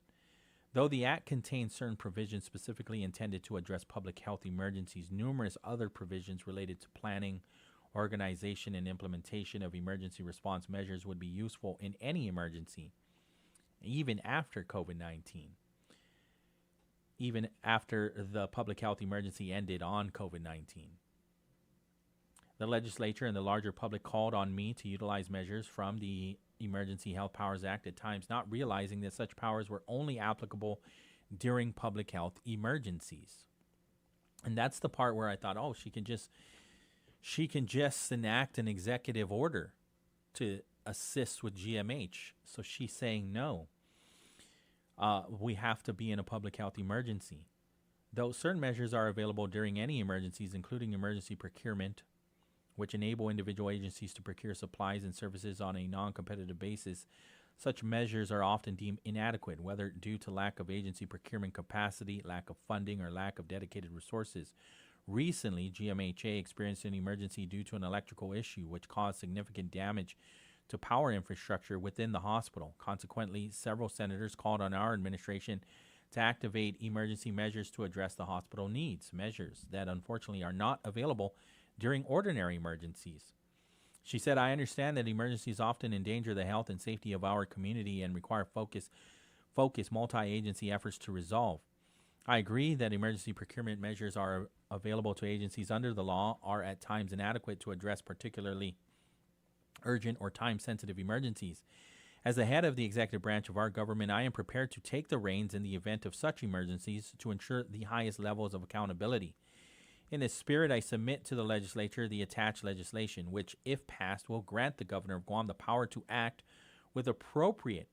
Though the Act contains certain provisions specifically intended to address public health emergencies, numerous other provisions related to planning, organization, and implementation of emergency response measures would be useful in any emergency, even after COVID-19, even after the public health emergency ended on COVID-19. The legislature and the larger public called on me to utilize measures from the Emergency Health Powers Act at times, not realizing that such powers were only applicable during public health emergencies. And that's the part where I thought, oh, she can just enact an executive order to assist with GMH. So she's saying no. We have to be in a public health emergency. Though certain measures are available during any emergencies, including emergency procurement, which enable individual agencies to procure supplies and services on a non-competitive basis, such measures are often deemed inadequate, whether due to lack of agency procurement capacity, lack of funding, or lack of dedicated resources. Recently, GMHA experienced an emergency due to an electrical issue, which caused significant damage to power infrastructure within the hospital. Consequently, several senators called on our administration to activate emergency measures to address the hospital needs, measures that unfortunately are not available during ordinary emergencies. She said, I understand that emergencies often endanger the health and safety of our community and require focused multi-agency efforts to resolve. I agree that emergency procurement measures are available to agencies under the law are at times inadequate to address particularly urgent or time-sensitive emergencies. As the head of the executive branch of our government, I am prepared to take the reins in the event of such emergencies to ensure the highest levels of accountability. In this spirit, I submit to the legislature the attached legislation, which, if passed, will grant the governor of Guam the power to act with appropriate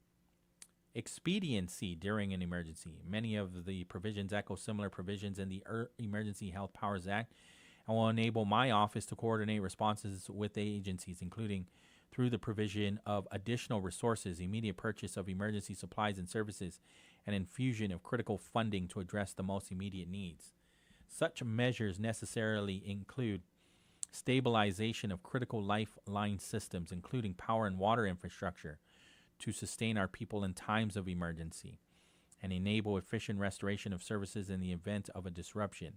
expediency during an emergency. Many of the provisions echo similar provisions in the Emergency Health Powers Act and will enable my office to coordinate responses with agencies, including through the provision of additional resources, immediate purchase of emergency supplies and services, and infusion of critical funding to address the most immediate needs. Such measures necessarily include stabilization of critical lifeline systems, including power and water infrastructure, to sustain our people in times of emergency and enable efficient restoration of services in the event of a disruption.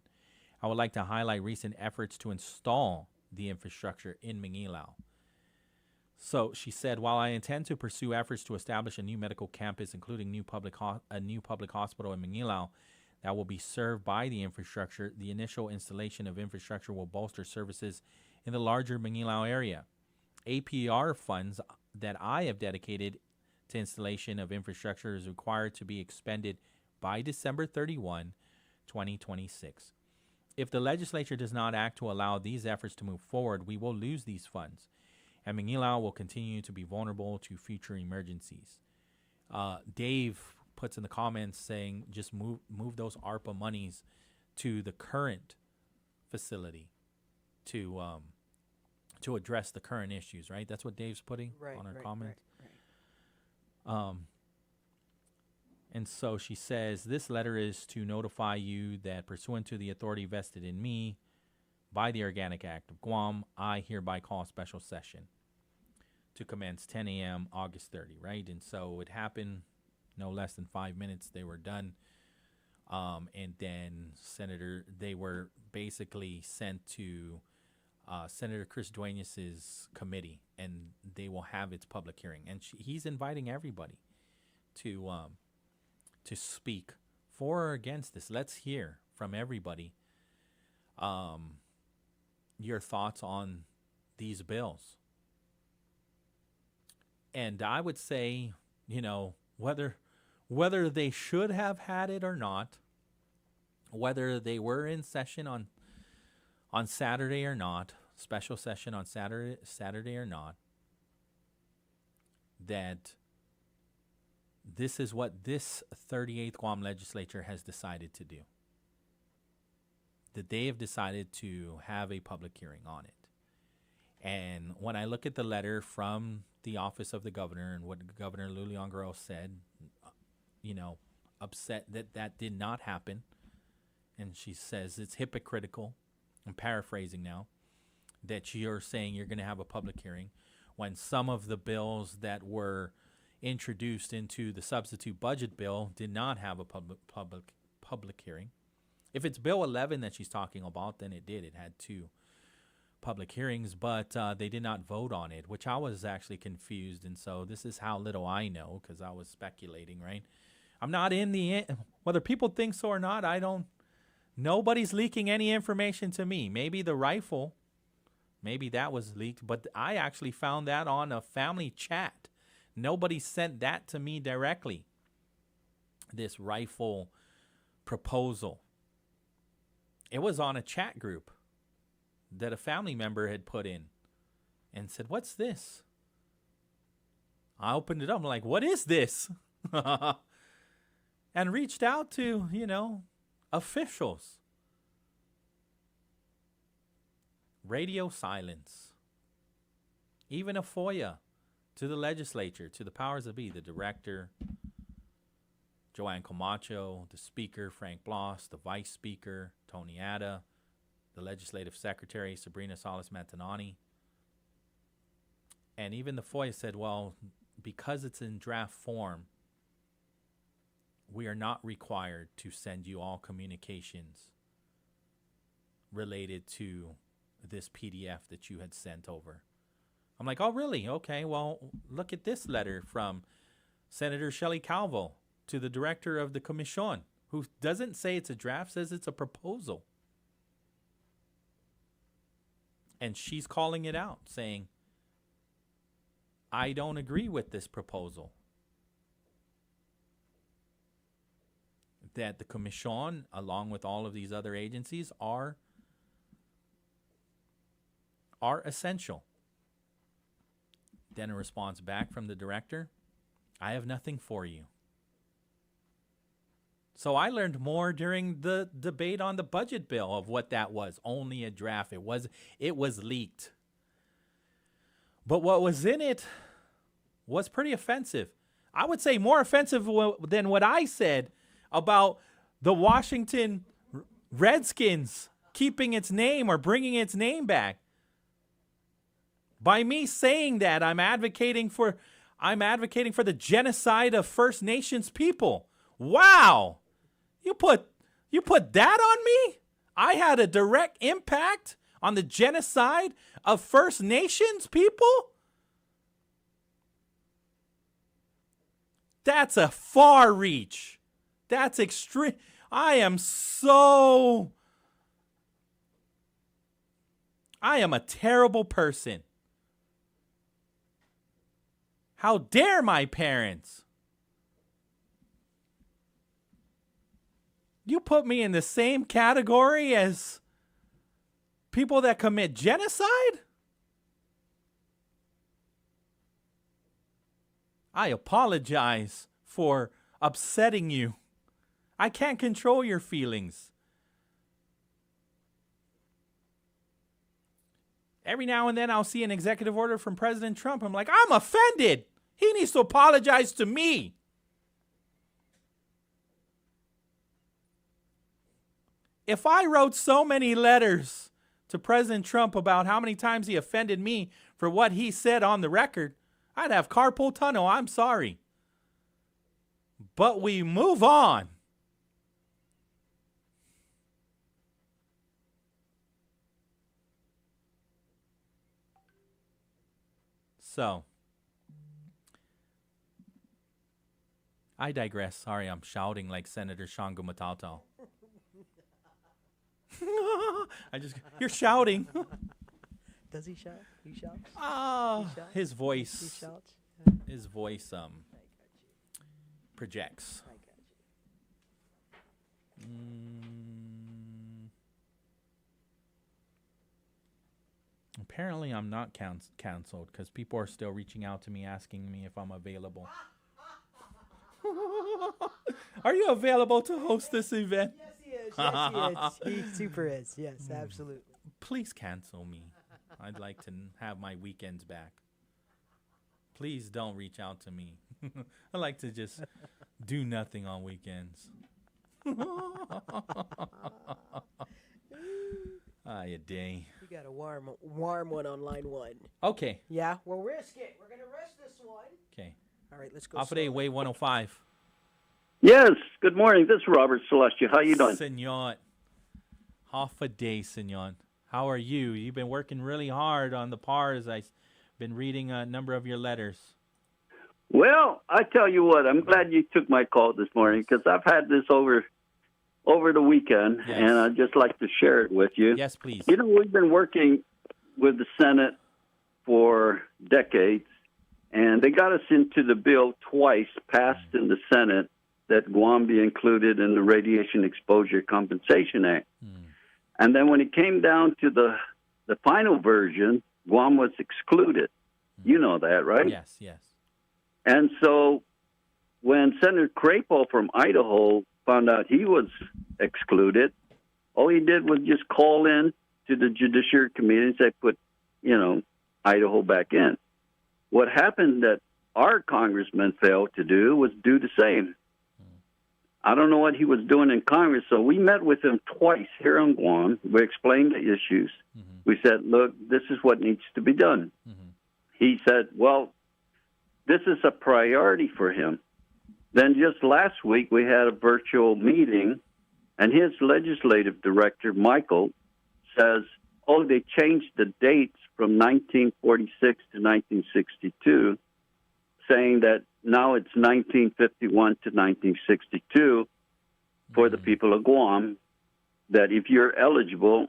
I would like to highlight recent efforts to install the infrastructure in Mangilao. So she said, while I intend to pursue efforts to establish a new medical campus, including a new public hospital in Manilao that will be served by the infrastructure, the initial installation of infrastructure will bolster services in the larger Manilao area. APR funds that I have dedicated to installation of infrastructure is required to be expended by December 31, 2026. If the legislature does not act to allow these efforts to move forward, we will lose these funds, and Manilao will continue to be vulnerable to future emergencies. Dave puts in the comments saying just move those ARPA monies to the current facility to address the current issues, right? That's what Dave's putting on our comments. And so she says, this letter is to notify you that pursuant to the authority vested in me by the Organic Act of Guam, I hereby call a special session to commence 10 a.m. August 30, right? And so it happened no less than 5 minutes. They were done. And then they were basically sent to Senator Chris Dueñas's committee, and they will have its public hearing. And he's inviting everybody to speak for or against this. Let's hear from everybody your thoughts on these bills. And I would say, whether they should have had it or not, whether they were in session on Saturday or not, special session on Saturday or not, that this is what this 38th Guam legislature has decided to do. That they have decided to have a public hearing on it. And when I look at the letter from the office of the governor and what Governor Luliang Guerrero said, upset that did not happen. And she says it's hypocritical, I'm paraphrasing now, that you're saying you're going to have a public hearing when some of the bills that were introduced into the substitute budget bill did not have a public hearing. If it's Bill 11 that she's talking about, then it did. It had 2 public hearings, but they did not vote on it, which I was actually confused. And so this is how little I know, because I was speculating, right? I'm not in whether people think so or not, nobody's leaking any information to me. Maybe the rifle, maybe that was leaked, but I actually found that on a family chat. Nobody sent that to me directly, this rifle proposal. It was on a chat group that a family member had put in and said, what's this? I opened it up. I'm like, what is this? And reached out to, officials. Radio silence. Even a FOIA to the legislature, to the powers that be, the director, Joanne Camacho, the speaker, Frank Bloss, the vice speaker, Tony Atta, the legislative secretary, Sabrina Salas-Mantanani. And even the FOIA said, well, because it's in draft form, we are not required to send you all communications related to this PDF that you had sent over. I'm like, oh, really? Okay, well, look at this letter from Senator Shelley Calvo to the director of the commission, who doesn't say it's a draft, says it's a proposal. And she's calling it out, saying, I don't agree with this proposal. That the commission, along with all of these other agencies, are essential. Then a response back from the director, I have nothing for you. So I learned more during the debate on the budget bill of what that was. Only a draft. It was leaked. But what was in it was pretty offensive. I would say more offensive than what I said about the Washington Redskins keeping its name or bringing its name back. By me saying that, I'm advocating for the genocide of First Nations people. Wow. You put that on me? I had a direct impact on the genocide of First Nations people? That's a far reach. That's extreme. I am a terrible person. How dare my parents? You put me in the same category as people that commit genocide? I apologize for upsetting you. I can't control your feelings. Every now and then I'll see an executive order from President Trump. I'm like, I'm offended. He needs to apologize to me. If I wrote so many letters to President Trump about how many times he offended me for what he said on the record, I'd have carpal tunnel. I'm sorry. But we move on. So, I digress. Sorry, I'm shouting like Senator Shango Matata. You're shouting. Does he shout? He shouts? His voice. He shouts? His voice projects. Apparently, I'm not canceled because people are still reaching out to me asking me if I'm available. Are you available to host this event? Yes, he is. Yes, he is. He super is. Yes, absolutely. Please cancel me. I'd like to have my weekends back. Please don't reach out to me. I like to just do nothing on weekends. A day. You got a warm one on line one. Okay. Yeah, we'll risk it. We're going to risk this one. Okay. All right, let's go. Hafa Adai, Wave 105. Yes, good morning. This is Robert Celestia. How you doing? Senor. Hafa Adai, senor. How are you? You've been working really hard on the PARs. I've been reading a number of your letters. Well, I tell you what, I'm glad you took my call this morning because I've had this over the weekend, and I'd just like to share it with you. Yes, please. You know, we've been working with the Senate for decades, and they got us into the bill twice, passed in the Senate, that Guam be included in the Radiation Exposure Compensation Act. And then when it came down to the final version, Guam was excluded. You know that, right? Yes, yes. And so when Senator Crapo from Idaho found out he was excluded, all he did was just call in to the Judiciary Committee and say, put, Idaho back in. What happened that our congressman failed to do was do the same. I don't know what he was doing in Congress, so we met with him twice here on Guam. We explained the issues. We said, look, this is what needs to be done. He said, well, this is a priority for him. Then just last week, we had a virtual meeting, and his legislative director, Michael, says, oh, they changed the dates from 1946 to 1962, saying that now it's 1951 to 1962 for the people of Guam, that if you're eligible,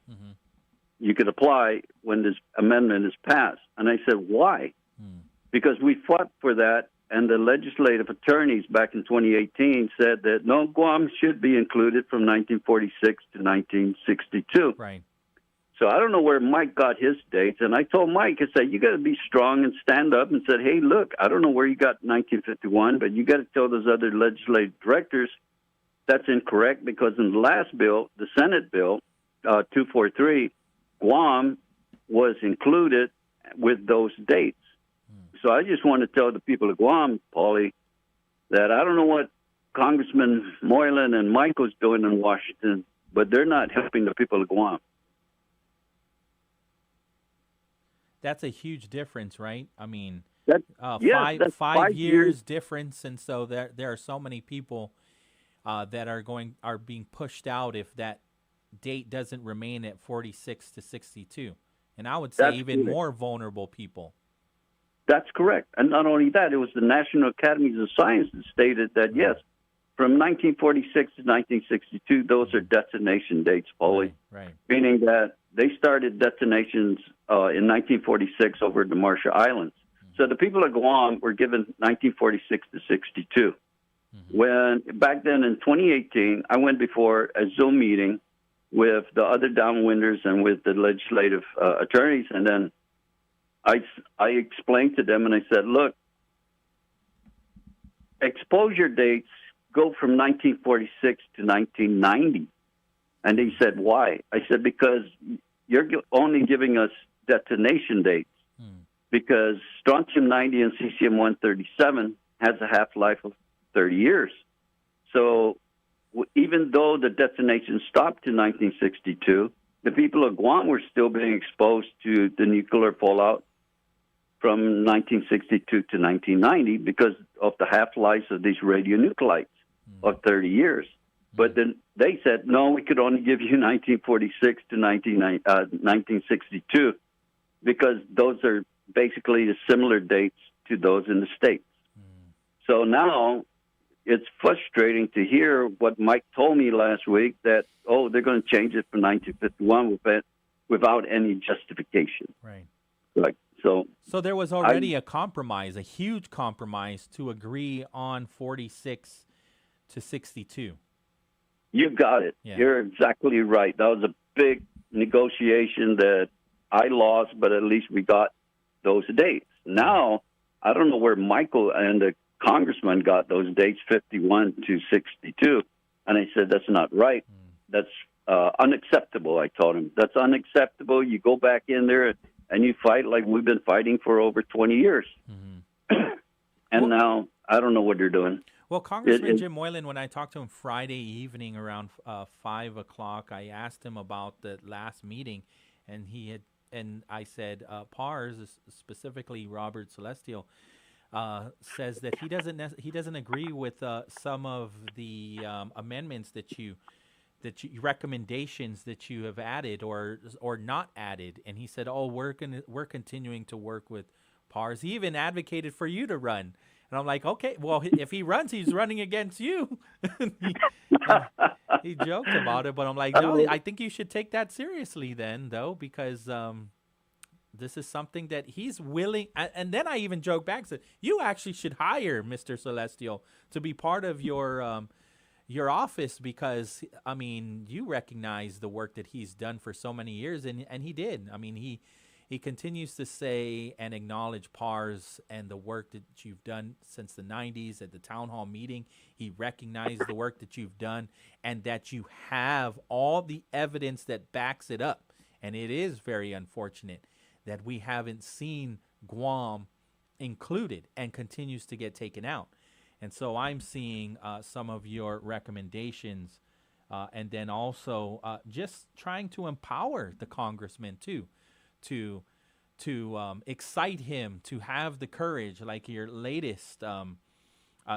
you could apply when this amendment is passed. And I said, why? Because we fought for that, and the legislative attorneys back in 2018 said that no, Guam should be included from 1946 to 1962. Right. So I don't know where Mike got his dates. And I told Mike, I said, you got to be strong and stand up and said, hey, look, I don't know where you got 1951, but you got to tell those other legislative directors that's incorrect because in the last bill, the Senate bill, 243, Guam was included with those dates. So I just want to tell the people of Guam, Pauly, that I don't know what Congressman Moylan and Michael's doing in Washington, but they're not helping the people of Guam. That's a huge difference, right? I mean, that's 5 years difference, and so there are so many people that are being pushed out if that date doesn't remain at 46 to 62, and I would say even more vulnerable people. That's correct. And not only that, it was the National Academies of Science that stated that, yes, from 1946 to 1962, those are detonation dates, Pauly. Right. Meaning that they started detonations in 1946 over the Marshall Islands. So the people of Guam were given 1946 to 62. When back then in 2018, I went before a Zoom meeting with the other downwinders and with the legislative attorneys, and then I explained to them, and I said, look, exposure dates go from 1946 to 1990. And they said, why? I said, because you're only giving us detonation dates, because strontium-90 and cesium-137 has a half-life of 30 years. So even though the detonation stopped in 1962, the people of Guam were still being exposed to the nuclear fallout from 1962 to 1990 because of the half-lives of these radionuclides of 30 years. But then they said, no, we could only give you 1946 to 1962 because those are basically the similar dates to those in the States. So now it's frustrating to hear what Mike told me last week that, they're going to change it from 1951 without any justification. Right. Like, So there was already a compromise, a huge compromise to agree on 46 to 62. You got it. Yeah. You're exactly right. That was a big negotiation that I lost, but at least we got those dates. Now, I don't know where Michael and the congressman got those dates, 51 to 62. And I said, that's not right. That's unacceptable, I told him. That's unacceptable. You go back in there and you fight like we've been fighting for over 20 years. And now I don't know what they're doing. Well, Congressman Jim Moylan, when I talked to him Friday evening around 5 o'clock, I asked him about the last meeting, and I said, PARS, specifically Robert Celestial, says that he doesn't agree with some of the amendments recommendations that you have added or not added, and he said, we're continuing to work with PARS. He even advocated for you to run. And I'm like, okay, well, if he runs, he's running against you. He joked about it, but I'm like, no, I think you should take that seriously then, though, because this is something that he's willing. And then I even joked back, said, you actually should hire Mr. Celestial to be part of your office because, I mean, you recognize the work that he's done for so many years, and he did. I mean, he continues to say and acknowledge PARS and the work that you've done since the 90s at the town hall meeting. He recognized the work that you've done and that you have all the evidence that backs it up. And it is very unfortunate that we haven't seen Guam included and continues to get taken out. And so I'm seeing some of your recommendations and then also just trying to empower the congressman too. To excite him to have the courage, like your latest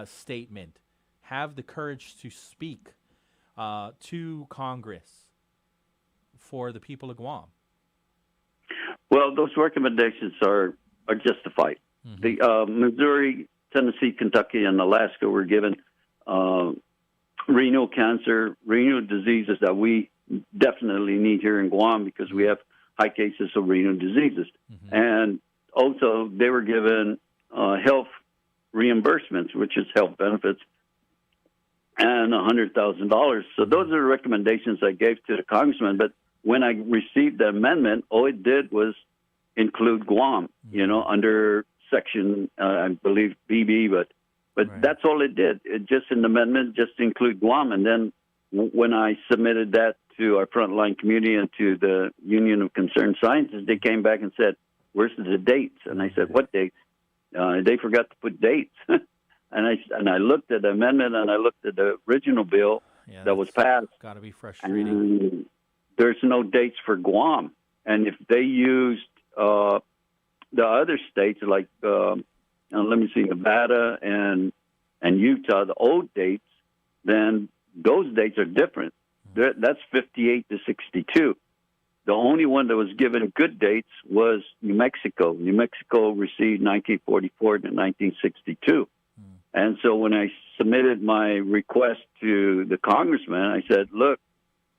statement, have the courage to speak to Congress for the people of Guam. Well, those recommendations are justified. The Missouri, Tennessee, Kentucky, and Alaska were given renal cancer, renal diseases that we definitely need here in Guam because we have high cases of renal diseases. And also they were given health reimbursements, which is health benefits, and $100,000. So those are the recommendations I gave to the congressman. But when I received the amendment, all it did was include Guam, under section, I believe, BB, but that's all it did. It just an amendment, just include Guam. And then when I submitted that to our frontline community and to the Union of Concerned Scientists, they came back and said, where's the dates? And I said, what dates? They forgot to put dates. and I looked at the amendment and I looked at the original bill that was passed. Got to be frustrating. And there's no dates for Guam. And if they used the other states like, Nevada and Utah, the old dates, then those dates are different. That's 58 to 62. The only one that was given good dates was New Mexico. New Mexico received 1944 to 1962. And so when I submitted my request to the congressman, I said, look,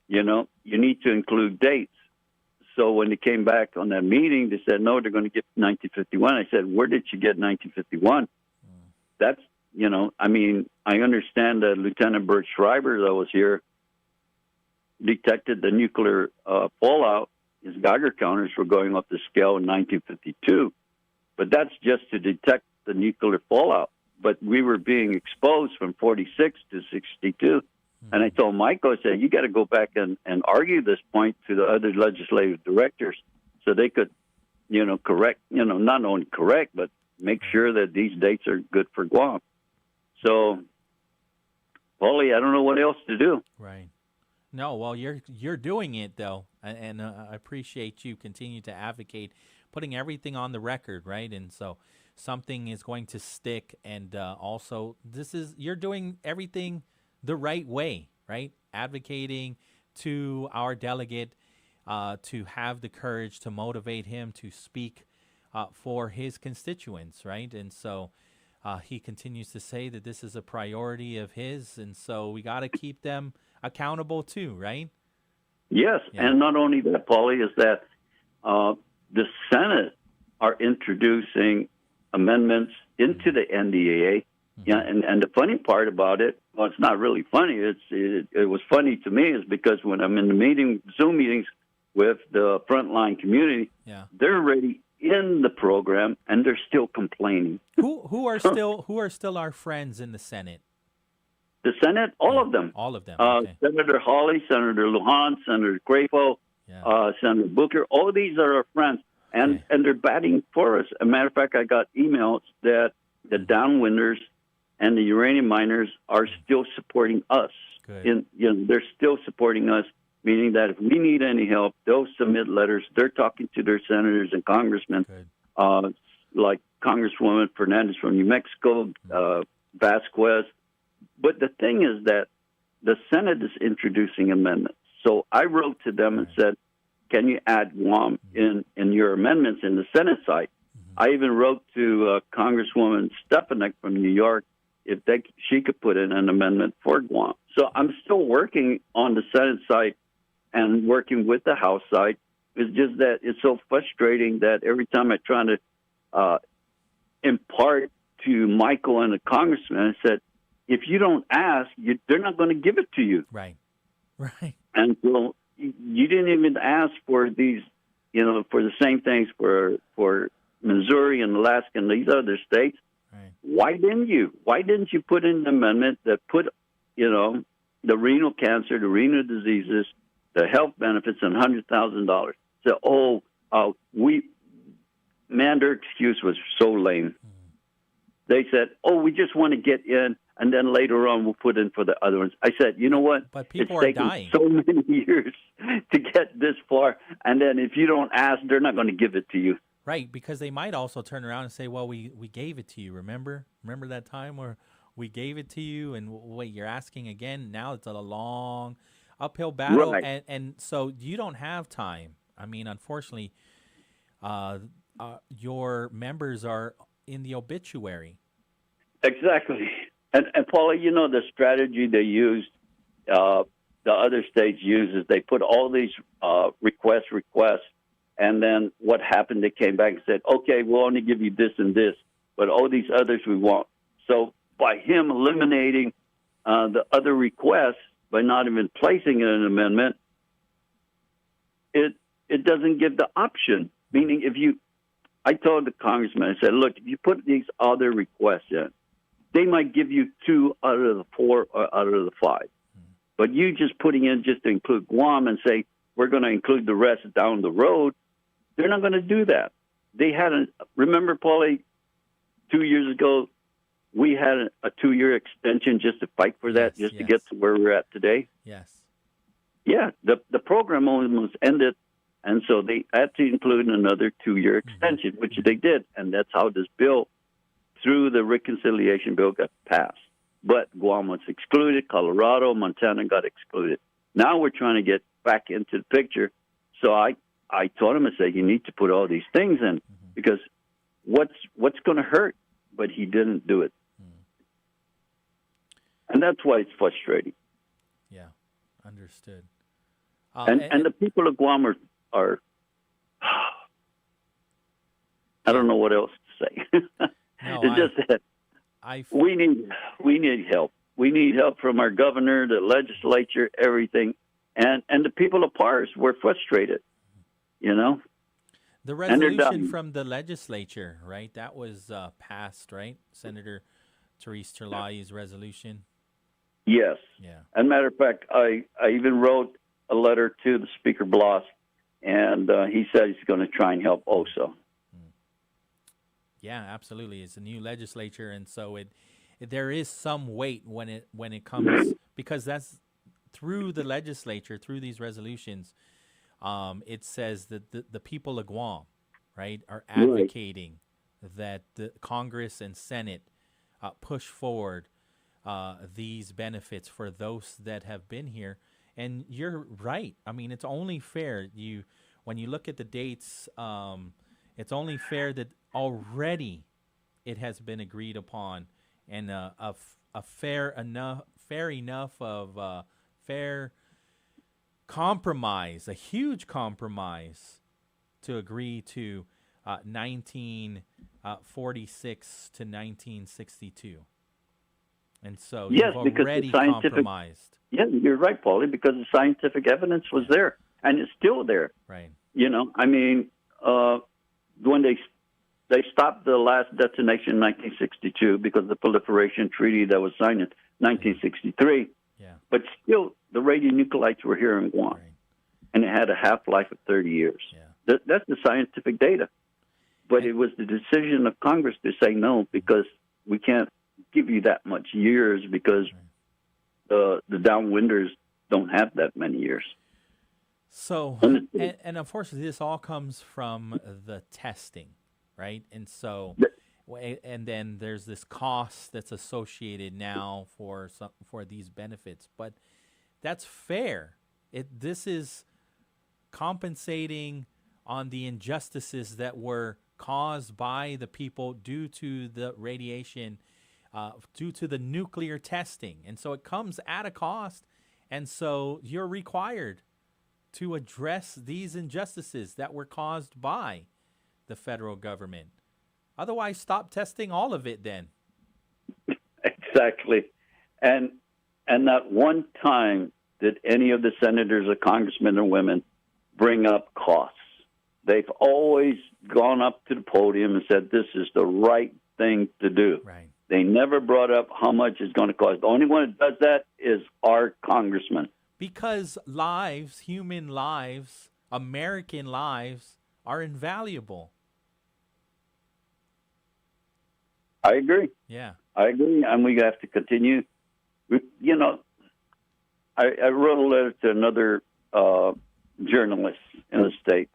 you need to include dates. So when they came back on that meeting, they said, no, they're going to get 1951. I said, where did you get 1951? That's, I understand that Lieutenant Bert Schreiber that was here detected the nuclear fallout. His Geiger counters were going off the scale in 1952. But that's just to detect the nuclear fallout. But we were being exposed from 46 to 62. And I told Michael, I said, you got to go back and argue this point to the other legislative directors so they could, correct, not only correct, but make sure that these dates are good for Guam. So, Pauly, I don't know what else to do. Right. No, well, you're doing it, though, and I appreciate you continue to advocate, putting everything on the record, right? And so something is going to stick, and also you're doing everything the right way, right? Advocating to our delegate to have the courage to motivate him to speak for his constituents, right? And so he continues to say that this is a priority of his, and so we got to keep them accountable too, right? Yes, yeah. And not only that, Pauly, is that the Senate are introducing amendments into the NDAA. Yeah, and the funny part about it, well, it's not really funny. It was funny to me is because when I'm in the Zoom meetings with the frontline community, they're already in the program and they're still complaining. Who are still our friends in the Senate? The Senate, all of them. All of them. Okay. Senator Hawley, Senator Lujan, Senator Crapo, Senator Booker, all of these are our friends, and they're batting for us. As a matter of fact, I got emails that the downwinders and the uranium miners are still supporting us. They're still supporting us, meaning that if we need any help, they'll submit letters. They're talking to their senators and congressmen, like Congresswoman Fernandez from New Mexico, Vasquez. But the thing is that the Senate is introducing amendments. So I wrote to them and said, can you add Guam in your amendments in the Senate side? I even wrote to Congresswoman Stefanik from New York if she could put in an amendment for Guam. So I'm still working on the Senate side and working with the House side. It's just that it's so frustrating that every time I try to impart to Michael and the congressman, I said, if you don't ask, they're not going to give it to you. Right. And so you didn't even ask for these, for the same things for Missouri and Alaska and these other states. Right. Why didn't you? Why didn't you put in an amendment that put, the renal cancer, the renal diseases, the health benefits, and $100,000? So, their excuse was so lame. They said, we just want to get in, and then later on we'll put in for the other ones. I said, you know what? But people it's are taken dying. So many years to get this far, and then if you don't ask, they're not going to give it to you. Right, because they might also turn around and say, well, we gave it to you, remember? Remember that time where we gave it to you, and wait, you're asking again? Now it's a long uphill battle, right. and so you don't have time. I mean, unfortunately, your members are in the obituary. Exactly. And Pauly, the strategy they used, the other states use is they put all these requests, and then what happened, they came back and said, okay, we'll only give you this and this, but all these others we want. So by him eliminating the other requests, by not even placing an amendment, it doesn't give the option. Meaning I told the congressman, I said, look, if you put these other requests in, they might give you 2 out of the 4 or out of the 5. But you just putting in just to include Guam and say, we're going to include the rest down the road, they're not going to do that. They had remember, Pauly, 2 years ago, we had a 2-year extension just to fight for that, to get to where we're at today. Yes. Yeah, the program almost ended, and so they had to include another 2-year extension, which they did, and that's how this bill, through the reconciliation bill, got passed. But Guam was excluded, Colorado, Montana got excluded. Now we're trying to get back into the picture So I told him, I said, you need to put all these things in because what's going to hurt? But he didn't do it. And that's why it's frustrating. Yeah, understood. And the people of Guam are I don't know what else to say. It's just that we need help. We need help from our governor, the legislature, everything. And the people of Pars were frustrated, you know. The resolution from the legislature, right? That was passed, right? Senator Therese Terlai's resolution. Yes. Yeah. As a matter of fact, I even wrote a letter to the Speaker Bloss, and he said he's going to try and help also. Yeah, absolutely. It's a new legislature, and so there is some weight when it comes because that's through the legislature, through these resolutions. It says that the people of Guam, right, are advocating that the Congress and Senate push forward these benefits for those that have been here. And you're right. I mean, it's only fair. When you look at the dates, it's only fair that already it has been agreed upon, and a fair enough compromise, a huge compromise, to agree to 1946 to 1962. And so yes, you've because already the scientific, compromised. Yeah, you're right, Pauly, because the scientific evidence was there, and it's still there. Right. You know, I mean, when they stopped the last detonation in 1962 because of the proliferation treaty that was signed in 1963. Yeah. But still, the radionuclides were here in Guam, and it had a half-life of 30 years. Yeah. That's the scientific data. But it was the decision of Congress to say no, because we can't give you that much years because the downwinders don't have that many years. So, and unfortunately, this all comes from the testing, right? And so, and then there's this cost that's associated now for these benefits, but that's fair. This is compensating on the injustices that were caused by the people due to the radiation, due to the nuclear testing, and so it comes at a cost, and so you're required to address these injustices that were caused by the federal government. Otherwise, stop testing all of it then. Exactly. And not one time did any of the senators or congressmen or women bring up costs. They've always gone up to the podium and said, this is the right thing to do. Right. They never brought up how much it's going to cost. The only one that does that is our congressman. Because lives, human lives, American lives, are invaluable. I agree. Yeah. I agree. And we have to continue. You know, I wrote a letter to another journalist in the States,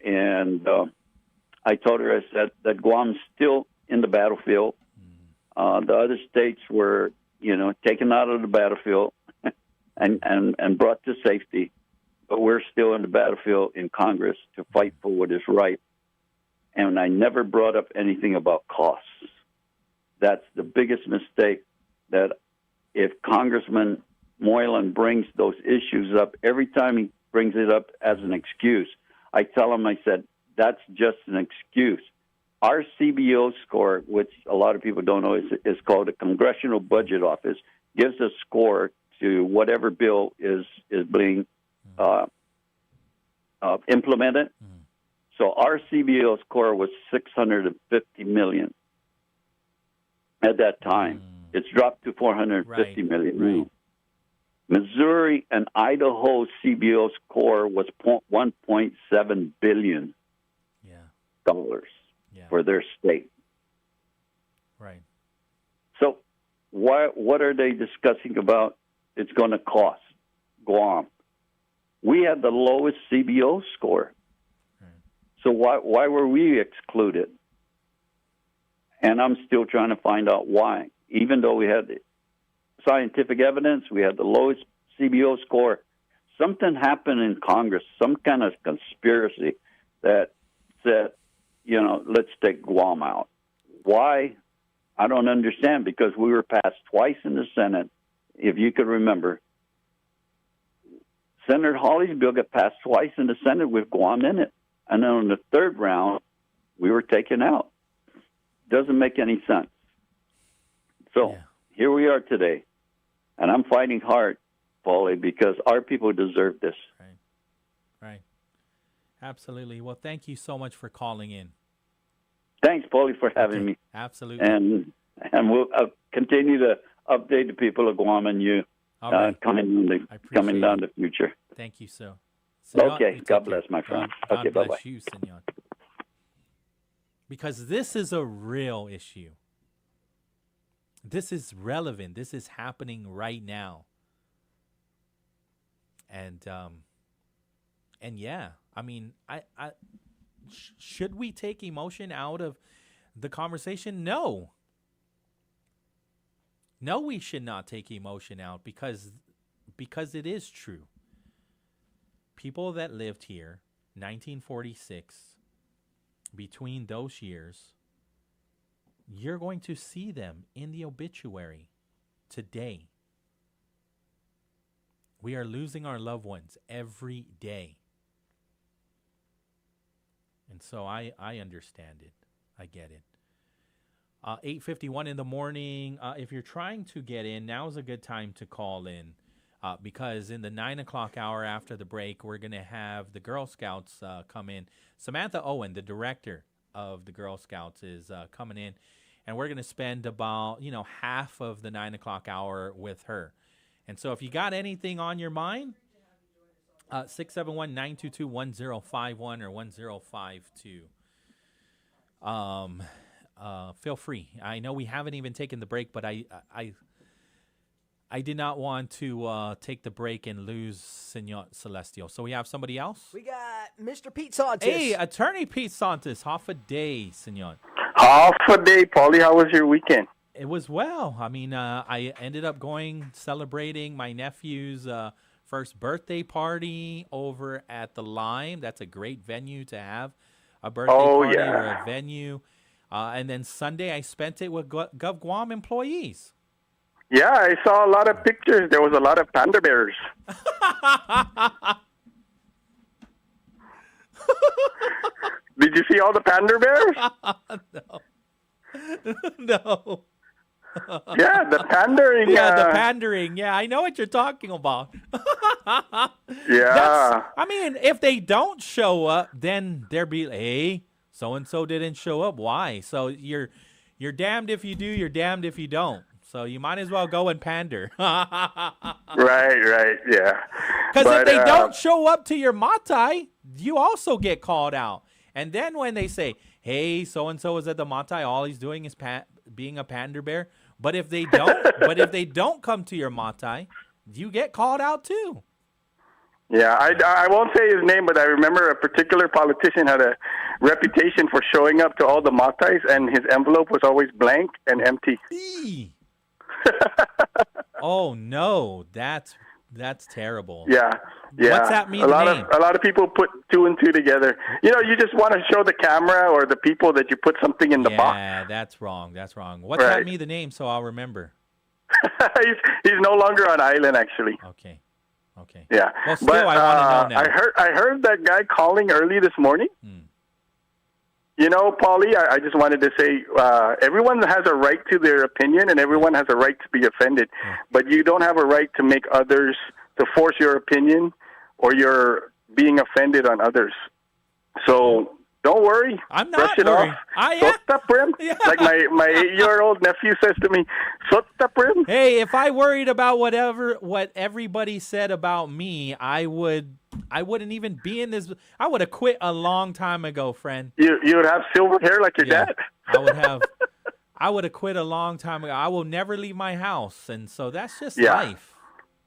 and I told her, I said, that Guam's still in the battlefield. The other states were, taken out of the battlefield and brought to safety, but we're still in the battlefield in Congress to fight for what is right. And I never brought up anything about costs. That's the biggest mistake, that if Congressman Moylan brings those issues up, every time he brings it up as an excuse, I tell him, I said, that's just an excuse. Our CBO score, which a lot of people don't know, is called the Congressional Budget Office, gives a score to whatever bill is being implemented. So our CBO score was $650 million at that time. It's dropped to $450 million. Right. Missouri and Idaho CBO score was $1.7 billion for their state. Right. So what are they discussing about it's going to cost Guam? We had the lowest CBO score. So why were we excluded? And I'm still trying to find out why. Even though we had the scientific evidence, we had the lowest CBO score, something happened in Congress, some kind of conspiracy that said, let's take Guam out. Why? I don't understand, because we were passed twice in the Senate, if you could remember. Senator Hawley's bill got passed twice in the Senate with Guam in it. And then on the third round, we were taken out. Doesn't make any sense. So here we are today. And I'm fighting hard, Pauly, because our people deserve this. Right. Absolutely. Well, thank you so much for calling in. Thanks, Pauly, for having me. Absolutely. And we'll continue to update the people of Guam and you coming down the future. Thank you, sir. Okay. God bless, my friend. God Okay, bless bye-bye. you, senor. Because this is a real issue. This is relevant. This is happening right now. And yeah, I mean, should we take emotion out of the conversation? No. No, we should not take emotion out because it is true. People that lived here, 1946, between those years, you're going to see them in the obituary today. We are losing our loved ones every day. And so I understand it. I get it. 8:51 in the morning. If you're trying to get in, now's a good time to call in. Because in the 9 o'clock hour after the break, we're going to have the Girl Scouts come in. Samantha Owen, the director of the Girl Scouts, is coming in. And we're going to spend about, half of the 9 o'clock hour with her. And so if you got anything on your mind, 671-922-1051 or 1052. Feel free. I know we haven't even taken the break, but I did not want to take the break and lose Senor Celestial. So we have somebody else? We got Mr. Pete Santos. Hey, Attorney Pete Santos. Hafa Adai, Senor. Hafa Adai, Pauly. How was your weekend? It was well. I mean, I ended up celebrating my nephew's first birthday party over at the Lime. That's a great venue to have a birthday party or a venue. And then Sunday, I spent it with Gov Guam employees. Yeah, I saw a lot of pictures. There was a lot of panda bears. Did you see all the panda bears? No. Yeah, the pandering. Yeah, the pandering. Yeah, I know what you're talking about. Yeah. I mean, if they don't show up, then they'll be, hey, so-and-so didn't show up. Why? So you're damned if you do, you're damned if you don't. So you might as well go and pander. Right, yeah. Because if they don't show up to your matai, you also get called out. And then when they say, hey, so-and-so is at the matai, all he's doing is being a pander bear. But if they don't come to your matai, you get called out too. Yeah, I won't say his name, but I remember a particular politician had a reputation for showing up to all the matais, and his envelope was always blank and empty. Oh no, that's terrible. Yeah. What's that mean? A lot of people put two and two together. You just want to show the camera or the people that you put something in the box. Yeah, that's wrong. What's that mean? The name, so I'll remember. he's no longer on island, actually. Okay. Yeah. Well, still, I want to know now. I heard that guy calling early this morning. Pauly, I just wanted to say everyone has a right to their opinion and everyone has a right to be offended. But you don't have a right to make others, to force your opinion or you're being offended on others. So don't worry. I'm brush not it worried. off. Sota prim. Yeah. Like my 8-year-old nephew says to me, Sota prim. Hey, if I worried about what everybody said about me, I wouldn't even be in this. I would have quit a long time ago, friend. You would have silver hair like your dad. I would have quit a long time ago. I will never leave my house, and so that's just life.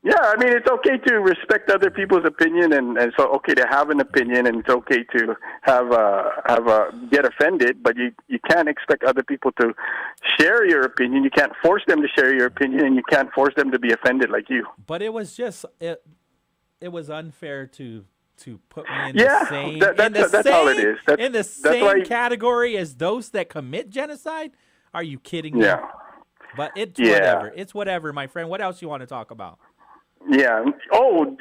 Yeah, I mean, it's okay to respect other people's opinion, and it's okay to have an opinion, and it's okay to get offended, but you can't expect other people to share your opinion. You can't force them to share your opinion, and you can't force them to be offended like you. But it was just it was unfair to put me in Yeah, the same that's all it is. in the same category as those that commit genocide. Are you kidding me? Yeah. But it's Yeah. whatever. It's whatever, my friend. What else you want to talk about? Yeah. Oh,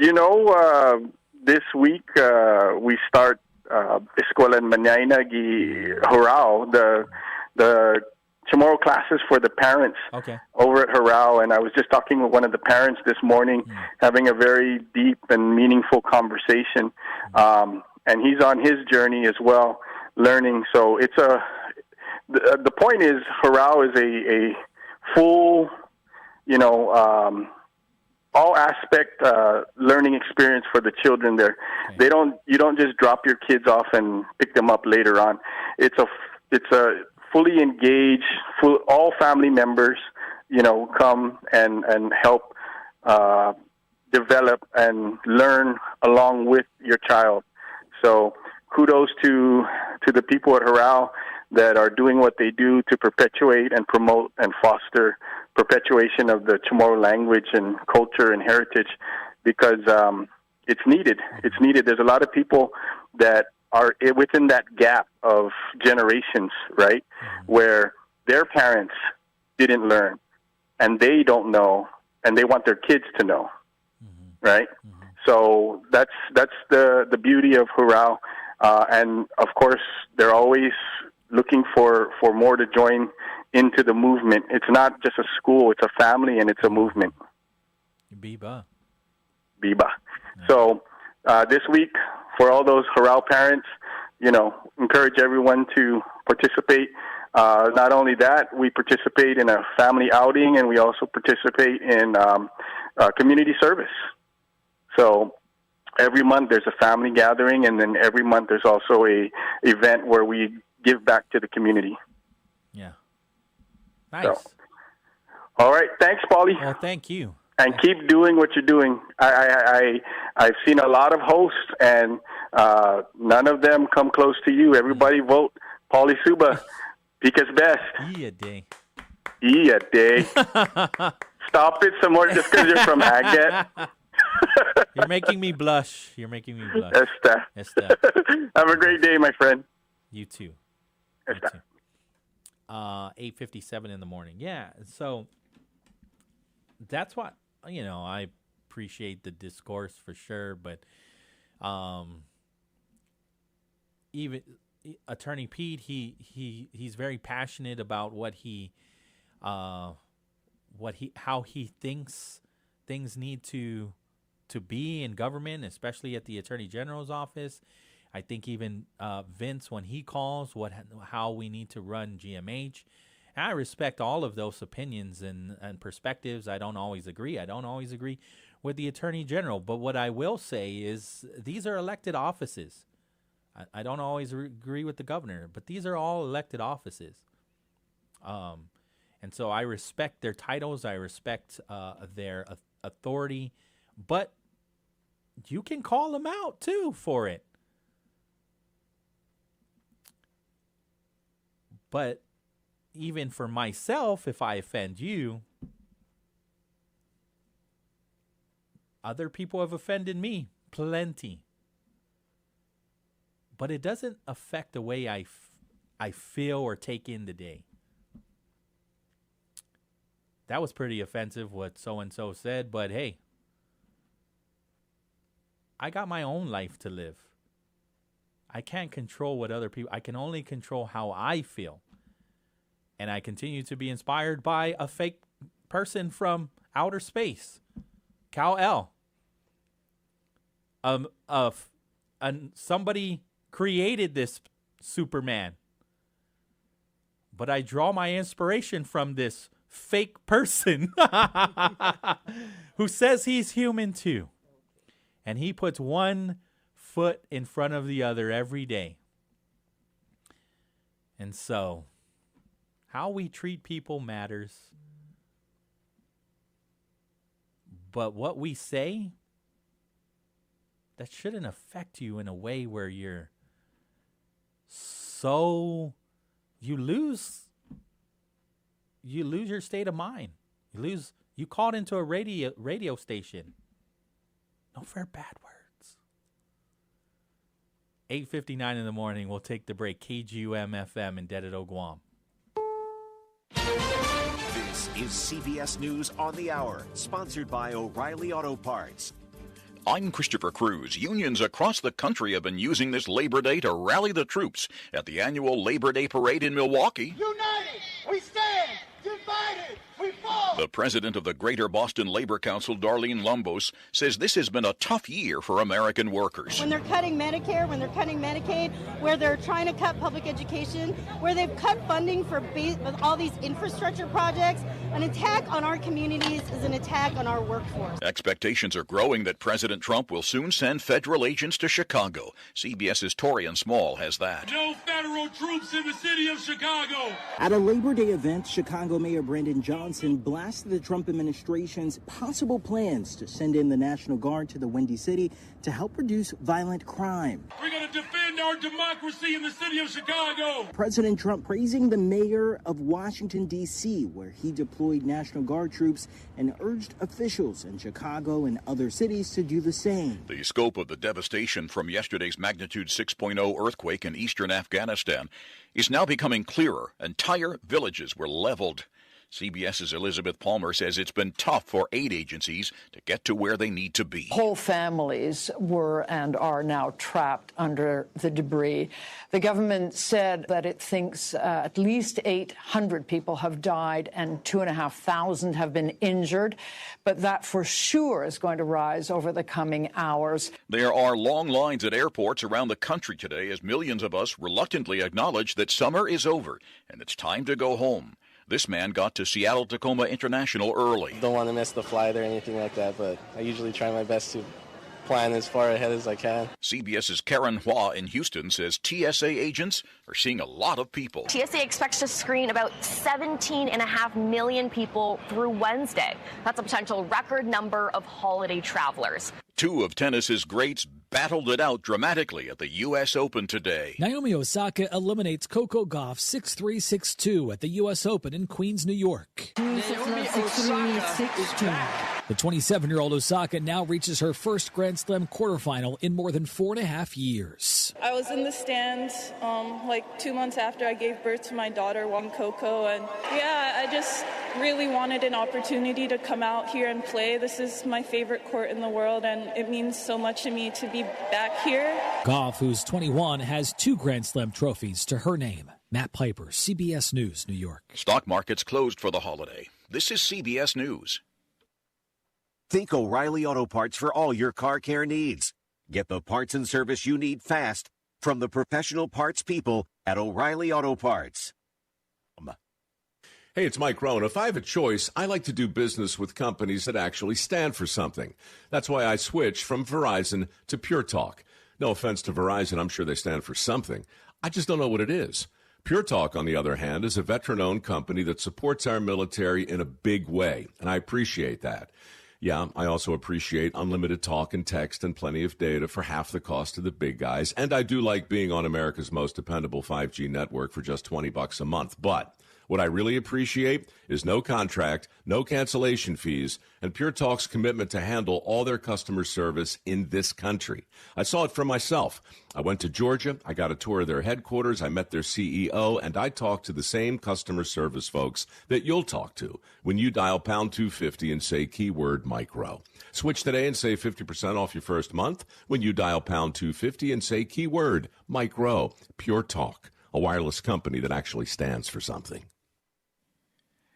this week we start Eskwela Manyana gi Horao, the tomorrow classes for the parents over at Horao. And I was just talking with one of the parents this morning, having a very deep and meaningful conversation. And he's on his journey as well, learning. So it's the point is Horao is a full, all aspect learning experience for the children there. You don't just drop your kids off and pick them up later on. It's a fully engaged, all family members, come and help develop and learn along with your child. So kudos to the people at Horao that are doing what they do to perpetuate and promote and foster perpetuation of the Chamorro language and culture and heritage, because it's needed. It's needed. There's a lot of people that are within that gap of generations, right, where their parents didn't learn, and they don't know, and they want their kids to know, right? So that's the beauty of Horao, and of course they're always looking for more to join into the movement. It's not just a school, it's a family, and it's a movement. Biba. So this week, for all those Horao parents, encourage everyone to participate. Not only that, we participate in a family outing, and we also participate in community service. So every month there's a family gathering, and then every month there's also a event where we give back to the community. Yeah. Nice. So, all right. Thanks, Pauly. Well, thank you. And keep doing what you're doing. I've seen a lot of hosts, and none of them come close to you. Everybody vote Pauly Suba. Pika's best. Yeah, day. Stop it some more just because you're from Agnet. You're making me blush. Esta. Have a great day, my friend. You too. You too. 8:57 in the morning. Yeah, so that's what I appreciate the discourse for sure, but even Attorney Pete, he's very passionate about how he thinks things need to be in government, especially at the Attorney General's office. I think even Vince, when he calls, how we need to run GMH. And I respect all of those opinions and perspectives. I don't always agree. I don't always agree with the Attorney General. But what I will say is these are elected offices. I don't always agree with the governor, but these are all elected offices. And so I respect their titles. I respect their authority. But you can call them out, too, for it. But even for myself, if I offend you, other people have offended me plenty. But it doesn't affect the way I feel or take in the day. That was pretty offensive what so-and-so said, but hey, I got my own life to live. I can't control what other people, I can only control how I feel. And I continue to be inspired by a fake person from outer space, Kal-El. Somebody created this Superman. But I draw my inspiration from this fake person who says he's human too. And he puts one foot in front of the other every day. And so, how we treat people matters. But what we say, that shouldn't affect you in a way where you lose your state of mind. You called into a radio station No fair bad words. 8:59 in the morning. We'll take the break. KGUM-FM in Dededo, Guam. This is CBS News on the Hour, sponsored by O'Reilly Auto Parts. I'm Christopher Cruz. Unions across the country have been using this Labor Day to rally the troops at the annual Labor Day Parade in Milwaukee. United, we stand. Divided, we fall. The president of the Greater Boston Labor Council, Darlene Lumbos, says this has been a tough year for American workers. When they're cutting Medicare, when they're cutting Medicaid, where they're trying to cut public education, where they've cut funding for all these infrastructure projects, an attack on our communities is an attack on our workforce. Expectations are growing that President Trump will soon send federal agents to Chicago. CBS's Torian Small has that. No federal troops in the city of Chicago. At a Labor Day event, Chicago Mayor Brandon Johnson blasted the Trump administration's possible plans to send in the National Guard to the Windy City to help reduce violent crime. We're going to defend our democracy in the city of Chicago. President Trump praising the mayor of Washington, D.C., where he deployed National Guard troops and urged officials in Chicago and other cities to do the same. The scope of the devastation from yesterday's magnitude 6.0 earthquake in eastern Afghanistan is now becoming clearer. Entire villages were leveled. CBS's Elizabeth Palmer says it's been tough for aid agencies to get to where they need to be. Whole families were and are now trapped under the debris. The government said that it thinks at least 800 people have died and 2,500 have been injured, but that for sure is going to rise over the coming hours. There are long lines at airports around the country today as millions of us reluctantly acknowledge that summer is over and it's time to go home. This man got to Seattle-Tacoma International early. Don't want to miss the flight or anything like that, but I usually try my best to plan as far ahead as I can. CBS's Karen Hua in Houston says TSA agents are seeing a lot of people. TSA expects to screen about 17.5 million people through Wednesday. That's a potential record number of holiday travelers. Two of tennis's greats battled it out dramatically at the U.S. Open today. Naomi Osaka eliminates Coco Gauff 6-3, 6-2 at the U.S. Open in Queens, New York. Naomi Osaka is back. The 27-year-old Osaka now reaches her first Grand Slam quarterfinal in more than 4.5 years. I was in the stands like 2 months after I gave birth to my daughter, Coco, and I just really wanted an opportunity to come out here and play. This is my favorite court in the world, and it means so much to me to be back here. Gauff, who's 21, has 2 Grand Slam trophies to her name. Matt Piper, CBS News, New York. Stock markets closed for the holiday. This is CBS News. Think O'Reilly Auto Parts for all your car care needs. Get the parts and service you need fast from the professional parts people at O'Reilly Auto Parts. Hey, it's Mike Rohn. If I have a choice, I like to do business with companies that actually stand for something. That's why I switched from Verizon to Pure Talk. No offense to Verizon, I'm sure they stand for something. I just don't know what it is. Pure Talk, on the other hand, is a veteran-owned company that supports our military in a big way, and I appreciate that. Yeah, I also appreciate unlimited talk and text and plenty of data for half the cost of the big guys, and I do like being on America's most dependable 5G network for just $20 a month, but what I really appreciate is no contract, no cancellation fees, and Pure Talk's commitment to handle all their customer service in this country. I saw it for myself. I went to Georgia, I got a tour of their headquarters, I met their CEO, and I talked to the same customer service folks that you'll talk to when you dial pound 250 and say keyword micro. Switch today and save 50% off your first month when you dial pound 250 and say keyword micro. Pure Talk, a wireless company that actually stands for something.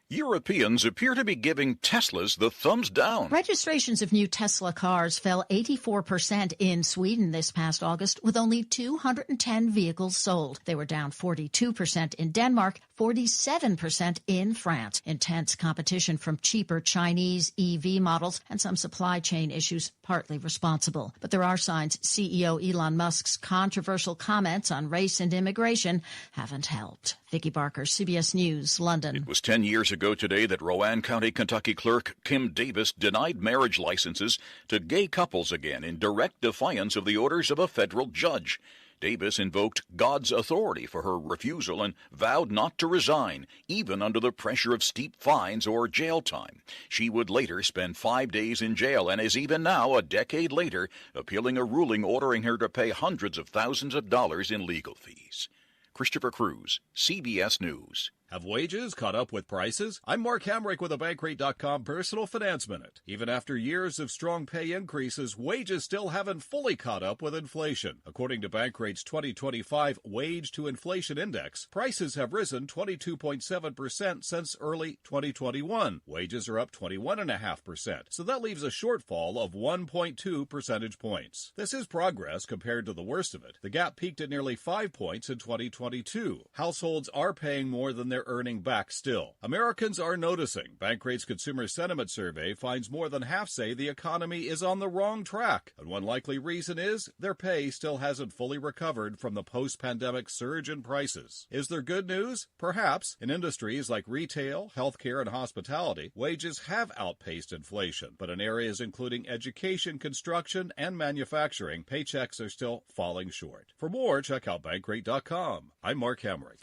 Europeans appear to be giving Teslas the thumbs down. Registrations of new Tesla cars fell 84% in Sweden this past August, with only 210 vehicles sold. They were down 42% in Denmark, 47% in France. Intense competition from cheaper Chinese EV models and some supply chain issues partly responsible. But there are signs CEO Elon Musk's controversial comments on race and immigration haven't helped. Vicki Barker, CBS News, London. It was 10 years ago today that Rowan County, Kentucky clerk Kim Davis denied marriage licenses to gay couples again in direct defiance of the orders of a federal judge. Davis invoked God's authority for her refusal and vowed not to resign, even under the pressure of steep fines or jail time. She would later spend 5 days in jail and is even now, a decade later, appealing a ruling ordering her to pay hundreds of thousands of dollars in legal fees. Christopher Cruz, CBS News. Have wages caught up with prices? I'm Mark Hamrick with a Bankrate.com Personal Finance Minute. Even after years of strong pay increases, wages still haven't fully caught up with inflation. According to Bankrate's 2025 Wage to Inflation Index, prices have risen 22.7% since early 2021. Wages are up 21.5%, so that leaves a shortfall of 1.2 percentage points. This is progress compared to the worst of it. The gap peaked at nearly 5 points in 2022. Households are paying more than they're earning back still. Americans are noticing. Bankrate's Consumer Sentiment Survey finds more than half say the economy is on the wrong track, and one likely reason is their pay still hasn't fully recovered from the post-pandemic surge in prices. Is there good news? Perhaps. In industries like retail, healthcare, and hospitality, wages have outpaced inflation, but in areas including education, construction, and manufacturing, paychecks are still falling short. For more, check out Bankrate.com. I'm Mark Hamrick.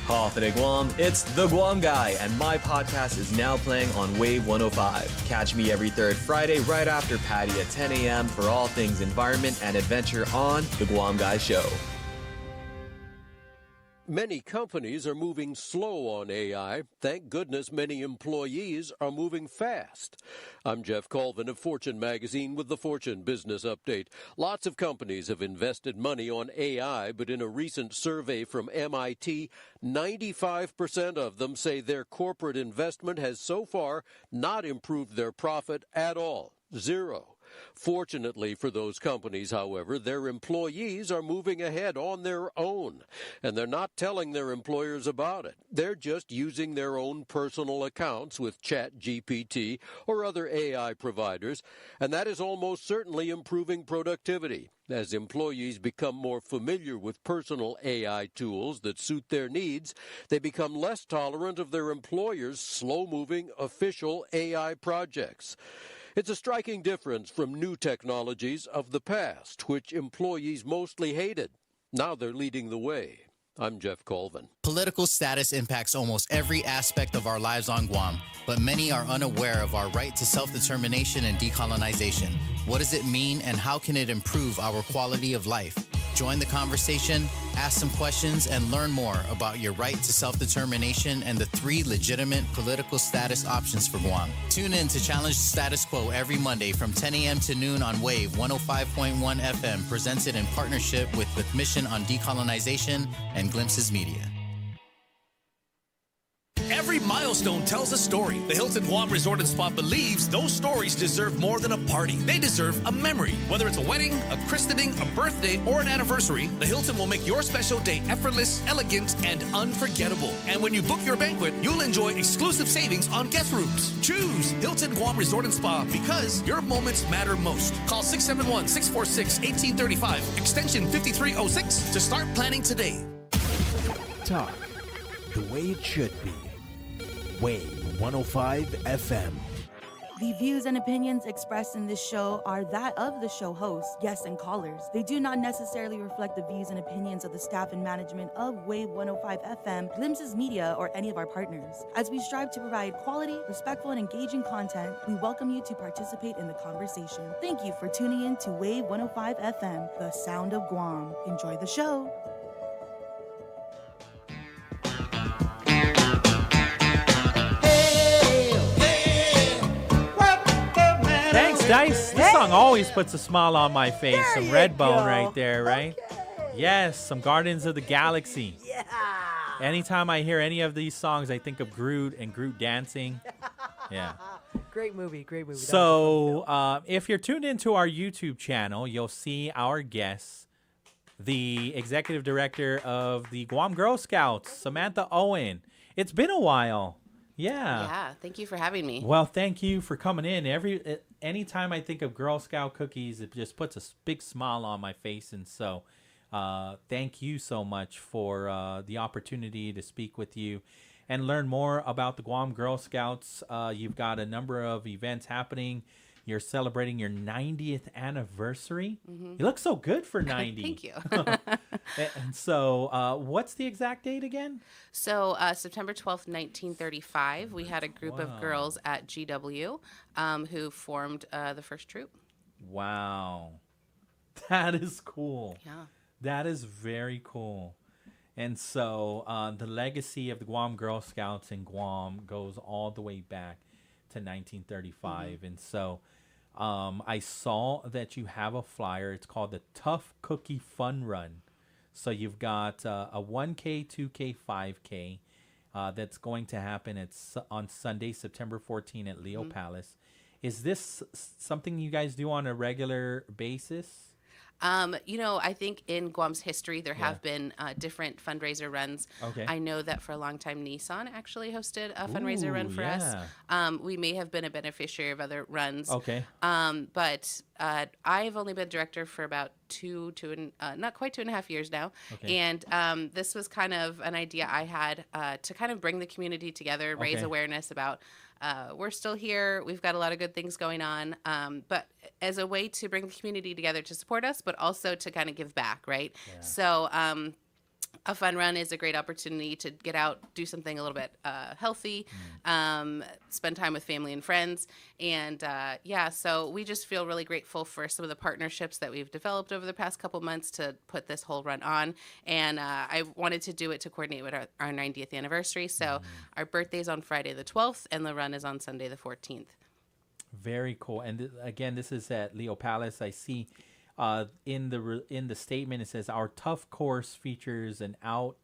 Hafa Adai Guam, it's The Guam Guy, and my podcast is now playing on Wave 105. Catch me every third Friday right after Patti at 10 a.m. for all things environment and adventure on The Guam Guy Show. Many companies are moving slow on AI. Thank goodness many employees are moving fast. I'm Jeff Colvin of Fortune Magazine with the Fortune Business Update. Lots of companies have invested money on AI, but in a recent survey from MIT, 95% of them say their corporate investment has so far not improved their profit at all. Zero. Fortunately for those companies, however, their employees are moving ahead on their own, and they're not telling their employers about it. They're just using their own personal accounts with ChatGPT or other AI providers, and that is almost certainly improving productivity. As employees become more familiar with personal AI tools that suit their needs, they become less tolerant of their employers' slow-moving official AI projects. It's a striking difference from new technologies of the past, which employees mostly hated. Now they're leading the way. I'm Jeff Colvin. Political status impacts almost every aspect of our lives on Guam, but many are unaware of our right to self-determination and decolonization. What does it mean, and how can it improve our quality of life? Join the conversation, ask some questions, and learn more about your right to self-determination and the 3 legitimate political status options for Guam. Tune in to Challenge the Status Quo every Monday from 10 a.m. to noon on Wave 105.1 FM, presented in partnership with the Commission on Decolonization and Glimpses Media. Every milestone tells a story. The Hilton Guam Resort and Spa believes those stories deserve more than a party. They deserve a memory. Whether it's a wedding, a christening, a birthday, or an anniversary, the Hilton will make your special day effortless, elegant, and unforgettable. And when you book your banquet, you'll enjoy exclusive savings on guest rooms. Choose Hilton Guam Resort and Spa because your moments matter most. Call 671-646-1835, extension 5306 to start planning today. Talk the way it should be. Wave 105 FM. The views and opinions expressed in this show are that of the show hosts, guests, and callers. They do not necessarily reflect the views and opinions of the staff and management of Wave 105 FM, Glimpses Media, or any of our partners. As we strive to provide quality, respectful, and engaging content, we welcome you to participate in the conversation. Thank you for tuning in to Wave 105 FM, the sound of Guam. Enjoy the show. Thanks, Dice. This song always puts a smile on my face. There some you Redbone go. right there, right? Okay. Yes, some Guardians of the Galaxy. Yeah. Anytime I hear any of these songs, I think of Groot and Groot dancing. Yeah. Great movie. Great movie. So if you're tuned into our YouTube channel, you'll see our guest, the executive director of the Guam Girl Scouts, Samantha Owen. It's been a while. Yeah, thank you for having me. Well, thank you for coming in. Anytime I think of Girl Scout cookies, it just puts a big smile on my face. And so thank you so much for the opportunity to speak with you and learn more about the Guam Girl Scouts. You've got a number of events happening You're celebrating your 90th anniversary. You look so good for 90. Thank you. And so, what's the exact date again? So September 12th, 1935, we had a group of girls at GW who formed the first troop. Wow. That is cool. Yeah. That is very cool. And so the legacy of the Guam Girl Scouts in Guam goes all the way back to 1935. And so I saw that you have a flyer. It's called the Tough Cookie Fun Run. So you've got a 1K, 2K, 5K that's going to happen on Sunday, September 14 at Leo Palace. Is this something you guys do on a regular basis? I think in Guam's history, there have been different fundraiser runs. Okay. I know that for a long time, Nissan actually hosted a fundraiser run for us. We may have been a beneficiary of other runs. Okay. But I've only been director for about not quite 2.5 years now. Okay. And this was kind of an idea I had to kind of bring the community together, raise awareness about we're still here. We've got a lot of good things going on. But as a way to bring the community together to support us, but also to kind of give back, right? Yeah. So a fun run is a great opportunity to get out, do something a little bit healthy, spend time with family and friends. And so we just feel really grateful for some of the partnerships that we've developed over the past couple months to put this whole run on. And I wanted to do it to coordinate with our 90th anniversary. So our birthday's on Friday the 12th, and the run is on Sunday the 14th. Very cool. And again, this is at Leo Palace. I see in the statement it says our tough course features an out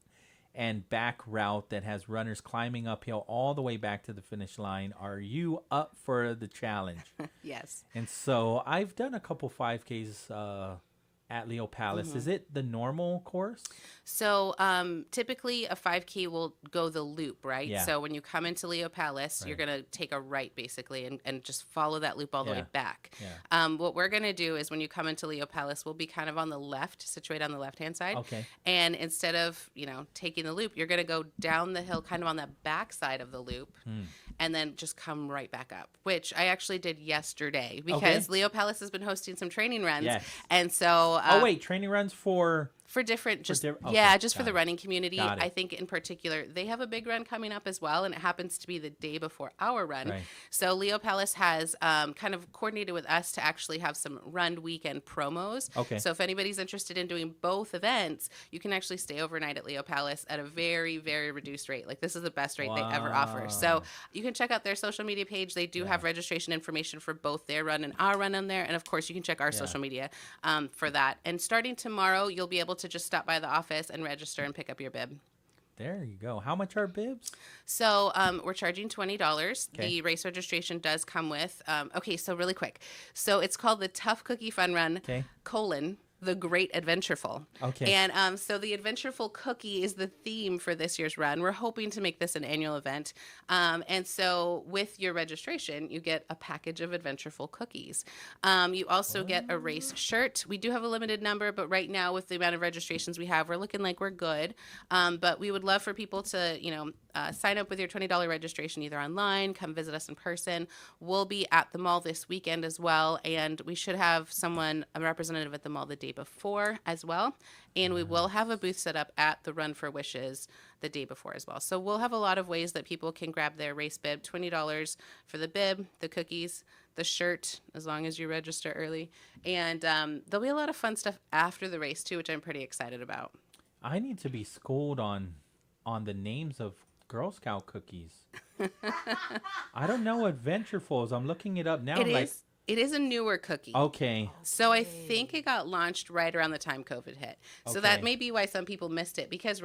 and back route that has runners climbing uphill all the way back to the finish line. Are you up for the challenge? Yes. And so I've done a couple 5Ks at Leo Palace. Is it the normal course? So typically a 5K will go the loop, right? Yeah. So when you come into Leo Palace, you're going to take a right basically and just follow that loop all the way back. Yeah. What we're going to do is when you come into Leo Palace, we'll be kind of on the left, situated on the left-hand side. Okay. And instead of, taking the loop, you're going to go down the hill kind of on the back side of the loop and then just come right back up, which I actually did yesterday because Leo Palace has been hosting some training runs. Yes. And so... training runs for different, just for the running community. I think in particular, they have a big run coming up as well, and it happens to be the day before our run. Right. So Leo Palace has kind of coordinated with us to actually have some run weekend promos. Okay. So if anybody's interested in doing both events, you can actually stay overnight at Leo Palace at a very, very reduced rate. Like this is the best rate they ever offer. So you can check out their social media page. They do have registration information for both their run and our run on there. And of course, you can check our social media for that. And starting tomorrow, you'll be able to just stop by the office and register and pick up your bib. There you go. How much are bibs? So we're charging $20. Okay. The race registration does come with, so really quick. So it's called the Tough Cookie Fun Run, the Great Adventureful. Okay. And so the Adventureful Cookie is the theme for this year's run. We're hoping to make this an annual event. And so with your registration, you get a package of Adventureful cookies. You also get a race shirt. We do have a limited number, but right now with the amount of registrations we have, we're looking like we're good. But we would love for people to, sign up with your $20 registration either online, come visit us in person. We'll be at the mall this weekend as well, and we should have a representative at the mall the day before as well. And we will have a booth set up at the Run for Wishes the day before as well. So we'll have a lot of ways that people can grab their race bib, $20 for the bib, the cookies, the shirt, as long as you register early. And there'll be a lot of fun stuff after the race too, which I'm pretty excited about. I need to be schooled on the names of Girl Scout cookies. I don't know what Adventureful is. I'm looking it up now. It is a newer cookie. Okay. So I think it got launched right around the time COVID hit. So that may be why some people missed it because,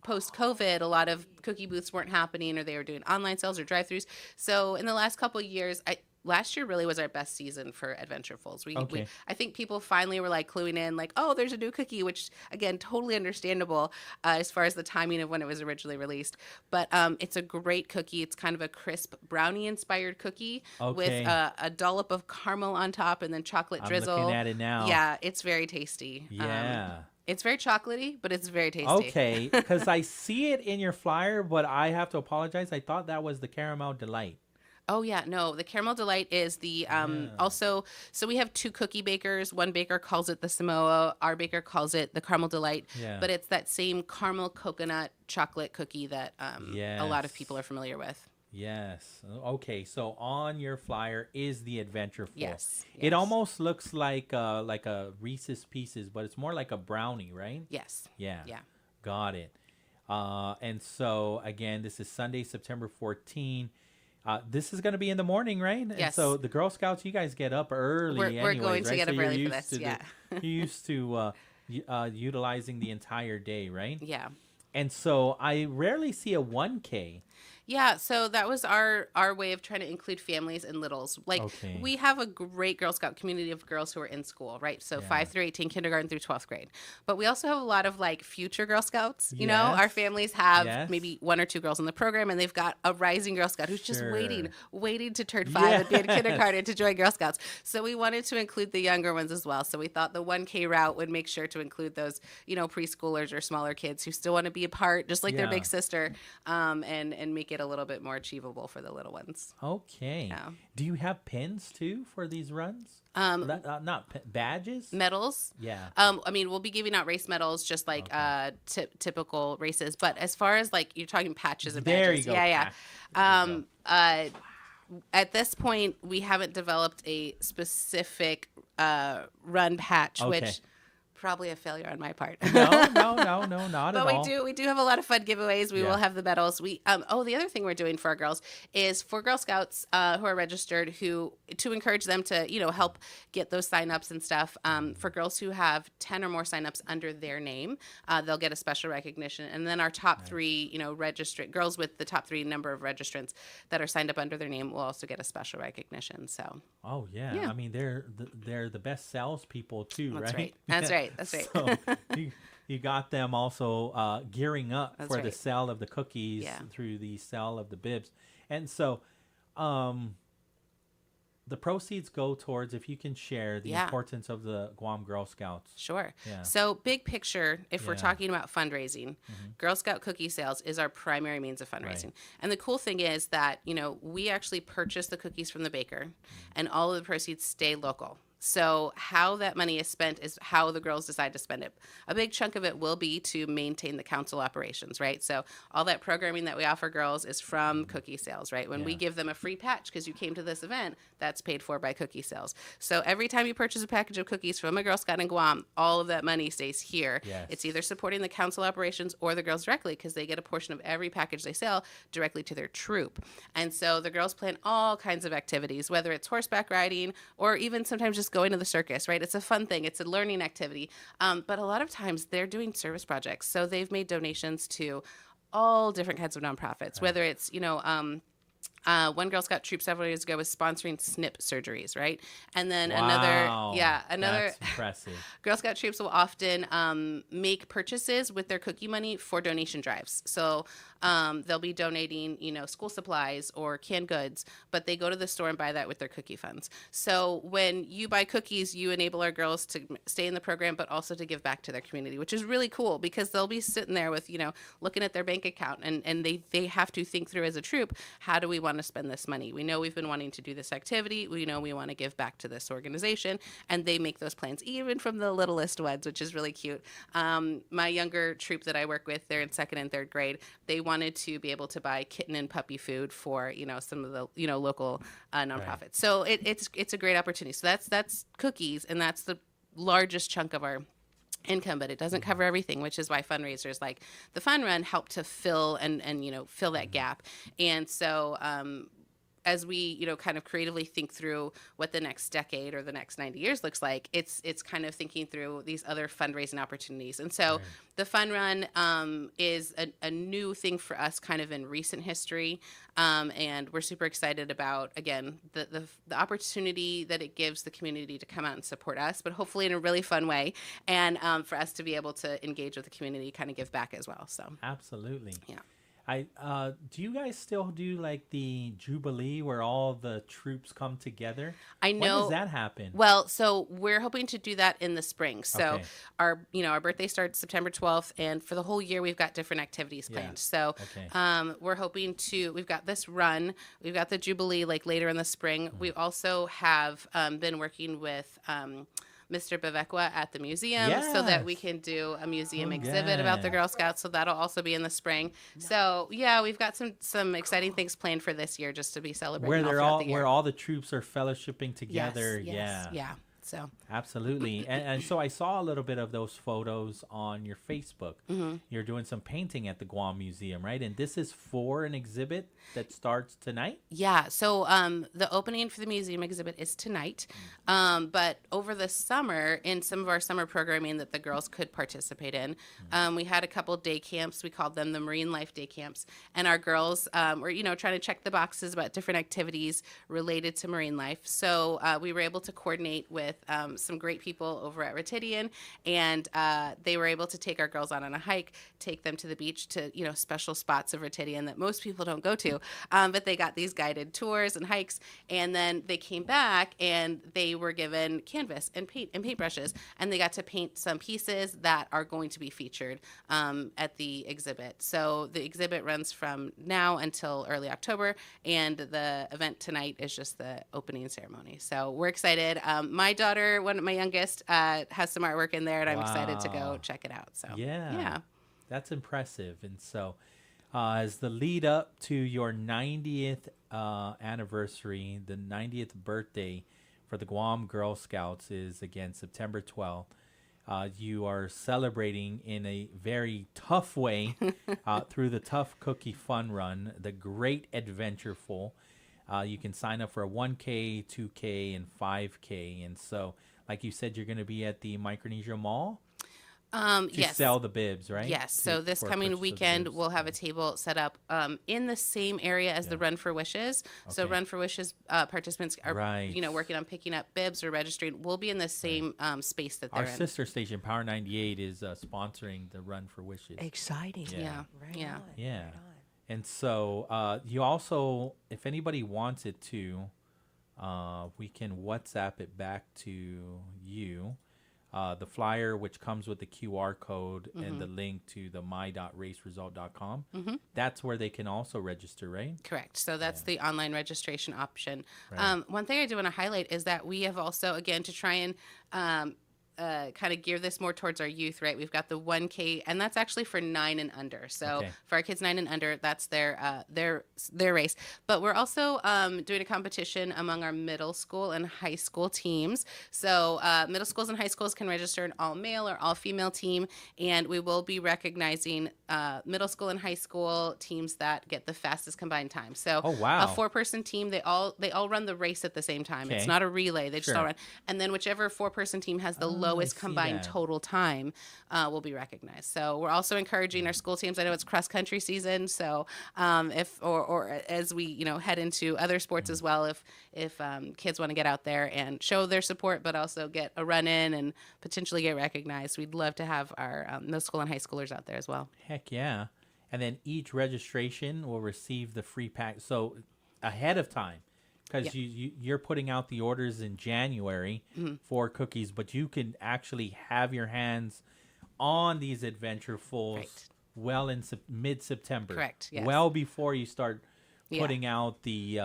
post-COVID, a lot of cookie booths weren't happening or they were doing online sales or drive-thrus. So in the last couple of years, last year really was our best season for Adventurefuls. I think people finally were cluing in, there's a new cookie, which again, totally understandable as far as the timing of when it was originally released. But it's a great cookie. It's kind of a crisp brownie-inspired cookie with a dollop of caramel on top and then chocolate drizzle. I'm looking at it now. Yeah, it's very tasty. Yeah. It's very chocolatey, but it's very tasty. Okay, because I see it in your flyer, but I have to apologize. I thought that was the Caramel Delight. Oh yeah, no, the Caramel Delight is the also, so we have 2 cookie bakers. One baker calls it the Samoa, our baker calls it the Caramel Delight, but it's that same caramel coconut chocolate cookie that a lot of people are familiar with. Yes. Okay, so on your flyer is the Adventureful. Yes. It almost looks like a Reese's Pieces, but it's more like a brownie, right? Yes. Yeah. Yeah. Got it. And so again, this is Sunday, September 14. This is going to be in the morning, right? Yes. And so the Girl Scouts, you guys get up early. We're going to get up early for this. You're used to utilizing the entire day, right? Yeah. And so I rarely see a 1K. Yeah, so that was our way of trying to include families and littles. Like, we have a great Girl Scout community of girls who are in school, right? So 5 through 18, kindergarten through 12th grade. But we also have a lot of, like, future Girl Scouts. You know, our families have maybe 1 or 2 girls in the program, and they've got a rising Girl Scout who's just waiting to turn 5 and be in kindergarten to join Girl Scouts. So we wanted to include the younger ones as well. So we thought the 1K route would make sure to include those, you know, preschoolers or smaller kids who still want to be a part, just like their big sister, and make it a little bit more achievable for the little ones. Okay. Yeah. Do you have pins too for these runs? Badges? Medals. Yeah. I mean, we'll be giving out race medals just like typical races. But as far as like you're talking patches and badges. There you go. Yeah. At this point, we haven't developed a specific run patch, which probably a failure on my part. No, not but at all. But we do have a lot of fun giveaways. We will have the medals. The other thing we're doing for our girls is for Girl Scouts who are registered, to encourage them to, you know, help get those signups and stuff. For girls who have 10 or more signups under their name, they'll get a special recognition. And then our top 3, you know, girls with the top 3 number of registrants that are signed up under their name will also get a special recognition. So. Oh yeah. I mean, they're the best salespeople too, right? That's right. That's right. So you got them also gearing up for the sale of the cookies through the sale of the bibs. And so the proceeds go towards, if you can share the importance of the Guam Girl Scouts. Sure. Yeah. So big picture, if we're talking about fundraising, Girl Scout cookie sales is our primary means of fundraising. Right. And the cool thing is that, you know, we actually purchase the cookies from the baker and all of the proceeds stay local. So how that money is spent is how the girls decide to spend it. A big chunk of it will be to maintain the council operations, right? So all that programming that we offer girls is from cookie sales, right? When we give them a free patch because you came to this event, that's paid for by cookie sales. So every time you purchase a package of cookies from a Girl Scout in Guam, all of that money stays here. Yes. It's either supporting the council operations or the girls directly because they get a portion of every package they sell directly to their troop. And so the girls plan all kinds of activities, whether it's horseback riding or even sometimes just going to the circus, right? It's a fun thing. It's a learning activity. But a lot of times they're doing service projects. So they've made donations to all different kinds of nonprofits, whether it's, you know, one Girl Scout troop several years ago was sponsoring SNP surgeries, right? And then another that's impressive. Girl Scout troops will often make purchases with their cookie money for donation drives. So they'll be donating, you know, school supplies or canned goods, but they go to the store and buy that with their cookie funds. So when you buy cookies, you enable our girls to stay in the program, but also to give back to their community, which is really cool because they'll be sitting there with, you know, looking at their bank account and they have to think through as a troop, how do we want to spend this money? We know we've been wanting to do this activity. We know we want to give back to this organization, and they make those plans, even from the littlest ones, which is really cute. My younger troop that I work with, they're in 2nd and 3rd grade. They wanted to be able to buy kitten and puppy food for, you know, some of the, you know, local nonprofits. Right. So it's a great opportunity. So that's cookies, and that's the largest chunk of our income, but it doesn't cover everything, which is why fundraisers like the Fun Run help to fill and you know, fill that gap. And so as we, you know, kind of creatively think through what the next decade or the next 90 years looks like, it's kind of thinking through these other fundraising opportunities. And so the Fun Run is a new thing for us kind of in recent history. And we're super excited about, again, the opportunity that it gives the community to come out and support us, but hopefully in a really fun way. And for us to be able to engage with the community, kind of give back as well. So absolutely. Yeah. Do you guys still do like the Jubilee where all the troops come together? I know. When does that happen? Well, so we're hoping to do that in the spring. So Okay. our birthday starts September 12th, and for the whole year we've got different activities planned. Yeah. So Okay. we're hoping we've got this run, we've got the Jubilee like later in the spring. We also have been working with Mr. Bevekwa at the museum so that we Yes. can do a museum Oh, exhibit about the yeah. Girl Scouts. So that'll also be in the spring. So yeah, we've got some exciting things planned for this year just to be celebrating Where they're throughout all the year. where all the troops are fellowshipping together. Yes, Yeah. yeah. So Absolutely. And so I saw a little bit of those photos on your Facebook. Mhm. You're doing some painting at the Guam Museum, right? And this is for an exhibit that starts tonight? Yeah, so the opening for the museum exhibit is tonight, but over the summer, in some of our summer programming that the girls could participate in, we had a couple day camps. We called them the Marine Life Day Camps, and our girls were, trying to check the boxes about different activities related to marine life. So we were able to coordinate with some great people over at Retidian, and they were able to take our girls out on a hike, take them to the beach to, special spots of Retidian that most people don't go to. But they got these guided tours and hikes, and then they came back and they were given canvas and paint and paintbrushes, and they got to paint some pieces that are going to be featured at the exhibit. So the exhibit runs from now until early October, and the event tonight is just the opening ceremony. So we're excited. My daughter, my youngest, has some artwork in there, and I'm excited to go Wow. check it out. So Yeah. That's impressive. And so as the lead up to your 90th anniversary, the 90th birthday for the Guam Girl Scouts is, again, September 12th. You are celebrating in a very tough way through the Tough Cookie Fun Run, the Great Adventureful. You can sign up for a 1K, 2K, and 5K. And so, like you said, you're going to be at the Micronesia Mall to yes. sell the bibs, right? Yes. So this For coming purchase of weekend, bibs. we'll have a table set up in the same area as the Run for Wishes. So Okay. Run for Wishes participants are, Right. working on picking up bibs or registering. We'll be in the same space that they're Our in. sister station, Power 98, is sponsoring the Run for Wishes. Exciting. Yeah. Right Yeah. on. Yeah. And so you also, if anybody wants it to, we can WhatsApp it back to you. The flyer, which comes with the QR code and the link to the my.raceresult.com. That's where they can also register, right? Correct. So that's the online registration option. Right. One thing I do want to highlight is that we have also, again, to try and kind of gear this more towards our youth, right? We've got the 1K, and that's actually for 9 and under. So Okay. for our kids 9 and under, that's their race. But we're also doing a competition among our middle school and high school teams. So middle schools and high schools can register an all male or all female team, and we will be recognizing middle school and high school teams that get the fastest combined time. So Oh, wow. a 4-person team, they all run the race at the same time. It's Okay. not a relay; they just Sure. all run. And then whichever 4-person team has the I lowest see combined that. total time will be recognized. So we're also encouraging our school teams. I know it's cross country season, so if or as we head into other sports as well, if kids want to get out there and show their support, but also get a run in and potentially get recognized, we'd love to have our middle school and high schoolers out there as well. Heck yeah. And then each registration will receive the free pack. So ahead of time, because you're putting out the orders in January for cookies, but you can actually have your hands on these Adventurefuls Right. well in mid-September. Correct, yes. Well before you start Yeah. putting out the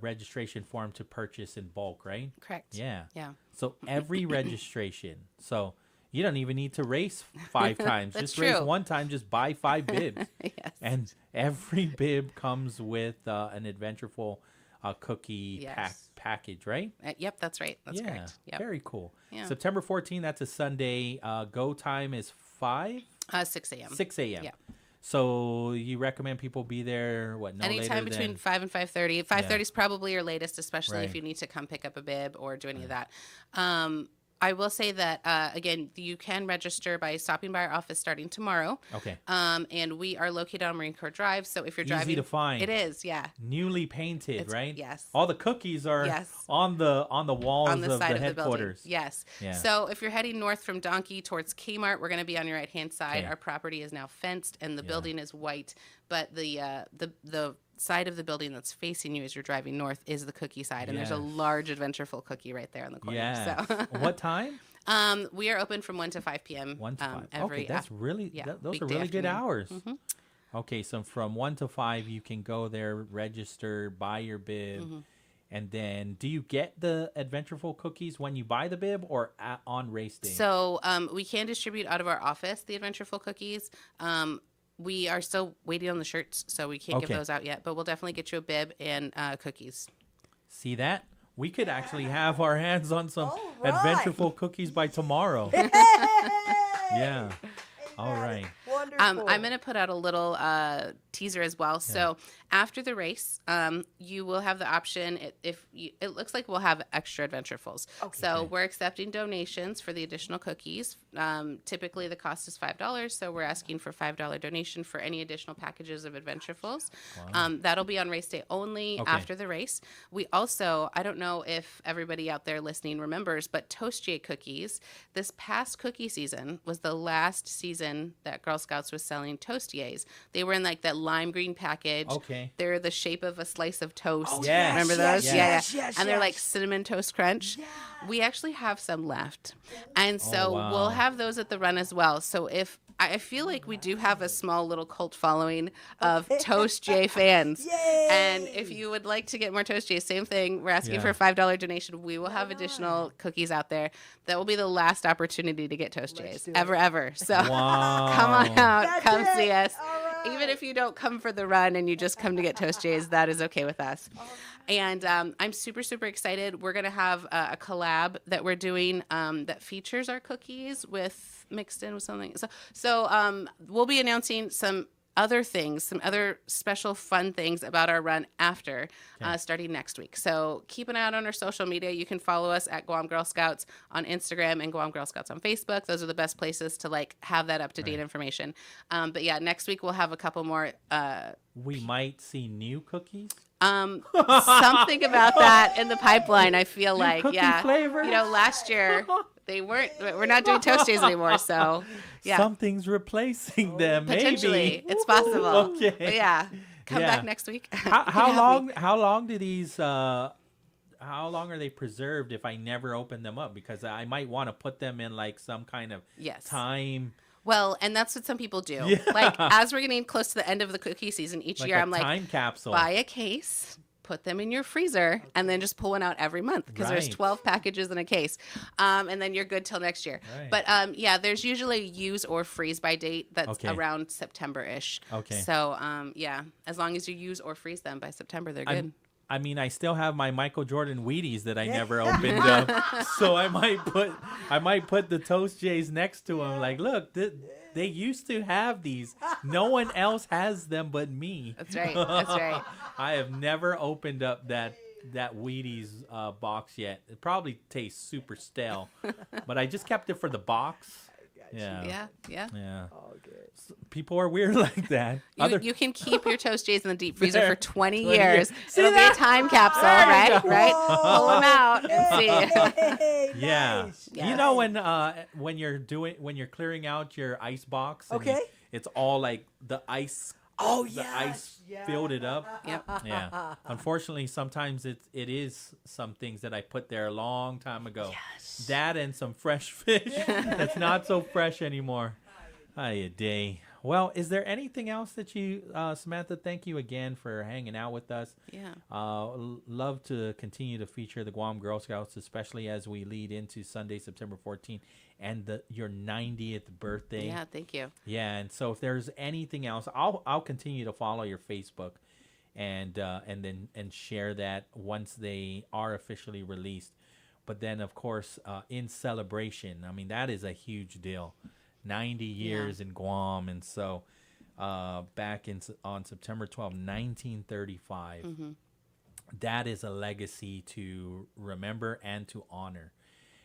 registration form to purchase in bulk, right? Correct. Yeah. Yeah. So every registration. So you don't even need to race 5 times. That's Just race true. 1 time. Just buy 5 bibs. Yes. And every bib comes with an Adventureful cookie Yes. package, right? Yep, that's right. That's yeah. correct. Yep. Very cool. Yeah. September 14th, that's a Sunday. Go time is 5? 6 a.m. 6 a.m. Yeah. So you recommend people be there, what, no Anytime later between than 5 and 5:30. 5:30 is probably your latest, especially Right. if you need to come pick up a bib or do any of that. I will say that, again, you can register by stopping by our office starting tomorrow. Okay. And we are located on Marine Corps Drive. So if you're driving. Easy to find. It is, yeah. Newly painted, right? Yes. All the cookies are on the walls on the side of the headquarters. Yes. Yeah. So if you're heading north from Donkey towards Kmart, we're going to be on your right-hand side. Okay. Our property is now fenced, and the building is white. But the side of the building that's facing you as you're driving north is the cookie side, and there's a large Adventureful cookie right there on the corner. Yeah. So. What time? We are open from 1 to 5 p.m. 1 to 5. Every Okay, that's really those are really good hours. Mm-hmm. Okay, so from 1 to 5, you can go there, register, buy your bib, and then do you get the Adventureful cookies when you buy the bib or on race day? So we can distribute out of our office the Adventureful cookies. We are still waiting on the shirts, so we can't give those out yet, but we'll definitely get you a bib and cookies. See that? We could actually have our hands on some Adventureful cookies by tomorrow. Yeah. All right. I'm going to put out a little teaser as well. Yeah. So after the race, you will have the option. It looks like we'll have extra Adventurefuls. Okay. So we're accepting donations for the additional cookies. Typically, the cost is $5. So we're asking for $5 donation for any additional packages of Adventurefuls. Wow. That'll be on race day only after the race. We also, I don't know if everybody out there listening remembers, but Toastier cookies, this past cookie season was the last season that Girl Scouts was selling Toastiers. They were in like that lime green package. Okay. They're the shape of a slice of toast. Oh, yes. Remember those? Yes. Yeah. And they're like Cinnamon Toast Crunch. Yeah. We actually have some left. And so we'll have those at the run as well. So I feel like we do have a small little cult following of Toast J fans. Yay! And if you would like to get more Toast J, same thing. We're asking for a $5 donation. We will have additional cookies out there. That will be the last opportunity to get Toast J's ever. So come on out. Come see us. Right. Even if you don't come for the run and you just come to get Toast J's, that is okay with us. Right. And I'm super, super excited. We're going to have a collab that we're doing that features our cookies mixed in with something. So we'll be announcing some other things, some other special fun things about our run after starting next week. So keep an eye out on our social media. You can follow us at Guam Girl Scouts on Instagram and Guam Girl Scouts on Facebook. Those are the best places to have that up-to-date information. But yeah, next week we'll have a couple more. We might see new cookies. Something about that in the pipeline, I feel new like. Cookie Yeah. flavors? Last year we're not doing Toast Days anymore, so yeah. Something's replacing them, Potentially. maybe. It's possible. Okay. But yeah. Come back next week. How long do these how long are they preserved if I never open them up? Because I might want to put them in some kind of time. Well, and that's what some people do. Yeah. As we're getting close to the end of the cookie season each year, I'm time capsule. Buy a case, put them in your freezer, and then just pull one out every month because there's 12 packages in a case. And then you're good till next year. Right. But there's usually a use or freeze by date that's around September-ish. Okay. So, as long as you use or freeze them by September, they're good. I mean, I still have my Michael Jordan Wheaties that I never opened up, so I might put the Toast J's next to them. Look, they used to have these. No one else has them but me. That's right. That's right. I have never opened up that Wheaties box yet. It probably tastes super stale, but I just kept it for the box. Yeah. Okay. People are weird like that. You can keep your Toast J's in the deep freezer for 20 years. It'll be a time capsule, right? Pull them out and see. Yeah. Nice. You know when you're clearing out your ice box. And it's all the ice. Oh the ice filled it up. Yep. Yeah. Unfortunately, sometimes it is some things that I put there a long time ago. Yes. That and some fresh fish that's not so fresh anymore. Hafa Adai. Well, is there anything else that you, Samantha? Thank you again for hanging out with us. Yeah. Love to continue to feature the Guam Girl Scouts, especially as we lead into Sunday, September 14th, and your 90th birthday. Yeah, thank you. Yeah, and so if there's anything else, I'll continue to follow your Facebook, and share that once they are officially released. But then, of course, in celebration, I mean, that is a huge deal. 90 years in Guam, and so back on September 12, 1935, that is a legacy to remember and to honor.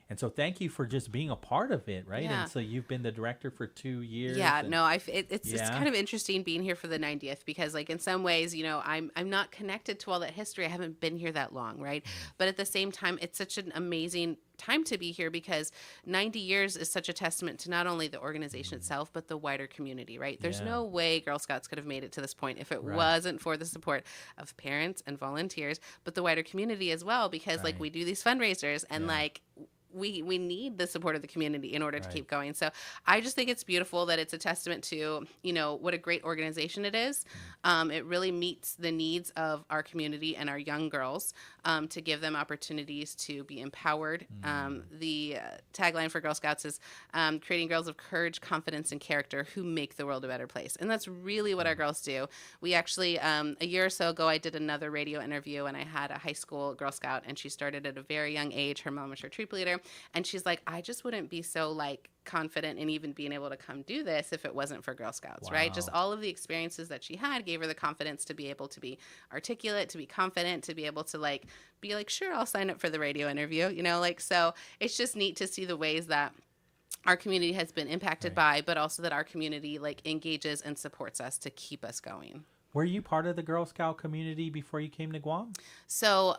And so thank you for just being a part of it, right? Yeah. And so you've been the director for 2 years. Yeah, and- no, it's kind of interesting being here for the 90th because, like, in some ways, you know, I'm not connected to all that history. I haven't been here that long, right? But at the same time, it's such an amazing time to be here because 90 years is such a testament to not only the organization itself, but the wider community, right? There's no way Girl Scouts could have made it to this point if it wasn't for the support of parents and volunteers, but the wider community as well, because like we do these fundraisers and like we need the support of the community in order to keep going. So I just think it's beautiful that it's a testament to, you know, what a great organization it is. It really meets the needs of our community and our young girls to give them opportunities to be empowered. The tagline for Girl Scouts is creating girls of courage, confidence, and character who make the world a better place. And that's really what our girls do. We actually, a year or so ago, I did another radio interview and I had a high school Girl Scout and she started at a very young age. Her mom was her troop leader. And she's like, I just wouldn't be so like confident in even being able to come do this if it wasn't for Girl Scouts, right? Just all of the experiences that she had gave her the confidence to be able to be articulate, to be confident, to be able to like be like, sure, I'll sign up for the radio interview, you know, like, so it's just neat to see the ways that our community has been impacted by, but also that our community like engages and supports us to keep us going. Were you part of the Girl Scout community before you came to Guam? So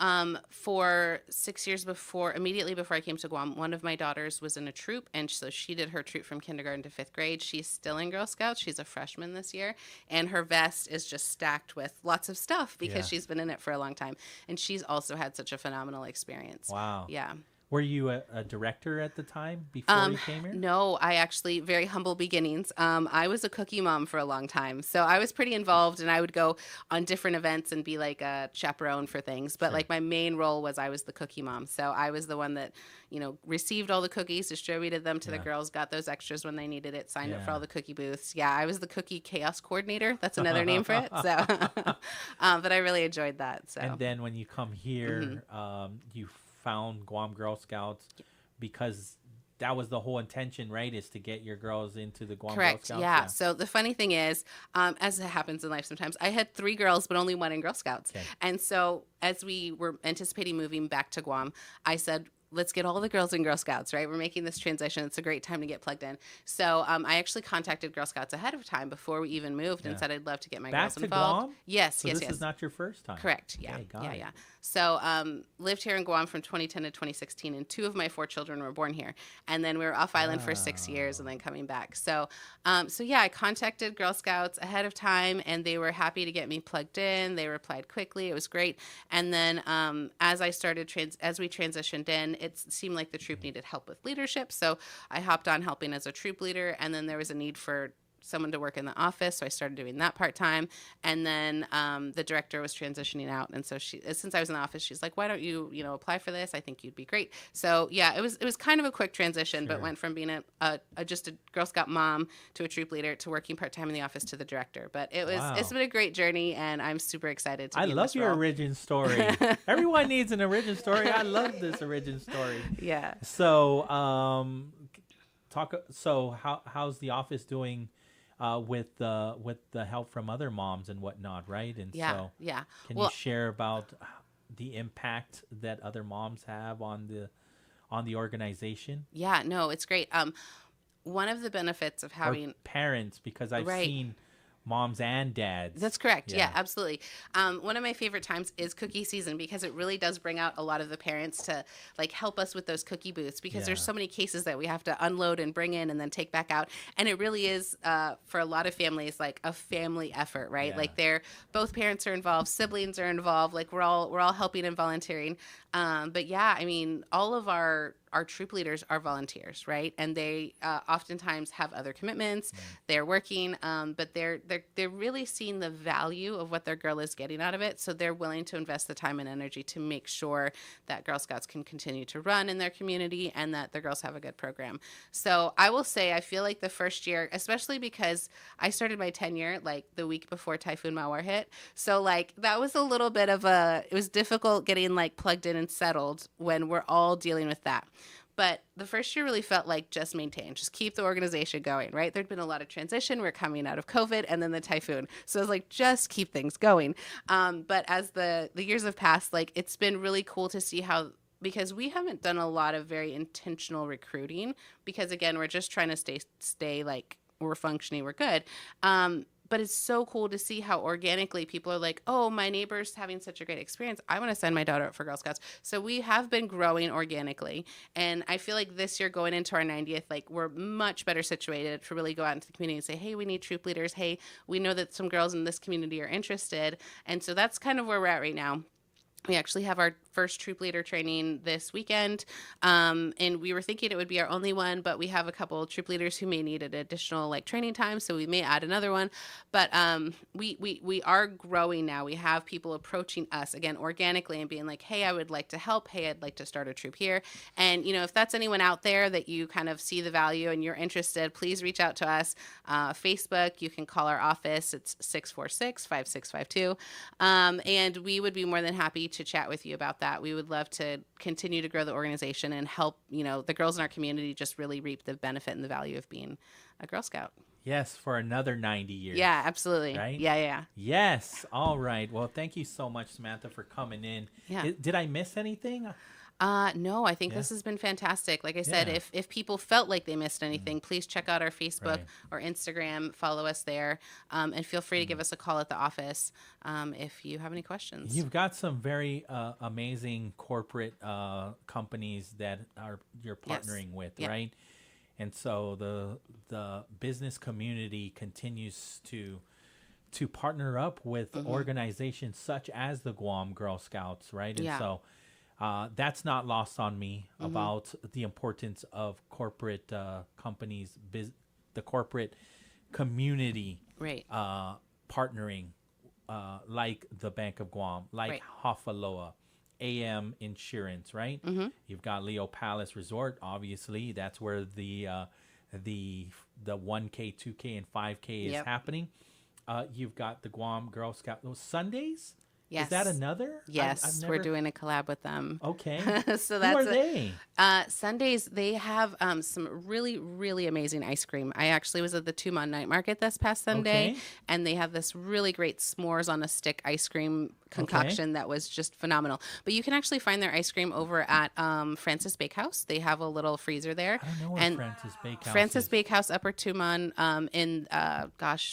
for 6 years immediately before I came to Guam, one of my daughters was in a troop, and so she did her troop from kindergarten to 5th grade. She's still in Girl Scouts. She's a freshman this year, and her vest is just stacked with lots of stuff because she's been in it for a long time, and she's also had such a phenomenal experience. Wow. Yeah. Were you a director at the time before you came here? No, I actually, very humble beginnings. I was a cookie mom for a long time. So I was pretty involved and I would go on different events and be like a chaperone for things. But like my main role was I was the cookie mom. So I was the one that, you know, received all the cookies, distributed them to the girls, got those extras when they needed it, signed up for all the cookie booths. Yeah, I was the cookie chaos coordinator. That's another name for it. So, but I really enjoyed that. So. And then when you come here, you found Guam Girl Scouts because that was the whole intention, right? Is to get your girls into the Guam Girl Scouts. Yeah. So the funny thing is, as it happens in life sometimes, I had 3 girls, but only 1 in Girl Scouts. Okay. And so as we were anticipating moving back to Guam, I said, let's get all the girls in Girl Scouts, right? We're making this transition. It's a great time to get plugged in. So I actually contacted Girl Scouts ahead of time before we even moved and said I'd love to get my girls involved. Back to Guam? Yes, so yes, this is not your first time? Correct. Yeah. Okay, yeah. So lived here in Guam from 2010 to 2016, and 2 of my 4 children were born here. And then we were off island for 6 years and then coming back. So, yeah, I contacted Girl Scouts ahead of time, and they were happy to get me plugged in. They replied quickly. It was great. And then as I started, as we transitioned in, it seemed like the troop needed help with leadership. So I hopped on helping as a troop leader, and then there was a need for someone to work in the office, so I started doing that part-time. And then the director was transitioning out, and so since I was in the office, she's like, why don't you apply for this? I think you'd be great. So yeah, it was kind of a quick transition, but went from being just a Girl Scout mom to a troop leader to working part-time in the office to the director. But it's been a great journey, and I'm super excited to be in this love your role. origin story. Everyone needs an origin story. I love this origin story. Yeah. So how's the office doing with the help from other moms and whatnot, right? And can you share about the impact that other moms have on the organization? Yeah, no, it's great. One of the benefits of having parents, because I've seen moms and dads. That's correct. Yeah, absolutely. One of my favorite times is cookie season because it really does bring out a lot of the parents to like help us with those cookie booths because there's so many cases that we have to unload and bring in and then take back out. And it really is for a lot of families like a family effort, right? Yeah. Like both parents are involved, siblings are involved, like we're all helping and volunteering. But yeah, I mean, all of our troop leaders are volunteers, right? And they oftentimes have other commitments. They're working, but they're really seeing the value of what their girl is getting out of it. So they're willing to invest the time and energy to make sure that Girl Scouts can continue to run in their community and that the girls have a good program. So I will say, I feel like the first year, especially because I started my tenure like the week before Typhoon Mawar hit. So like that was a little bit of it was difficult getting like plugged in and settled when we're all dealing with that. But the first year really felt like just maintain, just keep the organization going, right? There'd been a lot of transition. We're coming out of COVID and then the typhoon. So it was like, just keep things going. But as the years have passed, like it's been really cool to see how because we haven't done a lot of very intentional recruiting because, again, we're just trying to stay like we're functioning, we're good. But it's so cool to see how organically people are like, oh, my neighbor's having such a great experience. I want to send my daughter up for Girl Scouts. So we have been growing organically. And I feel like this year going into our 90th, like we're much better situated to really go out into the community and say, hey, we need troop leaders. Hey, we know that some girls in this community are interested. And so that's kind of where we're at right now. We actually have our first troop leader training this weekend, and we were thinking it would be our only one, but we have a couple of troop leaders who may need an additional like training time, so we may add another one. But we are growing now. We have people approaching us again organically and being like, hey, I would like to help. Hey, I'd like to start a troop here. And if that's anyone out there that you kind of see the value and you're interested, please reach out to us. Facebook, you can call our office. It's 646-5652, and we would be more than happy to chat with you about that. We would love to continue to grow the organization and help, the girls in our community just really reap the benefit and the value of being a Girl Scout. Yes, for another 90 years. Yeah, absolutely. Right? Yeah. Yes. All right. Well, thank you so much, Samantha, for coming in. Yeah. Did I miss anything? No, I think this has been fantastic. Like I said, if people felt like they missed anything, please check out our Facebook or Instagram, follow us there, and feel free to give us a call at the office if you have any questions. You've got some very amazing corporate companies that you're partnering with, right? And so the business community continues to partner up with organizations such as the Guam Girl Scouts, right? And so that's not lost on me about the importance of corporate companies, the corporate community partnering, like the Bank of Guam, like Hafa Adai, AM Insurance, right? You've got Leo Palace Resort, obviously. That's where the 1K, 2K, and 5K is happening. You've got the Guam Girl Scout. Those Sundays? Yes. Is that another? Yes, we're doing a collab with them. Okay. So Who are they? Sundays, they have some really, really amazing ice cream. I actually was at the Tumon Night Market this past Sunday, and they have this really great s'mores on a stick ice cream concoction that was just phenomenal. But you can actually find their ice cream over at Francis Bakehouse. They have a little freezer there. I don't know where Francis Bakehouse Francis is. Bakehouse, Upper Tumon,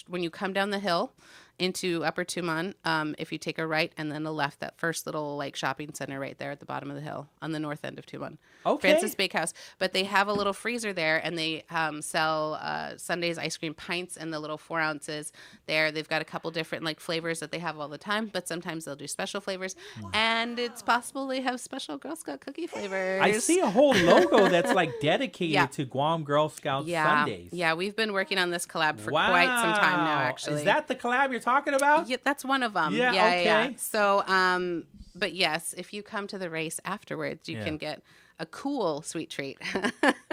when you come down the hill into Upper Tumon, if you take a right and then a left, that first little like shopping center right there at the bottom of the hill on the north end of Tumon. Francis Bakehouse. But they have a little freezer there, and they sell Sunday's ice cream pints and the little 4 ounces there. They've got a couple different like flavors that they have all the time, but sometimes they'll do special flavors, and it's possible they have special Girl Scout cookie flavors. I see a whole logo that's like dedicated to Guam Girl Scout Sundays. Yeah, we've been working on this collab for quite some time now, actually. Is that the collab you're talking about? Yeah, that's one of them. Yeah, okay. Yeah. So, but yes, if you come to the race afterwards, you can get a cool sweet treat.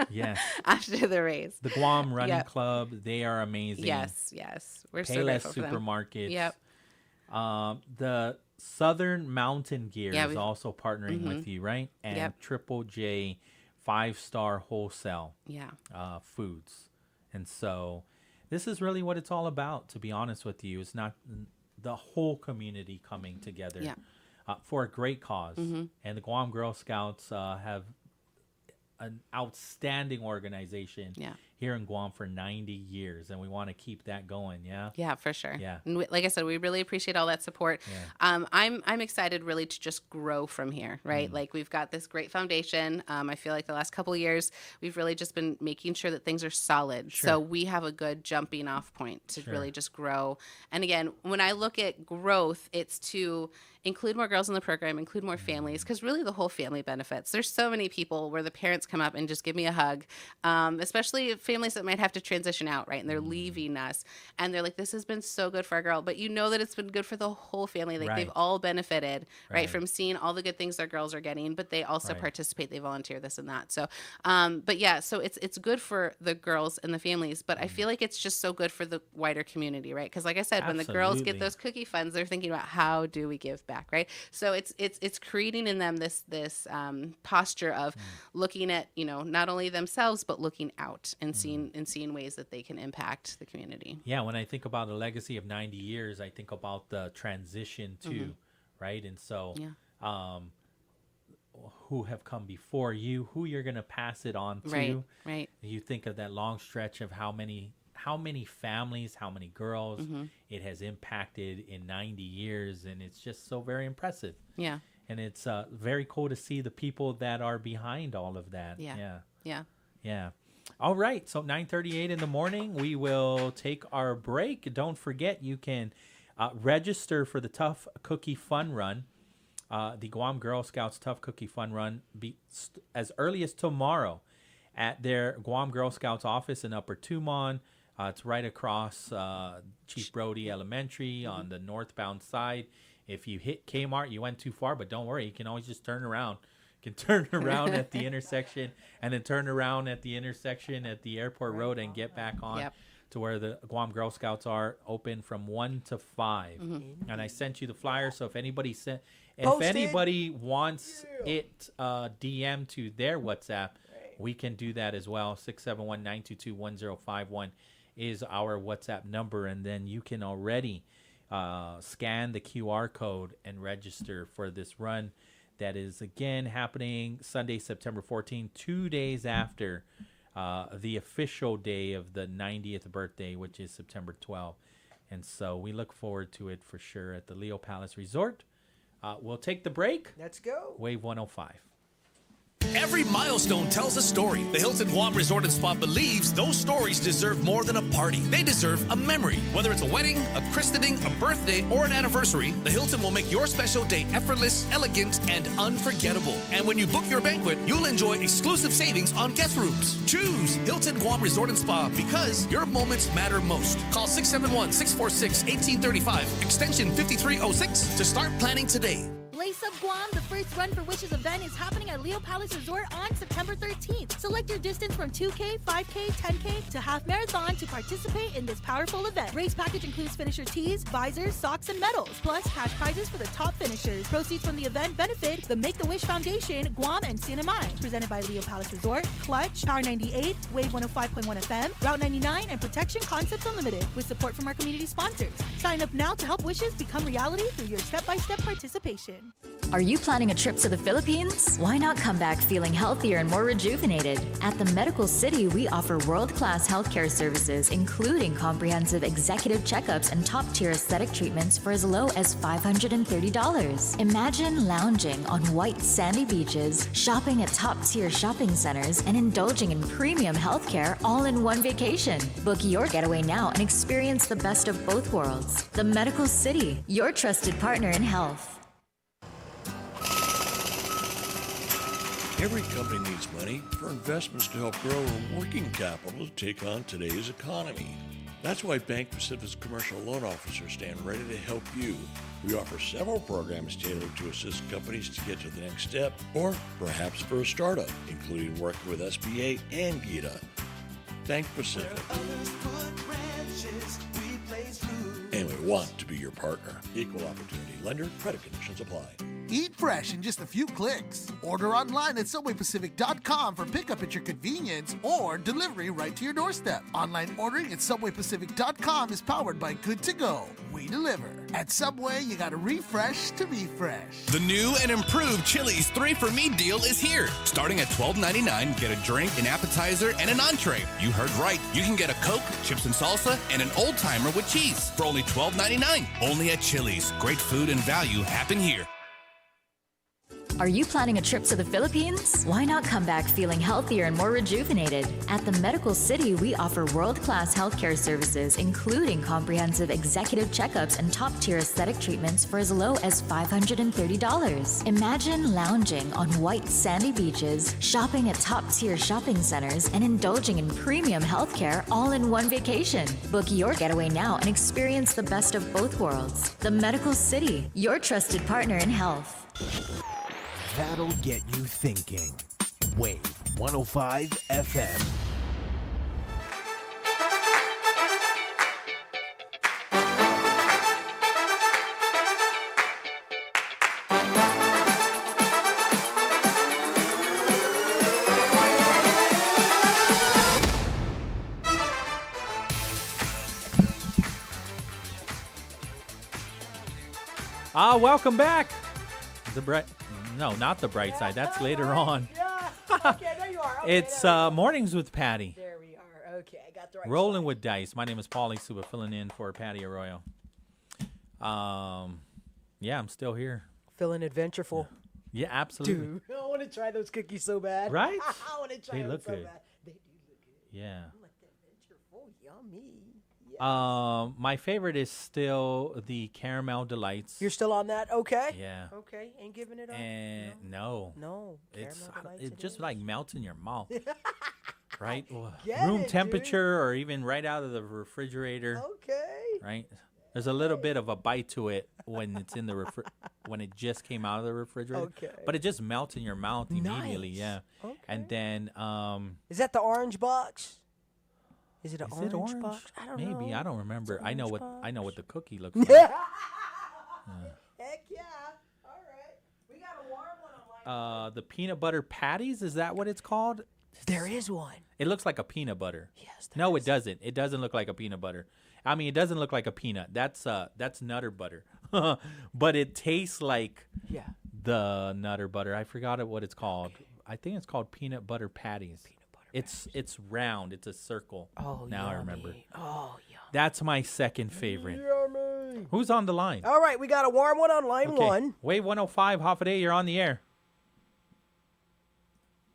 Yes. After the race. The Guam Running Club, they are amazing. Yes. We're so Payless grateful for them. Supermarkets. Yep. The Southern Mountain Gear is we've- also partnering with you, right? And Triple J 5-star wholesale foods. And so this is really what it's all about, to be honest with you. It's not the whole community coming together for a great cause. And the Guam Girl Scouts have an outstanding organization here in Guam for 90 years, and we want to keep that going. Yeah, for sure. Yeah. And like I said, we really appreciate all that support. I'm excited really to just grow from here, right? Like we've got this great foundation. I feel like the last couple of years we've really just been making sure that things are solid. So we have a good jumping off point to really just grow. And again, when I look at growth, it's to include more girls in the program, include more families, because really the whole family benefits. There's so many people where the parents come up and just give me a hug, especially families that might have to transition out, right? And they're leaving us, and they're like, this has been so good for our girl. But you know that it's been good for the whole family. Like they've all benefited, right? From seeing all the good things their girls are getting, but they also participate, they volunteer, this and that. So, but yeah, so it's good for the girls and the families, but I feel like it's just so good for the wider community, right? Because like I said, when the girls get those cookie funds, they're thinking about how do we give back, right? So it's creating in them this posture of looking at, not only themselves but looking out and seeing ways that they can impact the community. Yeah, when I think about a legacy of 90 years, I think about the transition too, right? And so who have come before you, who you're going to pass it on to. Right. You think of that long stretch of how many families, how many girls it has impacted in 90 years, and it's just so very impressive. Yeah. And it's very cool to see the people that are behind all of that. Yeah. All right, so 9:38 in the morning, we will take our break. Don't forget, you can register for the Tough Cookie Fun Run, the Guam Girl Scouts Tough Cookie Fun Run, as early as tomorrow at their Guam Girl Scouts office in Upper Tumon. It's right across Chief Brody Elementary on the northbound side. If you hit Kmart, you went too far, but don't worry, you can always just turn around. You can turn around at the intersection and then turn around at the intersection at the airport road and get back on to where the Guam Girl Scouts are open from 1 to 5. And I sent you the flyer, so if anybody wants it DM to their WhatsApp, we can do that as well. 671-922-1051 is our WhatsApp number, and then you can already scan the QR code and register for this run that is, again, happening Sunday, September 14th, 2 days after the official day of the 90th birthday, which is September 12th. And so we look forward to it for sure at the Leo Palace Resort. We'll take the break. Let's go. Wave 105. Every milestone tells a story. The Hilton Guam Resort and Spa believes those stories deserve more than a party. They deserve a memory. Whether it's a wedding, a christening, a birthday, or an anniversary, the Hilton will make your special day effortless, elegant, and unforgettable. And when you book your banquet, you'll enjoy exclusive savings on guest rooms. Choose Hilton Guam Resort and Spa because your moments matter most. Call 671-646-1835, extension 5306 to start planning today. Lace Up Guam, the first Run for Wishes event is happening at Leo Palace Resort on September 13th. Select your distance from 2K, 5K, 10K to half marathon to participate in this powerful event. Race package includes finisher tees, visors, socks, and medals, plus cash prizes for the top finishers. Proceeds from the event benefit the Make-A-Wish Foundation, Guam, and CNMI. Presented by Leo Palace Resort, Clutch, Power 98, Wave 105.1 FM, Route 99, and Protection Concepts Unlimited, with support from our community sponsors. Sign up now to help wishes become reality through your step-by-step participation. Are you planning a trip to the Philippines? Why not come back feeling healthier and more rejuvenated? At the Medical City, we offer world-class healthcare services, including comprehensive executive checkups and top-tier aesthetic treatments for as low as $530. Imagine lounging on white sandy beaches, shopping at top-tier shopping centers, and indulging in premium healthcare all in one vacation. Book your getaway now and experience the best of both worlds. The Medical City, your trusted partner in health. Every company needs money for investments to help grow or working capital to take on today's economy. That's why Bank Pacific's commercial loan officers stand ready to help you. We offer several programs tailored to assist companies to get to the next step, or perhaps for a startup, including working with SBA and GITA. Bank Pacific. And we want to be your partner. Equal opportunity lender. Credit conditions apply. Eat fresh in just a few clicks. Order online at SubwayPacific.com for pickup at your convenience or delivery right to your doorstep. Online ordering at SubwayPacific.com is powered by Good To Go. We deliver. At Subway, you gotta refresh to be fresh. The new and improved Chili's 3 for Me deal is here. Starting at $12.99, get a drink, an appetizer, and an entree. You heard right. You can get a Coke, chips and salsa, and an old timer with cheese for only $12.99. Only at Chili's. Great food and value happen here. Are you planning a trip to the Philippines? Why not come back feeling healthier and more rejuvenated? At the Medical City, we offer world-class healthcare services, including comprehensive executive checkups and top-tier aesthetic treatments for as low as $530. Imagine lounging on white sandy beaches, shopping at top-tier shopping centers, and indulging in premium healthcare all in one vacation. Book your getaway now and experience the best of both worlds. The Medical City, your trusted partner in health. That'll get you thinking. Wave 105 FM. Welcome back. No, not the bright side. That's later on. Yeah. Okay, there you are. Okay, It's Mornings with Patti. there we are. Okay, I got the right Rolling with Dice. My name is Pauly Suba, filling in for Patti Arroyo. Yeah, I'm still here. Feeling adventureful. Yeah, absolutely. Dude, I want to try those cookies so bad. Right? I want to try They them look so good. bad. They do look good. Yeah. I'm like adventureful. Yummy. My favorite is still the caramel delights. You're still on that? Okay. Yeah. Okay, ain't giving it up? And no. No. It's Caramel delights it just is. like melts in your mouth. Right? Get Room it, temperature or even right out of the refrigerator. Okay. Right? There's a little bit of a bite to it when it's in the when it just came out of the refrigerator. Okay. But it just melts in your mouth immediately, Nice. yeah. Okay. And then Is that the orange box? Is it an is orange, it orange? box? I don't know. Maybe, I don't remember. I know what the cookie looks like. Heck yeah. All right. We got a warm one on The peanut butter patties, is that what it's called? There is one. It looks like a peanut butter. Yes. No, it doesn't. It doesn't look like a peanut butter. I mean, it doesn't look like a peanut. That's Nutter butter. But it tastes like the Nutter butter. I forgot what it's called. Okay. I think it's called peanut butter patties. It's round. It's a circle. Oh, now yummy. I remember. Oh, yeah. That's my second favorite. Yummy. Who's on the line? All right, we got a warm one on line one. Wave 105, Hafa Adai, you're on the air.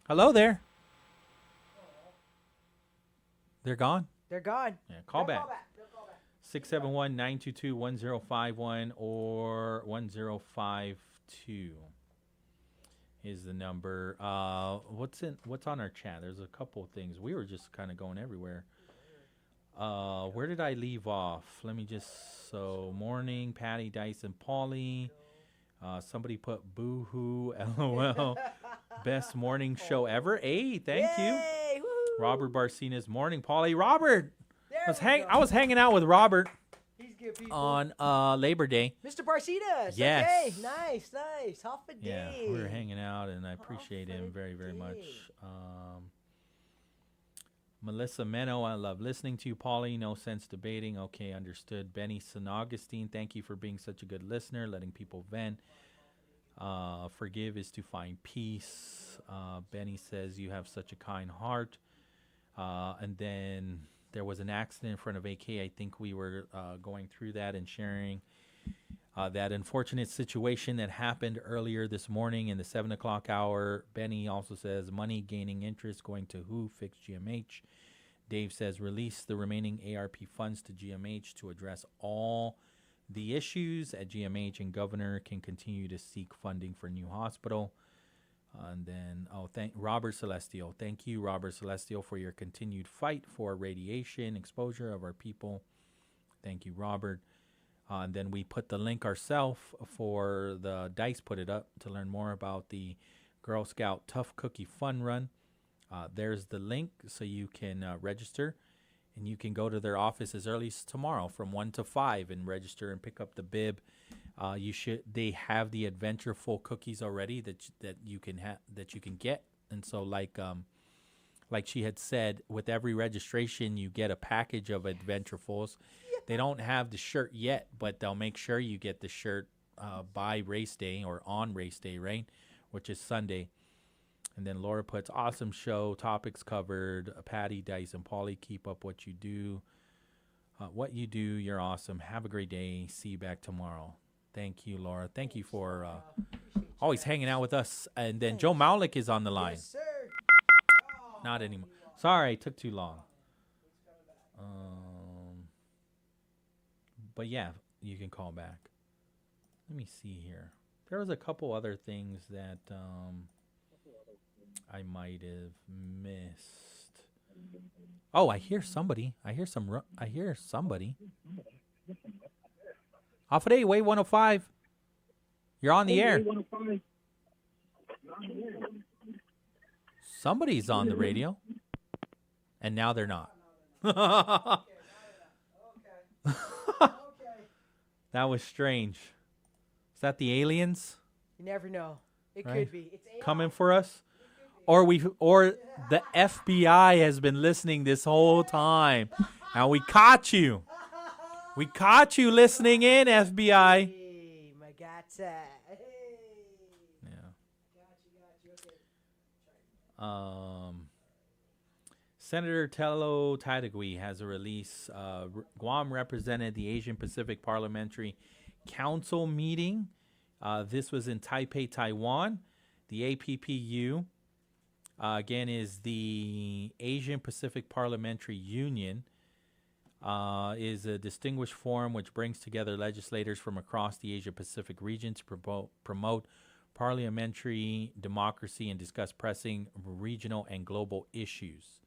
Hello there. They're gone? They're gone. Yeah, call back. 671-922-1051 or 1052 is the number. What's on our chat? There's a couple of things. We were just kind of going everywhere. Where did I leave off? Let me just morning, Patti, Dice, and Pauly. Somebody put boo-hoo, LOL. Best morning show ever. Hey, thank you. Robert Barcina's morning, Pauly. Robert, I was hanging out with Robert. He's good people. On Labor Day. Mr. Barcinas. Yes. Okay, nice. Hafa Adai. Yeah, we were hanging out, and I appreciate him very, very much. Melissa Meno, I love listening to you, Pauly. No sense debating. Okay, understood. Benny San Augustine, thank you for being such a good listener, letting people vent. Forgive is to find peace. Benny says you have such a kind heart. And then there was an accident in front of AK. I think we were going through that and sharing that unfortunate situation that happened earlier this morning in the 7 o'clock hour. Benny also says money gaining interest going to who? Fix GMH. Dave says release the remaining ARP funds to GMH to address all the issues at GMH, and governor can continue to seek funding for new hospital. And then, thank Robert Celestial. Thank you, Robert Celestial, for your continued fight for radiation exposure of our people. Thank you, Robert. And then we put the link ourselves for the Dice put it up to learn more about the Girl Scout Tough Cookie Fun Run. There's the link so you can register, and you can go to their office as early as tomorrow from 1 to 5 and register and pick up the bib. They have the Adventureful cookies already that you can get, and so like she had said, with every registration you get a package of Adventurefuls. They don't have the shirt yet, but they'll make sure you get the shirt by race day or on race day, right? Which is Sunday. And then Laura puts awesome show, topics covered. Patti, Dice, and Pauly, keep up what you do. You're awesome. Have a great day. See you back tomorrow. Thank you, Laura. Thank you for always hanging out with us. And then Joe Maulik is on the line. Yes, sir. Not anymore. Sorry, it took too long. But yeah, you can call back. Let me see here. There was a couple other things that I might have missed. Oh, I hear somebody. I hear somebody. Hafa Adai, Wave 105. You're on the air. Somebody's on the radio. And now they're not. That was strange. Is that the aliens? You never know. It Right? could be. It's AI. Coming for us? Or the FBI has been listening this whole time. And we caught you. We caught you listening in, FBI. Hey, my gata. Hey. Yeah. Senator Tello Tadagui has a release. Guam represented the Asian Pacific Parliamentary Council meeting. This was in Taipei, Taiwan. The APPU, again, is the Asian Pacific Parliamentary Union, is a distinguished forum which brings together legislators from across the Asia-Pacific region to promote parliamentary democracy and discuss pressing regional and global issues.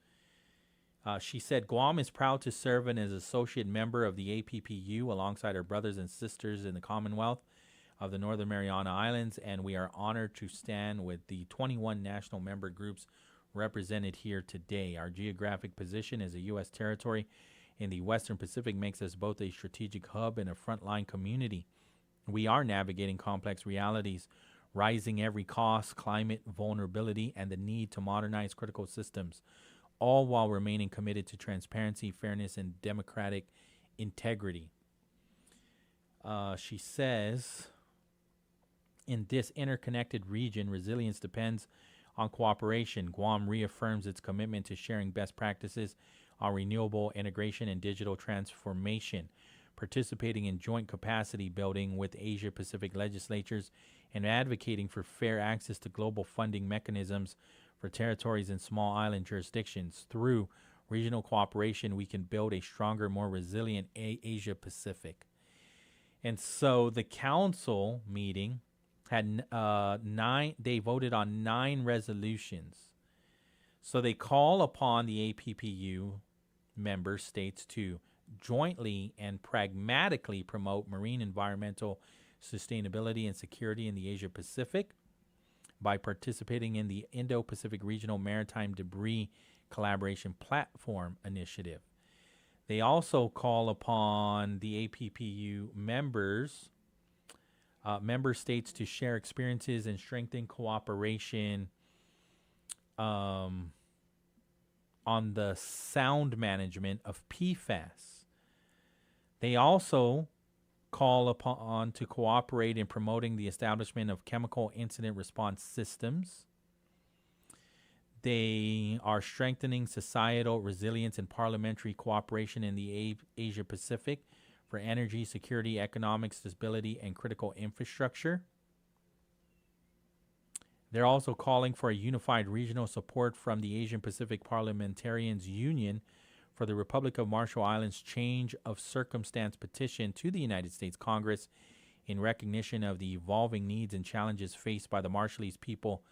She said Guam is proud to serve as an associate member of the APPU alongside our brothers and sisters in the Commonwealth of the Northern Mariana Islands, and we are honored to stand with the 21 national member groups represented here today. Our geographic position as a U.S. territory in the Western Pacific makes us both a strategic hub and a frontline community. We are navigating complex realities, rising every cost, climate vulnerability, and the need to modernize critical systems, all while remaining committed to transparency, fairness, and democratic integrity. She says, in this interconnected region, resilience depends on cooperation. Guam reaffirms its commitment to sharing best practices on renewable integration and digital transformation, participating in joint capacity building with Asia-Pacific legislatures, and advocating for fair access to global funding mechanisms for territories and small island jurisdictions. Through regional cooperation, we can build a stronger, more resilient Asia-Pacific. And so the council meeting had they voted on 9 resolutions. So they call upon the APPU member states to jointly and pragmatically promote marine environmental sustainability and security in the Asia-Pacific by participating in the Indo-Pacific Regional Maritime Debris Collaboration Platform Initiative. They also call upon the APPU member states to share experiences and strengthen cooperation on the sound management of PFAS. They also call upon to cooperate in promoting the establishment of chemical incident response systems. They are strengthening societal resilience and parliamentary cooperation in the Asia Pacific for energy, security, economic stability, and critical infrastructure. They're also calling for a unified regional support from the Asian Pacific Parliamentarians Union for the Republic of Marshall Islands change of circumstance petition to the United States Congress in recognition of the evolving needs and challenges faced by the Marshallese people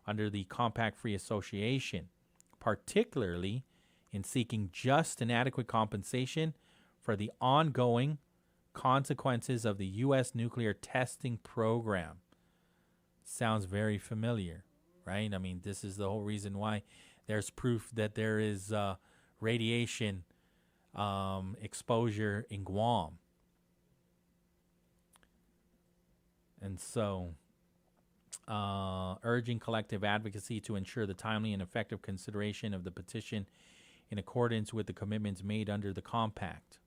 under the Compact-Free Association, particularly in seeking just and adequate compensation for the ongoing consequences of the U.S. nuclear testing program. Sounds very familiar, right? I mean, this is the whole reason why there's proof that there is radiation exposure in Guam. And so, urging collective advocacy to ensure the timely and effective consideration of the petition in accordance with the commitments made under the compact.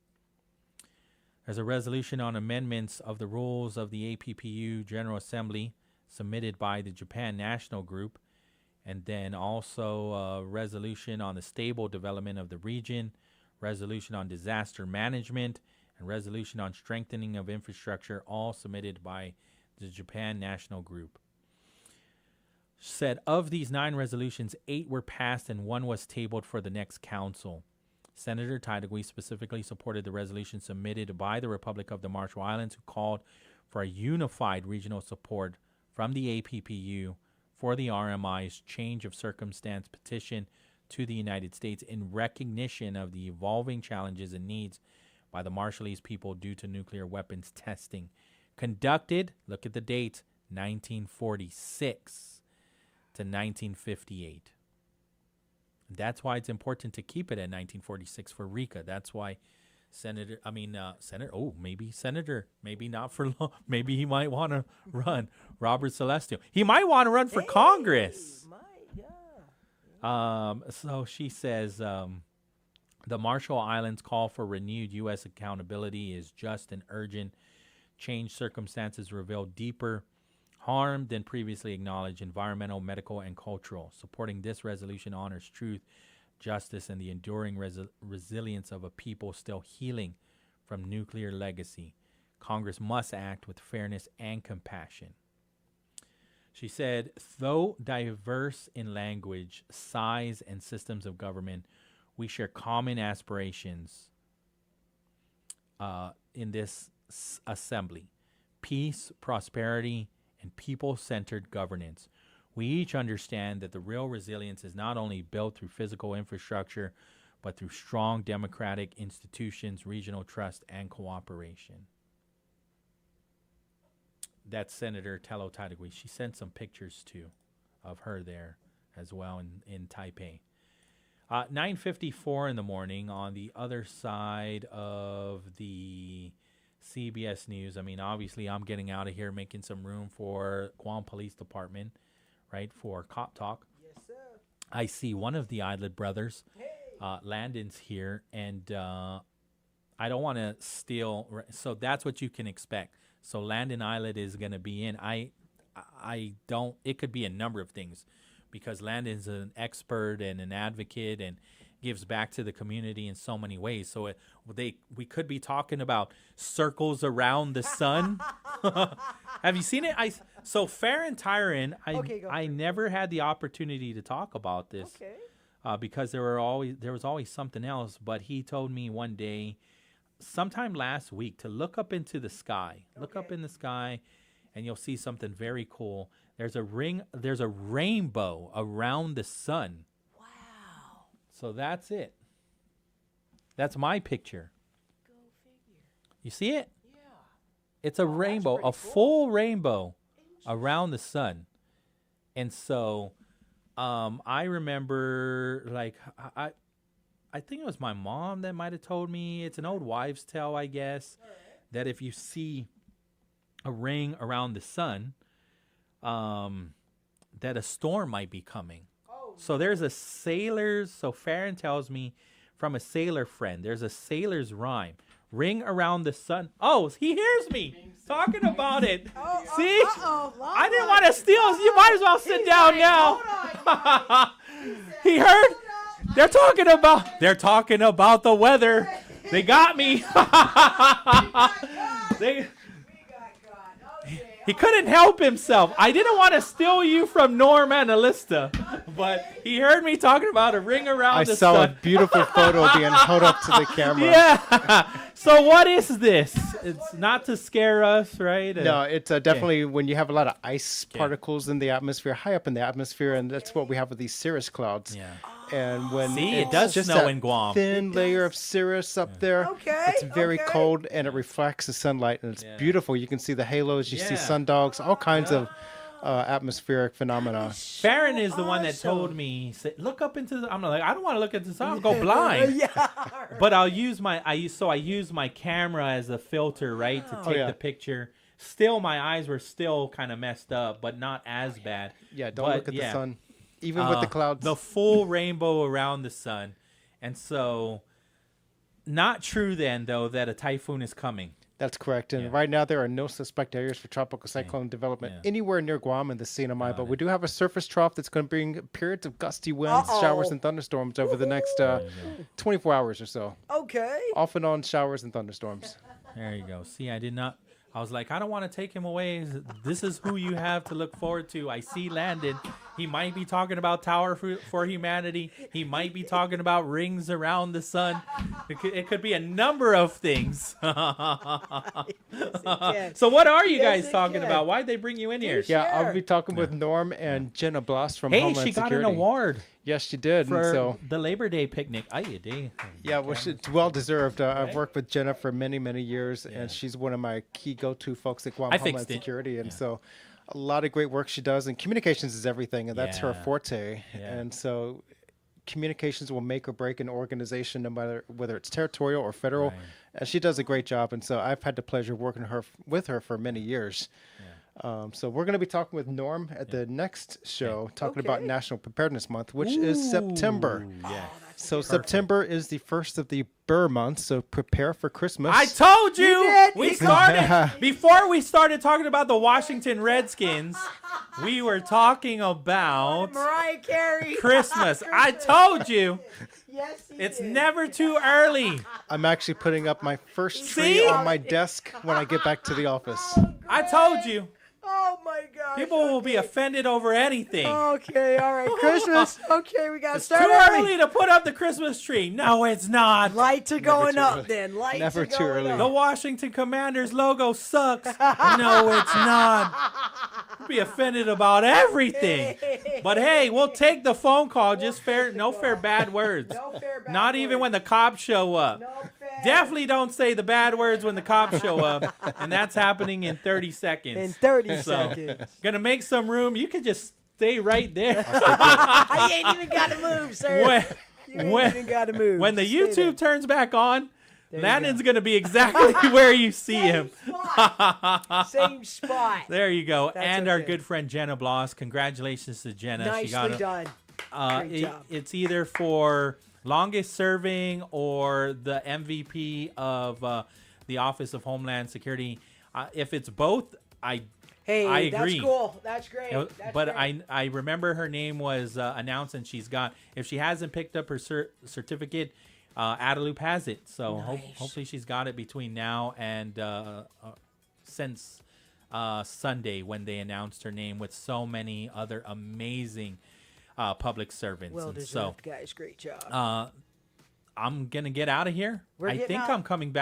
There's a resolution on amendments of the rules of the APPU General Assembly submitted by the Japan National Group, and then also a resolution on the stable development of the region, resolution on disaster management, and resolution on strengthening of infrastructure, all submitted by the Japan National Group. Said of these 9 resolutions, 8 were passed and 1 was tabled for the next council. Senator Tadagui specifically supported the resolution submitted by the Republic of the Marshall Islands, who called for a unified regional support from the APPU for the RMI's change of circumstance petition to the United States in recognition of the evolving challenges and needs by the Marshallese people due to nuclear weapons testing. Conducted, look at the dates, 1946 to 1958. That's why it's important to keep it at 1946 for RICA. That's why Senator, maybe not for long. Maybe he might want to run. Robert Celestio. He might want to run for Congress. So she says the Marshall Islands call for renewed U.S. accountability is just and urgent. Changed circumstances reveal deeper harm than previously acknowledged, environmental, medical, and cultural. Supporting this resolution honors truth, justice, and the enduring resilience of a people still healing from nuclear legacy. Congress must act with fairness and compassion. She said, though diverse in language, size, and systems of government, we share common aspirations in this assembly: peace, prosperity, and people-centered governance. We each understand that the real resilience is not only built through physical infrastructure, but through strong democratic institutions, regional trust, and cooperation. That's Senator Tello Taidagui. She sent some pictures, too, of her there as well in Taipei. 9:54 in the morning on the other side of the CBS News. I mean, obviously, I'm getting out of here, making some room for Guam Police Department, right, for Cop Talk. Yes, sir. I see one of the Islet brothers, Landon's here, and I don't want to steal. So that's what you can expect. So Landon Islet is going to be in. I don't. It could be a number of things, because Landon's an expert and an advocate and gives back to the community in so many ways. So we could be talking about circles around the sun. Have you seen it? So Farron Tyron, I never had the opportunity to talk about this because there was always something else. But he told me one day, sometime last week, to look up into the sky. Look up in the sky, and you'll see something very cool. There's a rainbow around the sun. Wow. So that's it. That's my picture. Go figure. You see it? Yeah. It's a rainbow, a full rainbow around the sun. And so I remember, like, I think it was my mom that might have told me, it's an old wives' tale, I guess, that if you see a ring around the sun, that a storm might be coming. So there's a sailor's, so Farron tells me from a sailor friend, there's a sailor's rhyme. Ring around the sun. Oh, he hears me talking about it. See? I didn't want to steal. You might as well sit down now. He heard? They're talking about the weather. They got me. He couldn't help himself. I didn't want to steal you from Norm and Alista, but he heard me talking about a ring around the sun. I saw a beautiful photo being held up to the camera. Yeah. So what is this? It's not to scare us, right? No, it's definitely when you have a lot of ice particles in the atmosphere, high up in the atmosphere, and that's what we have with these cirrus clouds. Yeah. And when it does just snow in Guam. Thin layer of cirrus up there. It's very cold, and it reflects the sunlight, and it's beautiful. You can see the halos, you see sundogs, all kinds of atmospheric phenomena. Farron is the one that told me, look up into the. I'm like, I don't want to look at the sun. I'll go blind. But I use my camera as a filter, right, to take the picture. Still, my eyes were still kind of messed up, but not as bad. Yeah, don't look at the sun. Even with the clouds. The full rainbow around the sun. And so, not true then, though, that a typhoon is coming. That's correct. And right now, there are no suspect areas for tropical cyclone development anywhere near Guam and the CNMI. But we do have a surface trough that's going to bring periods of gusty winds, showers, and thunderstorms over the next 24 hours or so. Okay. Off and on showers and thunderstorms. There you go. See, I was like, I don't want to take him away. This is who you have to look forward to. I see Landon. He might be talking about Tower for Humanity. He might be talking about rings around the sun. It could be a number of things. So what are you guys talking about? Why'd they bring you in here? Yeah, I'll be talking with Norm and Jenna Bloss from Homeland Security. Hey, she got an award. Yes, she did. For the Labor Day picnic. Yeah, well, it's well-deserved. I've worked with Jenna for many, many years, and she's one of my key go-to folks at Guam Homeland Security. And so a lot of great work she does, and communications is everything, and that's her forte. And so communications will make or break an organization, no matter whether it's territorial or federal. And she does a great job, and so I've had the pleasure of working with her for many years. So we're going to be talking with Norm at the next show, talking about National Preparedness Month, which is September. So September is the first of the Burr month, so prepare for Christmas. I told you. did. We He started before we started talking about the Washington Redskins. We were talking about Mariah Carey. Christmas. I told you. Yes, he It's did. never too early. I'm actually putting up my first tree See? on my desk when I get back to the office. I told you. Oh my gosh. People will be offended over anything. Okay, all right. Christmas. Okay, we got to It's start too early to put up the Christmas tree. No, it's not. Lights are going too up early. then. Lights Never are too going early. up. The Washington Commanders logo sucks. No, it's not. You'll be offended about everything. But hey, we'll take the phone call. Just no fair bad words. No fair bad Not even when the cops show up. No fair. Definitely don't say the bad words when the cops show up. And that's happening in 30 seconds. In 30 So, seconds. Gonna make some room. You can just stay right there. I ain't even got to move, sir. You ain't even got to move. When the Stay YouTube there. turns back on, There you Landon's go. going to be exactly where you see him. Same spot. There you go. That's and our okay. good friend Jenna Bloss. Congratulations to Jenna. Nicely She got done. Great job. It's either for longest serving or the MVP of the Office of Homeland Security. If it's both, I agree. That's cool. That's great. But I remember her name was announced, and if she hasn't picked up her certificate, Adeloop has it. So hopefully she's got it between now and since Sunday when they announced her name with so many other amazing public servants. Well And deserved, guys. Great job. I'm going to get out of here. We're I getting think out. I'm coming back